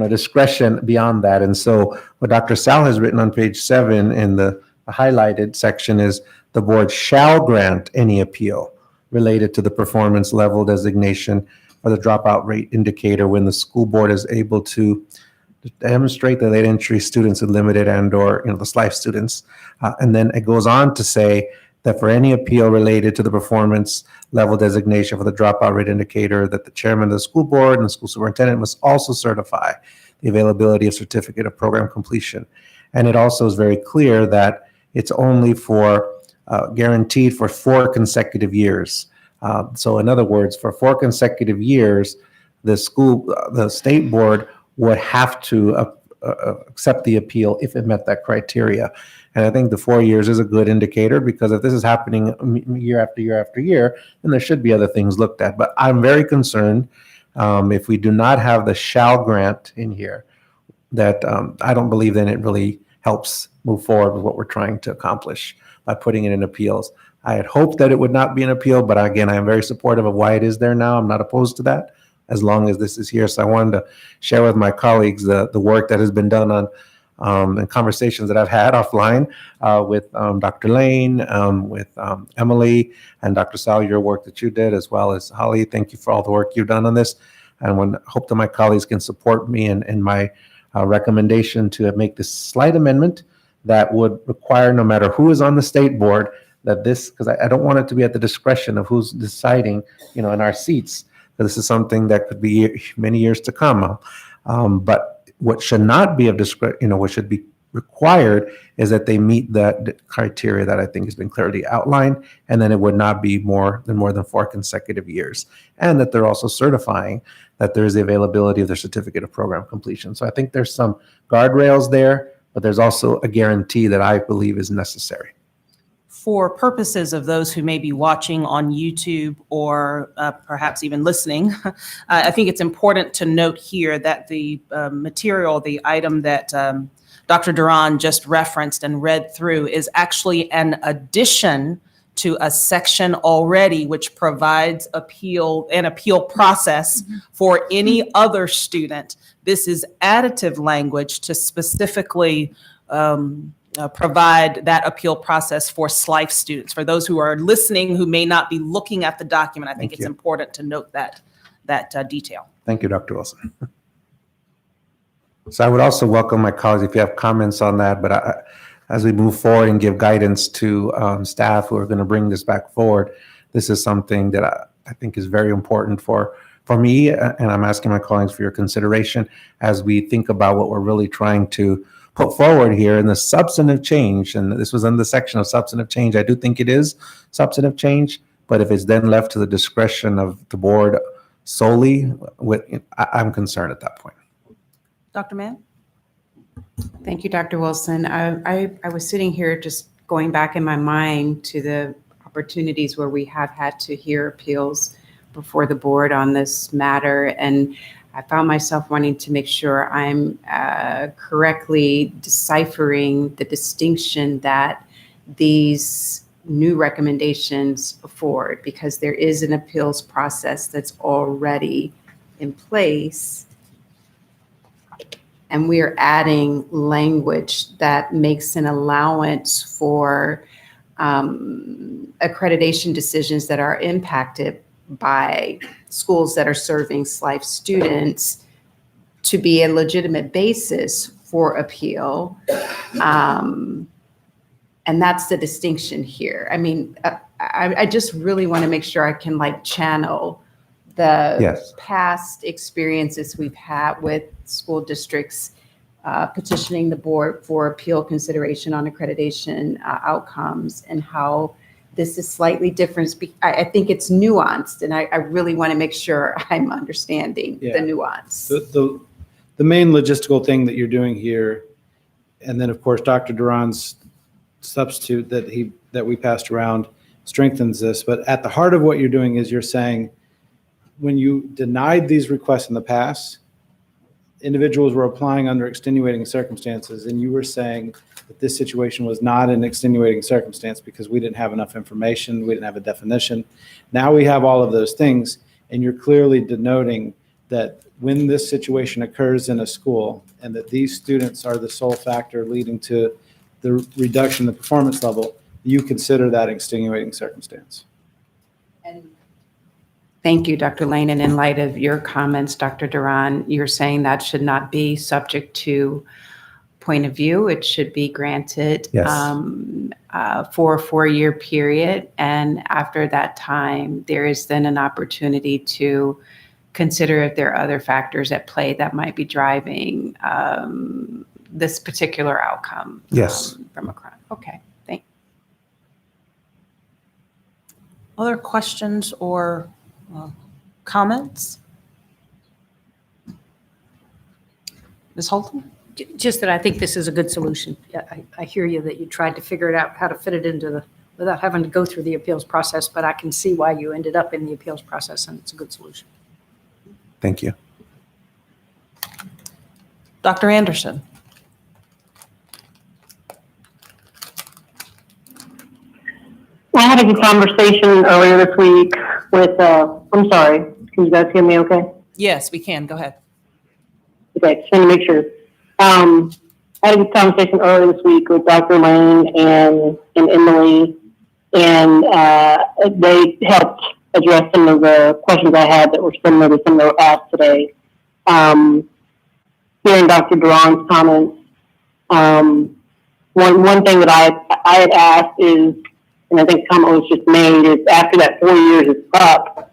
discretion beyond that. And so what Dr. Stahl has written on page 7 in the highlighted section is the board shall grant any appeal related to the performance level designation or the dropout rate indicator when the school board is able to demonstrate the late entry students with limited and/or the SLIFE students. And then it goes on to say that for any appeal related to the performance level designation for the dropout rate indicator, that the chairman of the school board and the school superintendent must also certify the availability of certificate of program completion. And it also is very clear that it's only guaranteed for 4 consecutive years. So in other words, for 4 consecutive years, the state board would have to accept the appeal if it met that criteria. And I think the 4 years is a good indicator, because if this is happening year after year after year, then there should be other things looked at. But I'm very concerned if we do not have the shall grant in here, that I don't believe then it really helps move forward with what we're trying to accomplish by putting it in appeals. I had hoped that it would not be an appeal, but again, I am very supportive of why it is there now. I'm not opposed to that as long as this is here. So I wanted to share with my colleagues the work that has been done on and conversations that I've had offline with Dr. Lane, with Emily, and Dr. Sal, your work that you did, as well as Holly. Thank you for all the work you've done on this. And I hope that my colleagues can support me in my recommendation to make this slight amendment that would require, no matter who is on the state board, that this, because I don't want it to be at the discretion of who's deciding, in our seats. This is something that could be many years to come. But what should not be of what should be required is that they meet the criteria that I think has been clearly outlined, and then it would not be more than 4 consecutive years, and that they're also certifying that there is the availability of their certificate of program completion. So I think there's some guardrails there, but there's also a guarantee that I believe is necessary. For purposes of those who may be watching on YouTube or perhaps even listening, I think it's important to note here that the material, the item that Dr. Duran just referenced and read through is actually an addition to a section already which provides an appeal process for any other student. This is additive language to specifically provide that appeal process for SLIFE students. For those who are listening who may not be looking at the document, I think it's important to note that detail. Thank you, Dr. Wilson. So I would also welcome my colleagues if you have comments on that, but as we move forward and give guidance to staff who are going to bring this back forward, this is something that I think is very important for me, and I'm asking my colleagues for your consideration as we think about what we're really trying to put forward here in the substantive change. And this was in the section of substantive change. I do think it is substantive change, but if it's then left to the discretion of the board solely, I'm concerned at that point. Dr. Mann? Thank you, Dr. Wilson. I was sitting here just going back in my mind to the opportunities where we have had to hear appeals before the board on this matter, and I found myself wanting to make sure I'm correctly deciphering the distinction that these new recommendations afford, because there is an appeals process that's already in place. And we are adding language that makes an allowance for accreditation decisions that are impacted by schools that are serving SLIFE students to be a legitimate basis for appeal. And that's the distinction here. I mean, I just really want to make sure I can channel the past experiences we've had with school districts petitioning the board for appeal consideration on accreditation outcomes, and how this is slightly different. I think it's nuanced, and I really want to make sure I'm understanding the nuance. The main logistical thing that you're doing here, and then of course Dr. Duran's substitute that we passed around strengthens this, but at the heart of what you're doing is you're saying, when you denied these requests in the past, individuals were applying under extenuating circumstances, and you were saying that this situation was not an extenuating circumstance because we didn't have enough information, we didn't have a definition. Now we have all of those things, and you're clearly denoting that when this situation occurs in a school and that these students are the sole factor leading to the reduction in the performance level, you consider that extenuating circumstance. And thank you, Dr. Lane. And in light of your comments, Dr. Duran, you're saying that should not be subject to point of view. It should be granted for a 4-year period. And after that time, there is then an opportunity to consider if there are other factors at play that might be driving this particular outcome from a crime. Okay, thank you. Other questions or comments? Ms. Holton? Just that I think this is a good solution. I hear you that you tried to figure it out, how to fit it into without having to go through the appeals process, but I can see why you ended up in the appeals process, and it's a good solution. Thank you. Dr. Anderson? I had a good conversation earlier this week with, I'm sorry, can you guys hear me okay? Yes, we can. Go ahead. Okay, just want to make sure. I had a good conversation earlier this week with Dr. Lane and Emily, and they helped address some of the questions I had that were similar to some that were asked today. Hearing Dr. Duran's comments, one thing that I had asked is, and I think the comment was just made, is after that 4 years is up,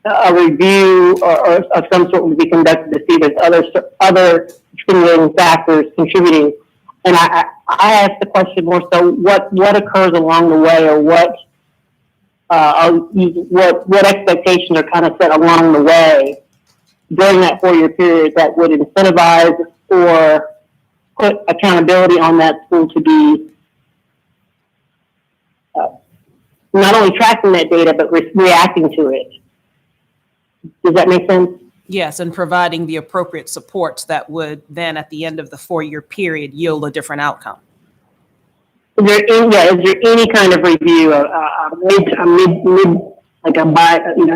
a review or of some sort would be conducted to see if there's other extenuating factors contributing. And I asked the question more so, what occurs along the way, or what expectations are kind of set along the way during that 4-year period that would incentivize or put accountability on that school to be not only tracking that data, but reacting to it. Does that make sense? Yes, and providing the appropriate supports that would then, at the end of the 4-year period, yield a different outcome. Is there any kind of review,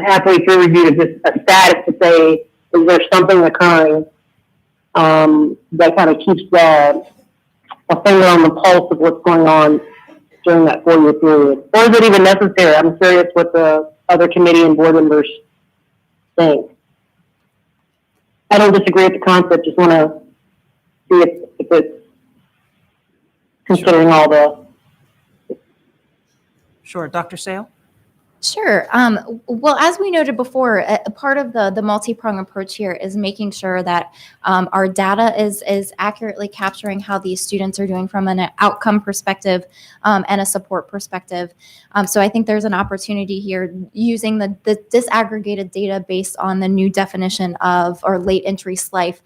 halfway through review, of just a status to say, is there something occurring that kind of keeps a finger on the pulse of what's going on during that 4-year period? Or is it even necessary? I'm curious what the other committee and board members think. I don't disagree with the concept, just want to see if it's considering all the. Sure, Dr. Stahl? Sure. Well, as we noted before, a part of the multi-pronged approach here is making sure that our data is accurately capturing how these students are doing from an outcome perspective and a support perspective. So I think there's an opportunity here using the disaggregated data based on the new definition of or late entry SLIFE.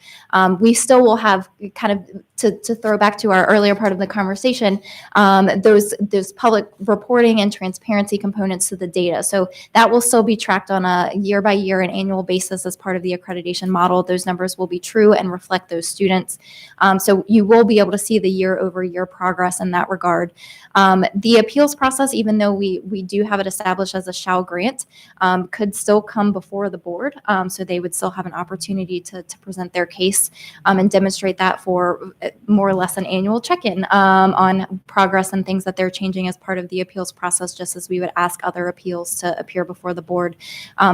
We still will have kind of to throw back to our earlier part of the conversation, those public reporting and transparency components to the data. So that will still be tracked on a year by year and annual basis as part of the accreditation model. Those numbers will be true and reflect those students. So you will be able to see the year over year progress in that regard. The appeals process, even though we do have it established as a shall grant, could still come before the board. So they would still have an opportunity to present their case and demonstrate that for more or less an annual check-in on progress and things that they're changing as part of the appeals process, just as we would ask other appeals to appear before the board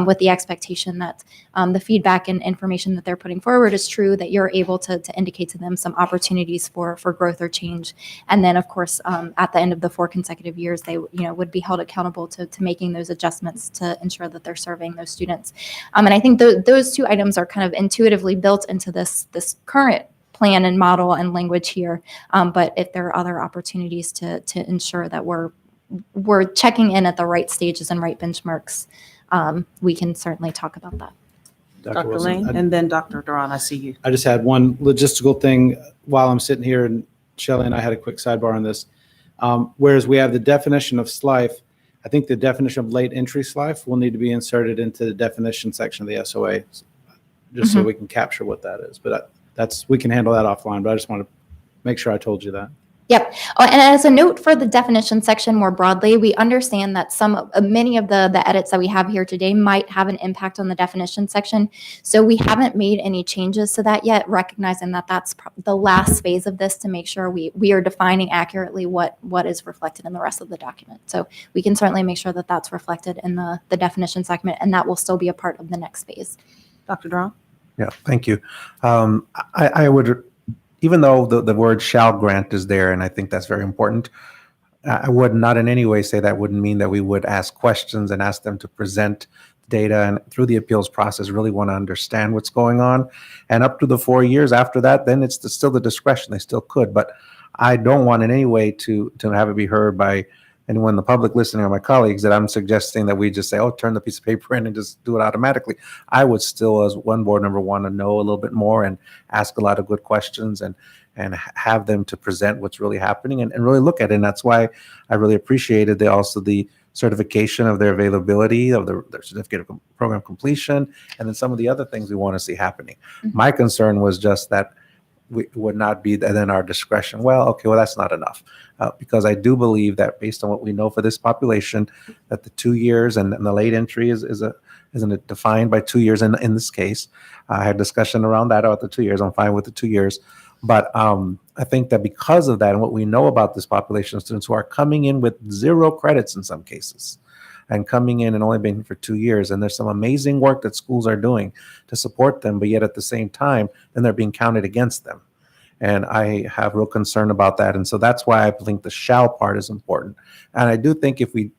with the expectation that the feedback and information that they're putting forward is true, that you're able to indicate to them some opportunities for growth or change. And then, of course, at the end of the 4 consecutive years, they would be held accountable to making those adjustments to ensure that they're serving those students. And I think those 2 items are kind of intuitively built into this current plan and model and language here. But if there are other opportunities to ensure that we're checking in at the right stages and right benchmarks, we can certainly talk about that. Dr. Wilson, Lane, and then Dr. Duran, I see you. I just had one logistical thing while I'm sitting here, and Shelley and I had a quick sidebar on this. Whereas we have the definition of SLIFE, I think the definition of late entry SLIFE will need to be inserted into the definition section of the SOA, just so we can capture what that is. But we can handle that offline, but I just want to make sure I told you that. Yep. Oh, and as a note for the definition section more broadly, we understand that many of the edits that we have here today might have an impact on the definition section. So we haven't made any changes to that yet, recognizing that that's the last phase of this to make sure we are defining accurately what is reflected in the rest of the document. So we can certainly make sure that that's reflected in the definition segment, and that will still be a part of the next phase. Dr. Duran? Yeah, thank you. I would, even though the word shall grant is there, and I think that's very important, I would not in any way say that wouldn't mean that we would ask questions and ask them to present data, and through the appeals process really want to understand what's going on. And up to the 4 years after that, then it's still the discretion. They still could, but I don't want in any way to have it be heard by anyone in the public listening or my colleagues that I'm suggesting that we just say, oh, turn the piece of paper in and just do it automatically. I would still, as one board member, want to know a little bit more and ask a lot of good questions and have them to present what's really happening and really look at it. And that's why I really appreciated the certification of their availability of their certificate of program completion, and then some of the other things we want to see happening. Mm-hmm. My concern was just that we would not be then our discretion. Well, that's not enough. Because I do believe that based on what we know for this population, that the 2 years and the late entry isn't it defined by 2 years in this case. I had discussion around that about the 2 years. I'm fine with the 2 years. But I think that because of that and what we know about this population of students who are coming in with 0 credits in some cases and coming in and only being for 2 years, and there's some amazing work that schools are doing to support them, but yet at the same time, then they're being counted against them. And I have real concern about that. And so that's why I think the shall part is important. And I do think if we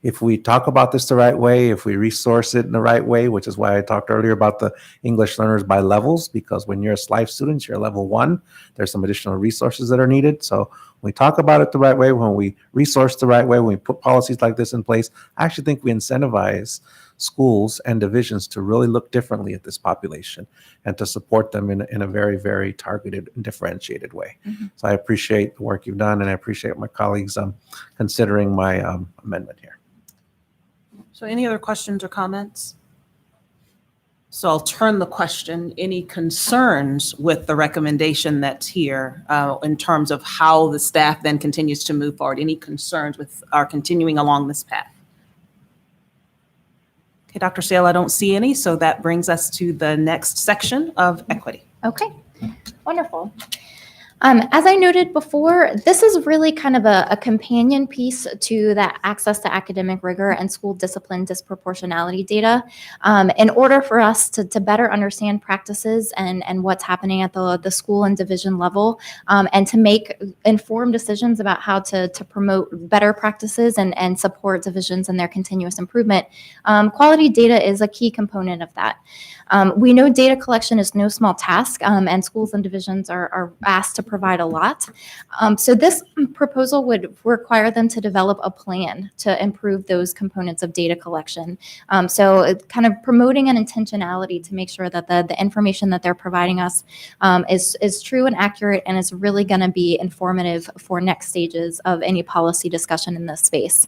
if we talk about this the right way, if we resource it in the right way, which is why I talked earlier about the English learners by levels, because when you're a SLIFE student, you're level 1, there's some additional resources that are needed. So when we talk about it the right way, when we resource the right way, when we put policies like this in place, I actually think we incentivize schools and divisions to really look differently at this population and to support them in a very, very targeted and differentiated way. So I appreciate the work you've done, and I appreciate my colleagues considering my amendment here. So any other questions or comments? So I'll turn the question, any concerns with the recommendation that's here in terms of how the staff then continues to move forward? Any concerns with our continuing along this path? Okay, Dr. Stahl, I don't see any, so that brings us to the next section of equity. Okay, wonderful. As I noted before, this is really kind of a companion piece to the access to academic rigor and school discipline disproportionality data. In order for us to better understand practices and what's happening at the school and division level, and to make informed decisions about how to promote better practices and support divisions in their continuous improvement, quality data is a key component of that. We know data collection is no small task, and schools and divisions are asked to provide a lot. So this proposal would require them to develop a plan to improve those components of data collection. So it's kind of promoting an intentionality to make sure that the information that they're providing us is true and accurate and is really going to be informative for next stages of any policy discussion in this space.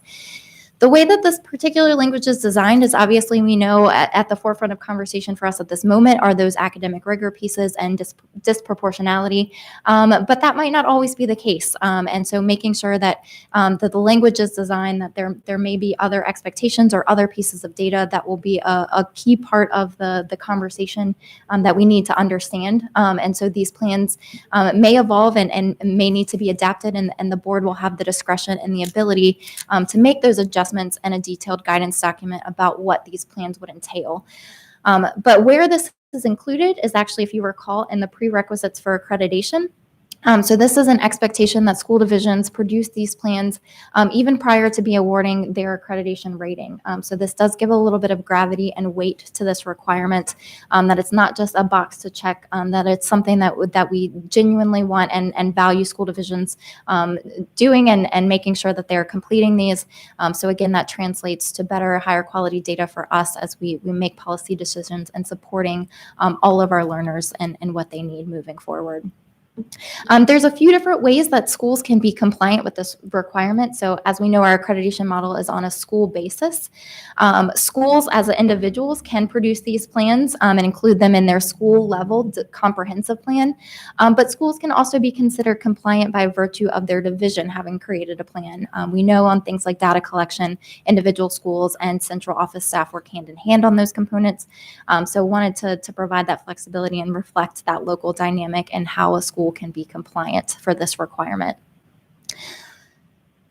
The way that this particular language is designed is obviously, we know at the forefront of conversation for us at this moment are those academic rigor pieces and disproportionality, but that might not always be the case. And so making sure that the language is designed, that there may be other expectations or other pieces of data that will be a key part of the conversation that we need to understand. And so these plans may evolve and may need to be adapted, and the board will have the discretion and the ability to make those adjustments and a detailed guidance document about what these plans would entail. But where this is included is actually, if you recall, in the prerequisites for accreditation. So this is an expectation that school divisions produce these plans even prior to be awarding their accreditation rating. So this does give a little bit of gravity and weight to this requirement, that it's not just a box to check, that it's something that we genuinely want and value school divisions doing and making sure that they're completing these. So again, that translates to better, higher quality data for us as we make policy decisions and supporting all of our learners and what they need moving forward. There's a few different ways that schools can be compliant with this requirement. So as we know, our accreditation model is on a school basis. Schools as individuals can produce these plans and include them in their school level comprehensive plan. But schools can also be considered compliant by virtue of their division having created a plan. We know on things like data collection, individual schools and central office staff work hand in hand on those components. So wanted to provide that flexibility and reflect that local dynamic and how a school can be compliant for this requirement.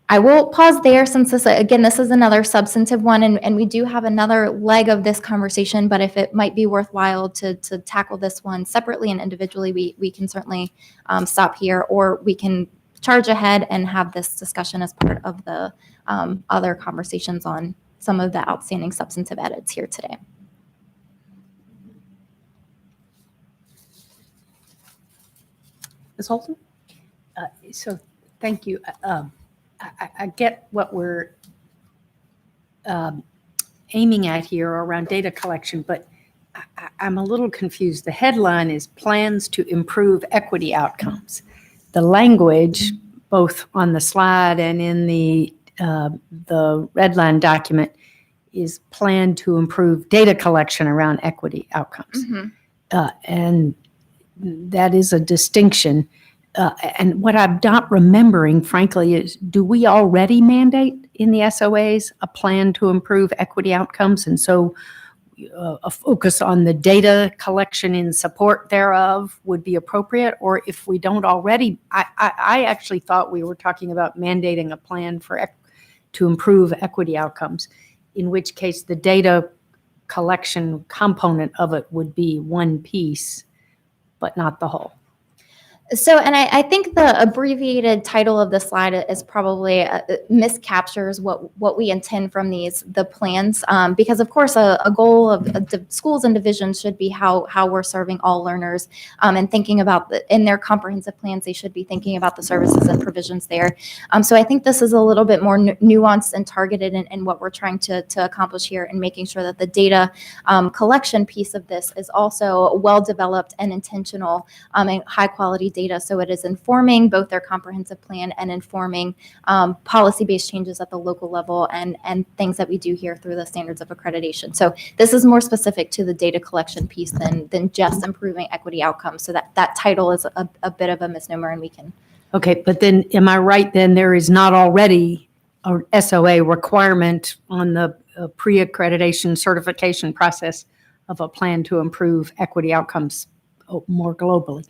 I will pause there since this is another substantive one, and we do have another leg of this conversation, but if it might be worthwhile to tackle this one separately and individually, we can certainly stop here, or we can charge ahead and have this discussion as part of the other conversations on some of the outstanding substantive edits here today. Ms. Holton? So thank you. I get what we're aiming at here around data collection, but I'm a little confused. The headline is plans to improve equity outcomes. The language, both on the slide and in the red line document, is plan to improve data collection around equity outcomes. Mm-hmm. And that is a distinction. And what I'm not remembering, frankly, is do we already mandate in the SOAs a plan to improve equity outcomes? And so a focus on the data collection in support thereof would be appropriate? Or if we don't already, I actually thought we were talking about mandating a plan to improve equity outcomes, in which case the data collection component of it would be one piece, but not the whole. So, and I think the abbreviated title of the slide is probably miscaptures what we intend from the plans, because of course a goal of the schools and divisions should be how we're serving all learners, and thinking about in their comprehensive plans they should be thinking about the services and provisions there. So I think this is a little bit more nuanced and targeted in what we're trying to accomplish here, and making sure that the data collection piece of this is also well developed and intentional, and high quality data, so it is informing both their comprehensive plan and informing policy-based changes at the local level, and things that we do here through the standards of accreditation. So this is more specific to the data collection piece than just improving equity outcomes. So that title is a bit of a misnomer, and we can. Okay, but then am I right then there is not already a SOA requirement on the pre-accreditation certification process of a plan to improve equity outcomes more globally?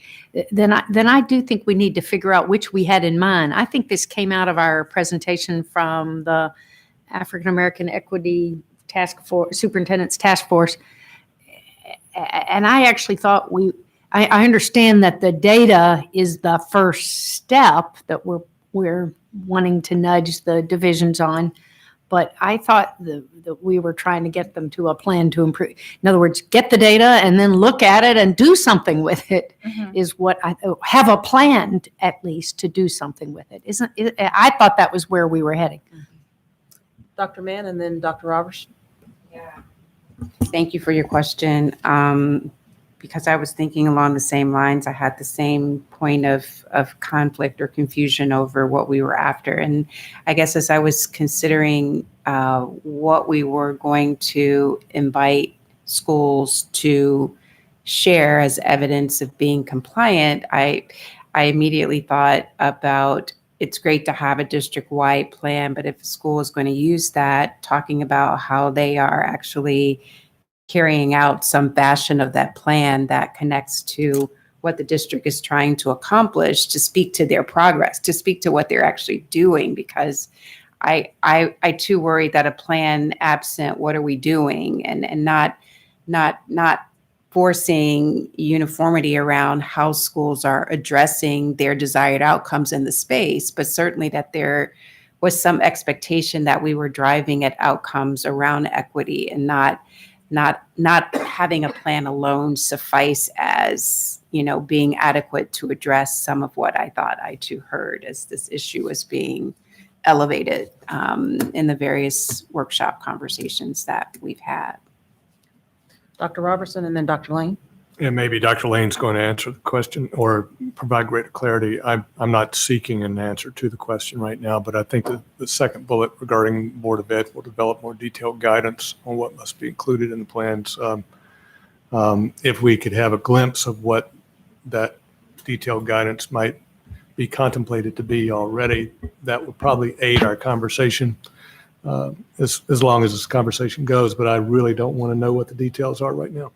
Then I do think we need to figure out which we had in mind. I think this came out of our presentation from the African American Equity Superintendent's Task Force. And I actually thought I understand that the data is the first step that we're wanting to nudge the divisions on, but I thought that we were trying to get them to a plan to improve. In other words, get the data and then look at it and do something with it. Is what have a plan at least to do something with it. I thought that was where we were heading. Dr. Mann and then Dr. Roberts. Yeah. Thank you for your question. Because I was thinking along the same lines, I had the same point of conflict or confusion over what we were after. And I guess as I was considering what we were going to invite schools to share as evidence of being compliant, I immediately thought about, it's great to have a district-wide plan, but if a school is going to use that, talking about how they are actually carrying out some fashion of that plan that connects to what the district is trying to accomplish, to speak to their progress, to speak to what they're actually doing. Because I too worry that a plan absent, what are we doing, and not forcing uniformity around how schools are addressing their desired outcomes in the space, but certainly that there was some expectation that we were driving at outcomes around equity, and not having a plan alone suffice as, being adequate to address some of what I thought I too heard as this issue was being elevated in the various workshop conversations that we've had. Dr. Robertson and then Dr. Lane. And maybe Dr. Lane's going to answer the question or provide greater clarity. I'm not seeking an answer to the question right now, but I think the second bullet regarding Board of Ed will develop more detailed guidance on what must be included in the plans. If we could have a glimpse of what that detailed guidance might be contemplated to be already, that would probably aid our conversation as long as this conversation goes. But I really don't want to know what the details are right now.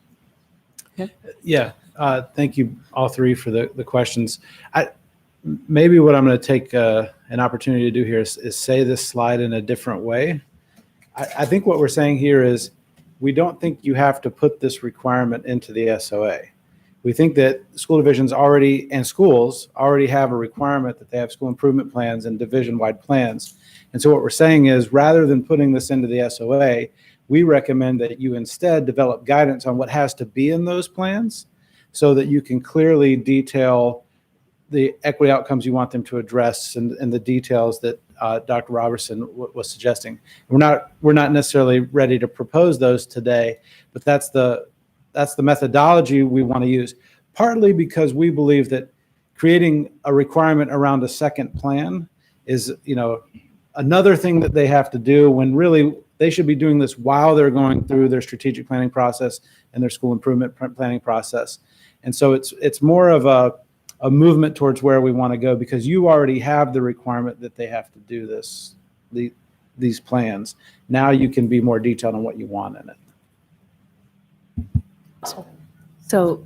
Yeah, thank you all three for the questions. Maybe what I'm going to take an opportunity to do here is say this slide in a different way. I think what we're saying here is we don't think you have to put this requirement into the SOA. We think that school divisions and schools already have a requirement that they have school improvement plans and division-wide plans. And so what we're saying is, rather than putting this into the SOA, we recommend that you instead develop guidance on what has to be in those plans, so that you can clearly detail the equity outcomes you want them to address, and the details that Dr. Robertson was suggesting. We're not necessarily ready to propose those today, but that's the methodology we want to use, partly because we believe that creating a requirement around a second plan is, another thing that they have to do, when really they should be doing this while they're going through their strategic planning process and their school improvement planning process. And so it's more of a movement towards where we want to go, because you already have the requirement that they have to do these plans. Now you can be more detailed on what you want in it. So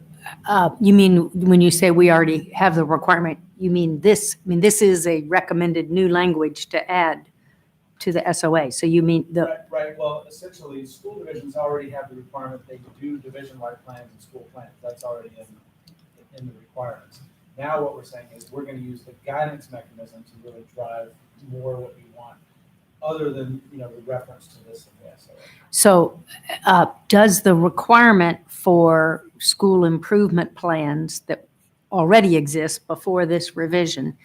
you mean when you say we already have the requirement, you mean this? I mean, this is a recommended new language to add to the SOA. So you mean Right. Well, essentially, school divisions already have the requirement they do division-wide plans and school plans. That's already in the requirements. Now what we're saying is we're going to use the guidance mechanism to really drive more what we want, other than, the reference to this in the SOA. So does the requirement for school improvement plans that already exist before this revision,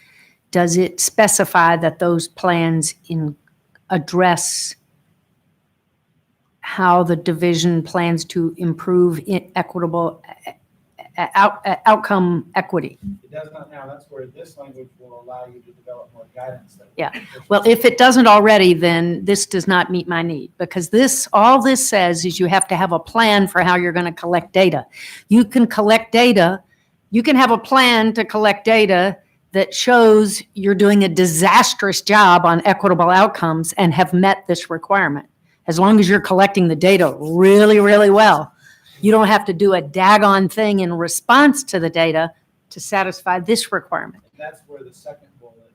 does it specify that those plans address how the division plans to improve equitable outcome equity? It does not now. That's where this language will allow you to develop more guidance. Yeah. Well, if it doesn't already, then this does not meet my need, because all this says is you have to have a plan for how you're going to collect data. You can collect data. You can have a plan to collect data that shows you're doing a disastrous job on equitable outcomes and have met this requirement. As long as you're collecting the data really, really well, you don't have to do a daggone thing in response to the data to satisfy this requirement. That's where the second bullet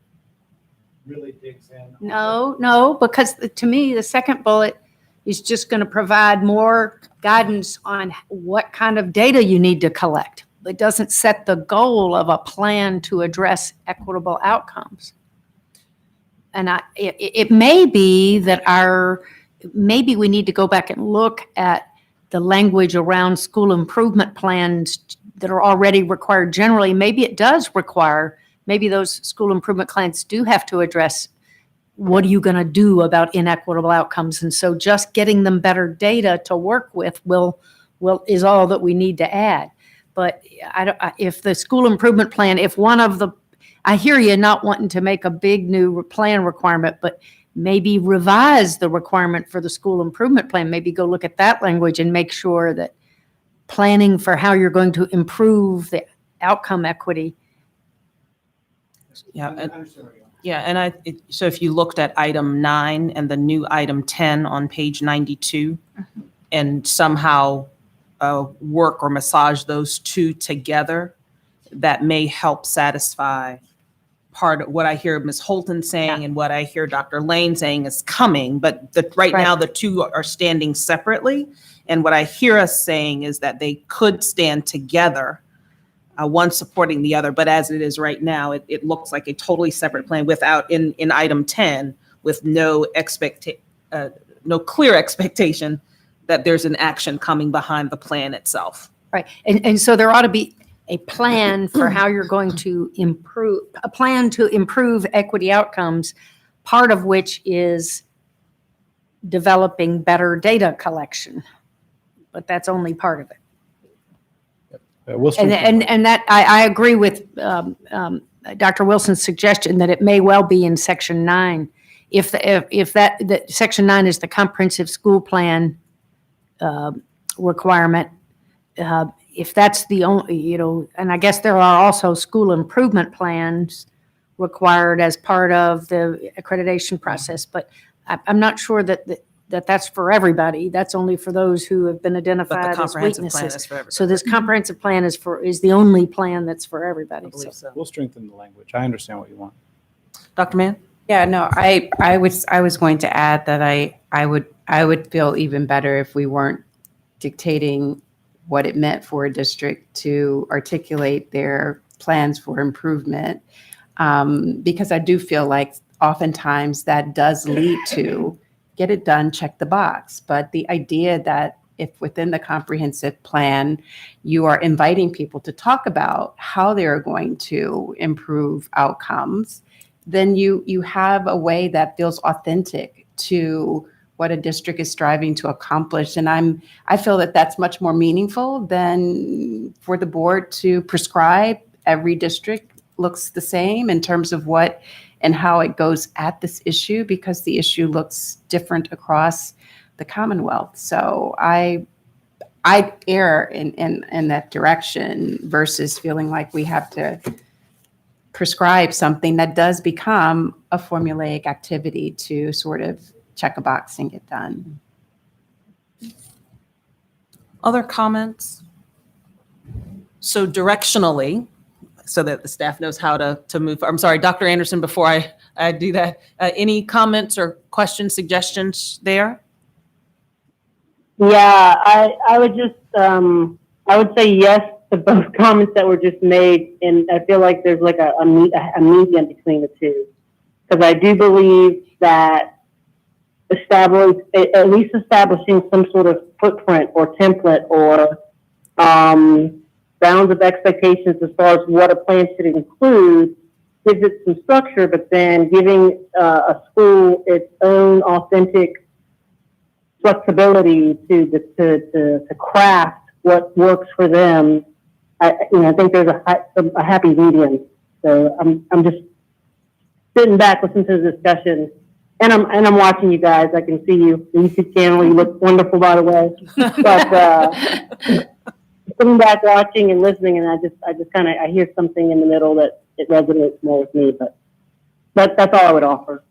really digs in. No, because to me, the second bullet is just going to provide more guidance on what kind of data you need to collect. It doesn't set the goal of a plan to address equitable outcomes. And it may be that maybe we need to go back and look at the language around school improvement plans that are already required generally. Maybe it does require, maybe those school improvement plans do have to address what are you going to do about inequitable outcomes. And so just getting them better data to work with is all that we need to add. But if the school improvement plan, I hear you not wanting to make a big new plan requirement, but maybe revise the requirement for the school improvement plan. Maybe go look at that language and make sure that planning for how you're going to improve the outcome equity. Yeah. So if you looked at item 9 and the new item 10 on page 92 and somehow work or massage those two together, that may help satisfy part of what I hear Ms. Holton saying and what I hear Dr. Lane saying is coming, but right now the two are standing separately. And what I hear us saying is that they could stand together, one supporting the other. But as it is right now, it looks like a totally separate plan without, in item 10, with no clear expectation that there's an action coming behind the plan itself. Right. And so there ought to be a plan for how you're going to improve equity outcomes, part of which is developing better data collection. But that's only part of it. And that I agree with Dr. Wilson's suggestion that it may well be in section 9. If that section 9 is the comprehensive school plan requirement, if that's the only, and I guess there are also school improvement plans required as part of the accreditation process, but I'm not sure that's for everybody. That's only for those who have been identified as weaknesses. So this comprehensive plan is the only plan that's for everybody. We'll strengthen the language. I understand what you want. Dr. Mann? Yeah, no, I was going to add that I would feel even better if we weren't dictating what it meant for a district to articulate their plans for improvement, because I do feel like oftentimes that does lead to get it done, check the box. But the idea that if within the comprehensive plan, you are inviting people to talk about how they're going to improve outcomes, then you have a way that feels authentic to what a district is striving to accomplish. And I feel that that's much more meaningful than for the board to prescribe every district looks the same in terms of what and how it goes at this issue, because the issue looks different across the Commonwealth. So I err in that direction versus feeling like we have to prescribe something that does become a formulaic activity to sort of check a box and get done. Other comments? So directionally, so that the staff knows how to move. I'm sorry, Dr. Anderson, before I do that, any comments or questions, suggestions there? Yeah, I would just, I would say yes, to both comments that were just made, and I feel like there's like a medium between the two. Because I do believe that at least establishing some sort of footprint or template or bounds of expectations as far as what a plan should include gives it some structure, but then giving a school its own authentic flexibility to craft what works for them. I think there's a happy medium. So I'm just sitting back, listening to the discussion, and I'm watching you guys. I can see you, the YouTube channel. You look wonderful, by the way. But sitting back, watching and listening, and I just kind of I hear something in the middle that it resonates more with me. But that's all I would offer.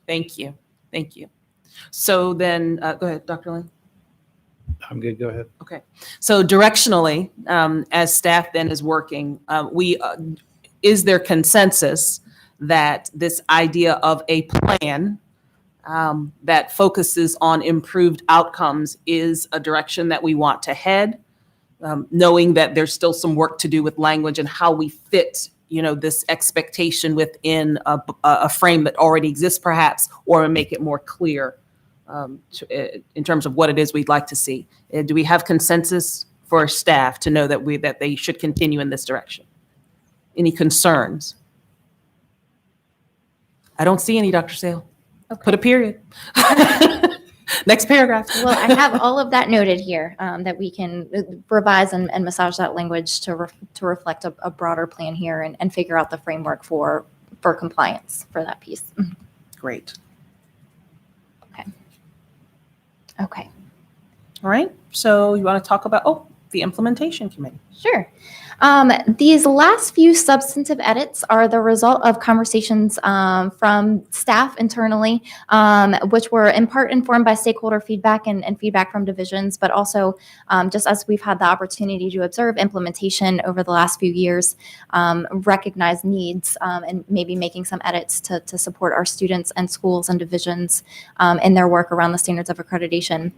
Thank you. Thank you. So then, go ahead, Dr. Lane. I'm good. Go ahead. Okay. So directionally, as staff then is working, is there consensus that this idea of a plan that focuses on improved outcomes is a direction that we want to head, knowing that there's still some work to do with language and how we fit, this expectation within a frame that already exists perhaps, or make it more clear in terms of what it is we'd like to see. Do we have consensus for staff to know that they should continue in this direction? Any concerns? I don't see any, Dr. Stahl. Okay. Put a period. Next paragraph. Well, I have all of that noted here, that we can revise and massage that language to reflect a broader plan here and figure out the framework for compliance for that piece. Great. Okay. All right. So you want to talk about, the implementation committee. Sure. These last few substantive edits are the result of conversations from staff internally, which were in part informed by stakeholder feedback and feedback from divisions, but also just as we've had the opportunity to observe implementation over the last few years, recognize needs and maybe making some edits to support our students and schools and divisions in their work around the standards of accreditation.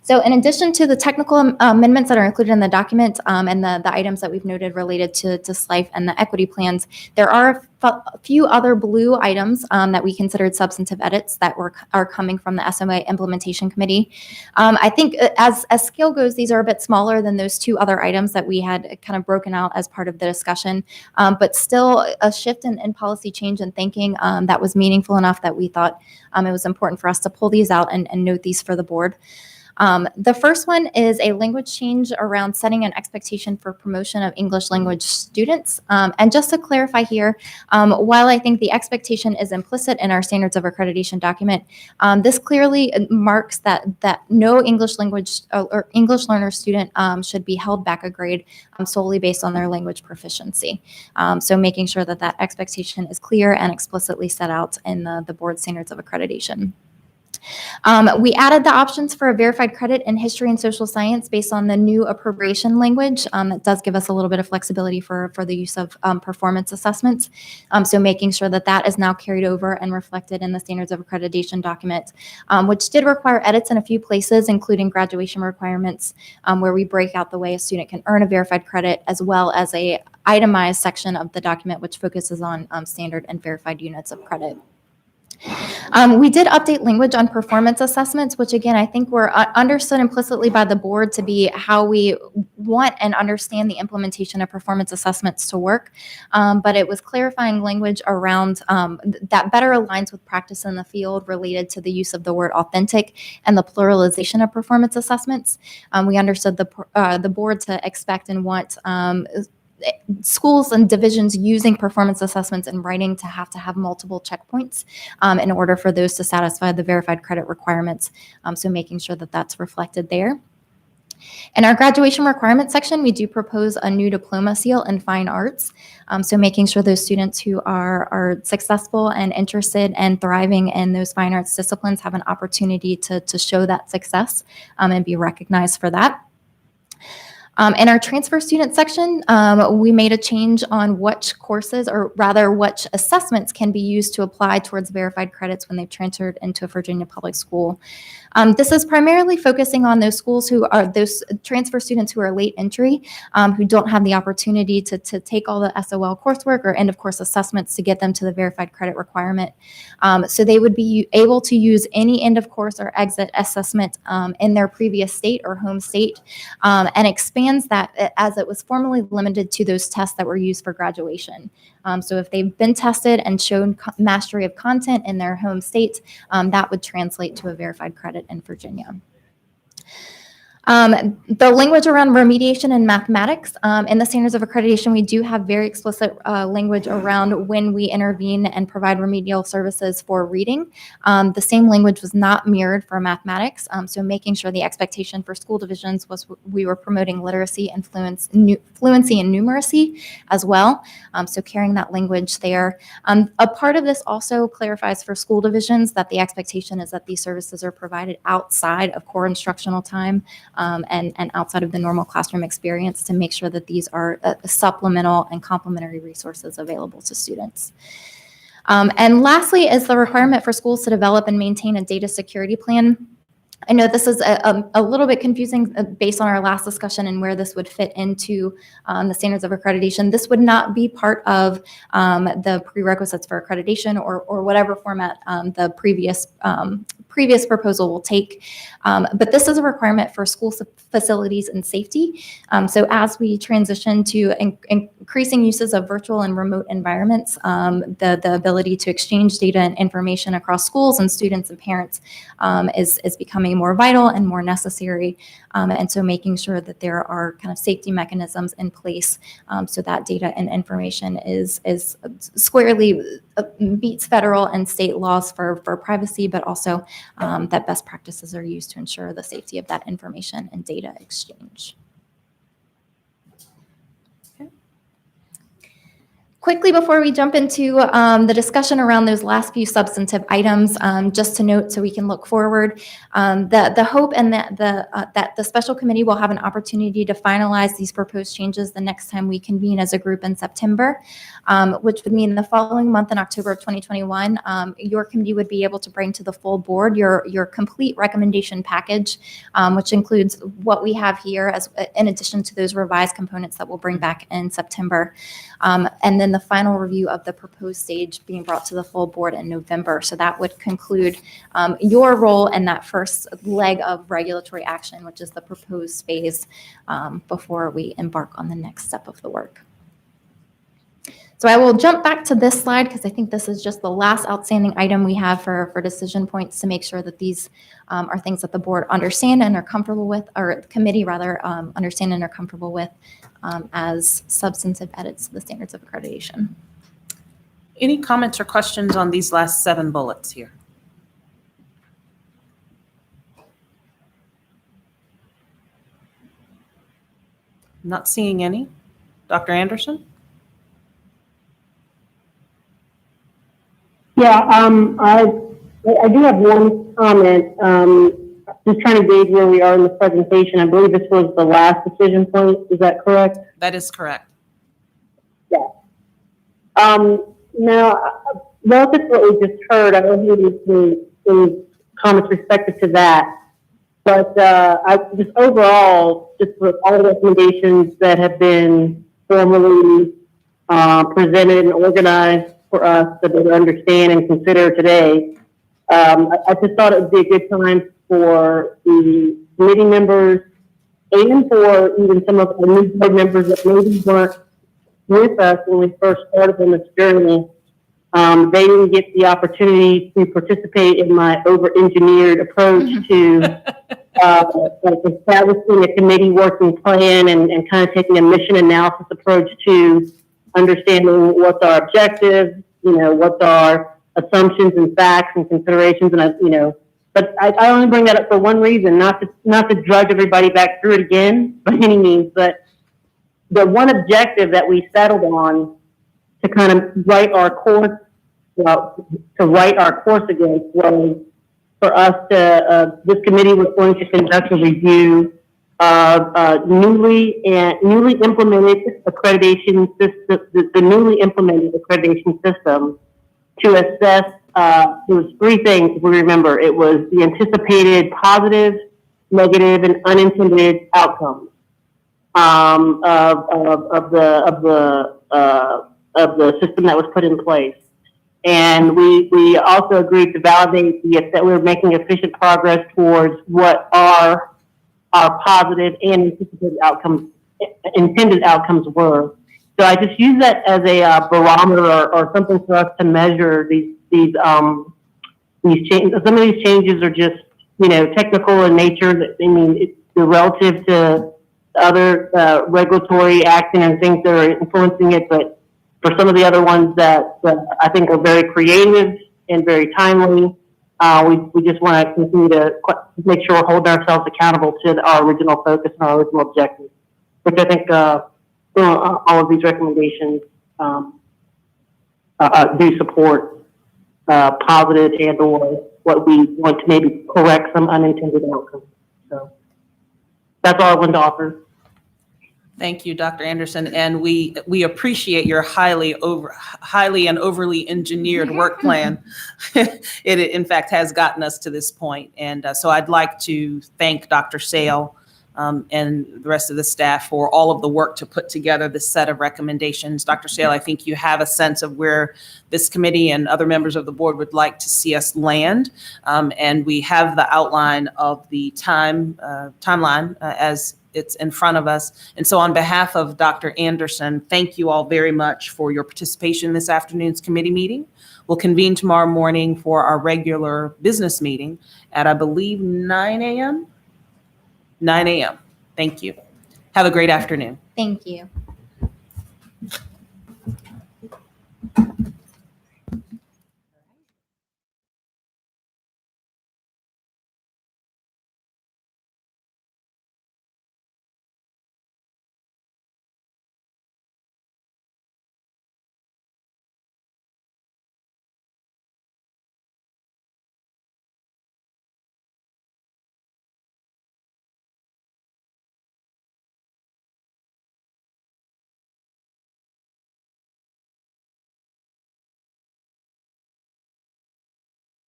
So in addition to the technical amendments that are included in the document and the items that we've noted related to SLIFE and the equity plans, there are a few other blue items that we considered substantive edits that are coming from the SMA Implementation Committee. I think as scale goes, these are a bit smaller than those two other items that we had kind of broken out as part of the discussion, but still a shift in policy change and thinking that was meaningful enough that we thought it was important for us to pull these out and note these for the board. The first one is a language change around setting an expectation for promotion of English language students. And just to clarify here, while I think the expectation is implicit in our standards of accreditation document, this clearly marks that no English language or English learner student should be held back a grade solely based on their language proficiency. So making sure that expectation is clear and explicitly set out in the board standards of accreditation. We added the options for a verified credit in history and social science based on the new appropriation language. That does give us a little bit of flexibility for the use of performance assessments. So making sure that is now carried over and reflected in the standards of accreditation document, which did require edits in a few places, including graduation requirements, where we break out the way a student can earn a verified credit, as well as a itemized section of the document which focuses on standard and verified units of credit. We did update language on performance assessments, which again, I think were understood implicitly by the board to be how we want and understand the implementation of performance assessments to work. But it was clarifying language around that better aligns with practice in the field related to the use of the word authentic and the pluralization of performance assessments. We understood the board to expect and want schools and divisions using performance assessments in writing to have multiple checkpoints in order for those to satisfy the verified credit requirements. So making sure that's reflected there. In our graduation requirement section, we do propose a new diploma seal in fine arts. So making sure those students who are successful and interested and thriving in those fine arts disciplines have an opportunity to show that success and be recognized for that. In our transfer student section, we made a change on which courses, or rather which assessments can be used to apply towards verified credits when they've transferred into a Virginia public school. This is primarily focusing on those schools who are those transfer students who are late entry, who don't have the opportunity to take all the SOL coursework or end of course assessments to get them to the verified credit requirement. So they would be able to use any end of course or exit assessment in their previous state or home state, and expands that as it was formerly limited to those tests that were used for graduation. So if they've been tested and shown mastery of content in their home state, that would translate to a verified credit in Virginia. The language around remediation and mathematics, in the standards of accreditation, we do have very explicit language around when we intervene and provide remedial services for reading. The same language was not mirrored for mathematics, so making sure the expectation for school divisions was we were promoting literacy and fluency and numeracy as well, so carrying that language there. A part of this also clarifies for school divisions that the expectation is that these services are provided outside of core instructional time, and outside of the normal classroom experience, to make sure that these are supplemental and complementary resources available to students. And lastly is the requirement for schools to develop and maintain a data security plan. I know this is a little bit confusing based on our last discussion and where this would fit into the standards of accreditation. This would not be part of the prerequisites for accreditation or whatever format the previous proposal will take. But this is a requirement for school facilities and safety. So as we transition to increasing uses of virtual and remote environments, the ability to exchange data and information across schools and students and parents is becoming more vital and more necessary. And so making sure that there are kind of safety mechanisms in place so that data and information is squarely meets federal and state laws for privacy, but also that best practices are used to ensure the safety of that information and data exchange. Quickly, before we jump into the discussion around those last few substantive items, just to note so we can look forward, the hope and that the special committee will have an opportunity to finalize these proposed changes the next time we convene as a group in September, which would mean the following month in October of 2021, your committee would be able to bring to the full board your complete recommendation package, which includes what we have here as in addition to those revised components that we'll bring back in September. And then the final review of the proposed stage being brought to the full board in November. So that would conclude your role in that first leg of regulatory action, which is the proposed phase before we embark on the next step of the work. So I will jump back to this slide because I think this is just the last outstanding item we have for decision points to make sure that these are things that the board understand and are comfortable with, or the committee rather understand and are comfortable with as substantive edits to the standards of accreditation. Any comments or questions on these last 7 bullets here? Not seeing any. Dr. Anderson? Yeah, I do have one comment. Just trying to gauge where we are in the presentation. I believe this was the last decision point. Is that correct? That is correct. Yeah. Now, relative to what we just heard, I don't need any comments respective to that. But I just overall, just with all the recommendations that have been formally presented and organized for us to better understand and consider today, I just thought it would be a good time for the committee members and for even some of the new board members that maybe weren't with us when we first started on this journey. They didn't get the opportunity to participate in my over-engineered approach to like establishing a committee working plan and kind of taking a mission analysis approach to understanding what's our objective, what's our assumptions and facts and considerations, and but I only bring that up for one reason, not to drudge everybody back through it again by any means, but the one objective that we settled on to kind of write our course, against was for us to, this committee was going to conduct a review newly implemented accreditation system, the newly implemented accreditation system to assess, there was three things, if we remember. It was the anticipated positive, negative, and unintended outcomes of the system that was put in place. And we also agreed to validate that we were making efficient progress towards what are our positive and intended outcomes were. So I just use that as a barometer or something for us to measure these changes. Some of these changes are just, technical in nature. They're relative to other regulatory action and things that are influencing it. But for some of the other ones that I think are very creative and very timely, we just want to continue to make sure we're holding ourselves accountable to our original focus and our original objectives, which I think all of these recommendations do support positive and or what we want to maybe correct some unintended outcomes. So that's all I wanted to offer. Thank you, Dr. Anderson, and we appreciate your highly and overly engineered work plan. It in fact has gotten us to this point, and so I'd like to thank Dr. Stahl and the rest of the staff for all of the work to put together this set of recommendations. Dr. Stahl, I think you have a sense of where this committee and other members of the board would like to see us land, and we have the outline of the timeline as it's in front of us. And so on behalf of Dr. Anderson, thank you all very much for your participation in this afternoon's committee meeting. We'll convene tomorrow morning for our regular business meeting at, I believe, 9 a.m. 9 a.m. Thank you. Have a great afternoon. Thank you.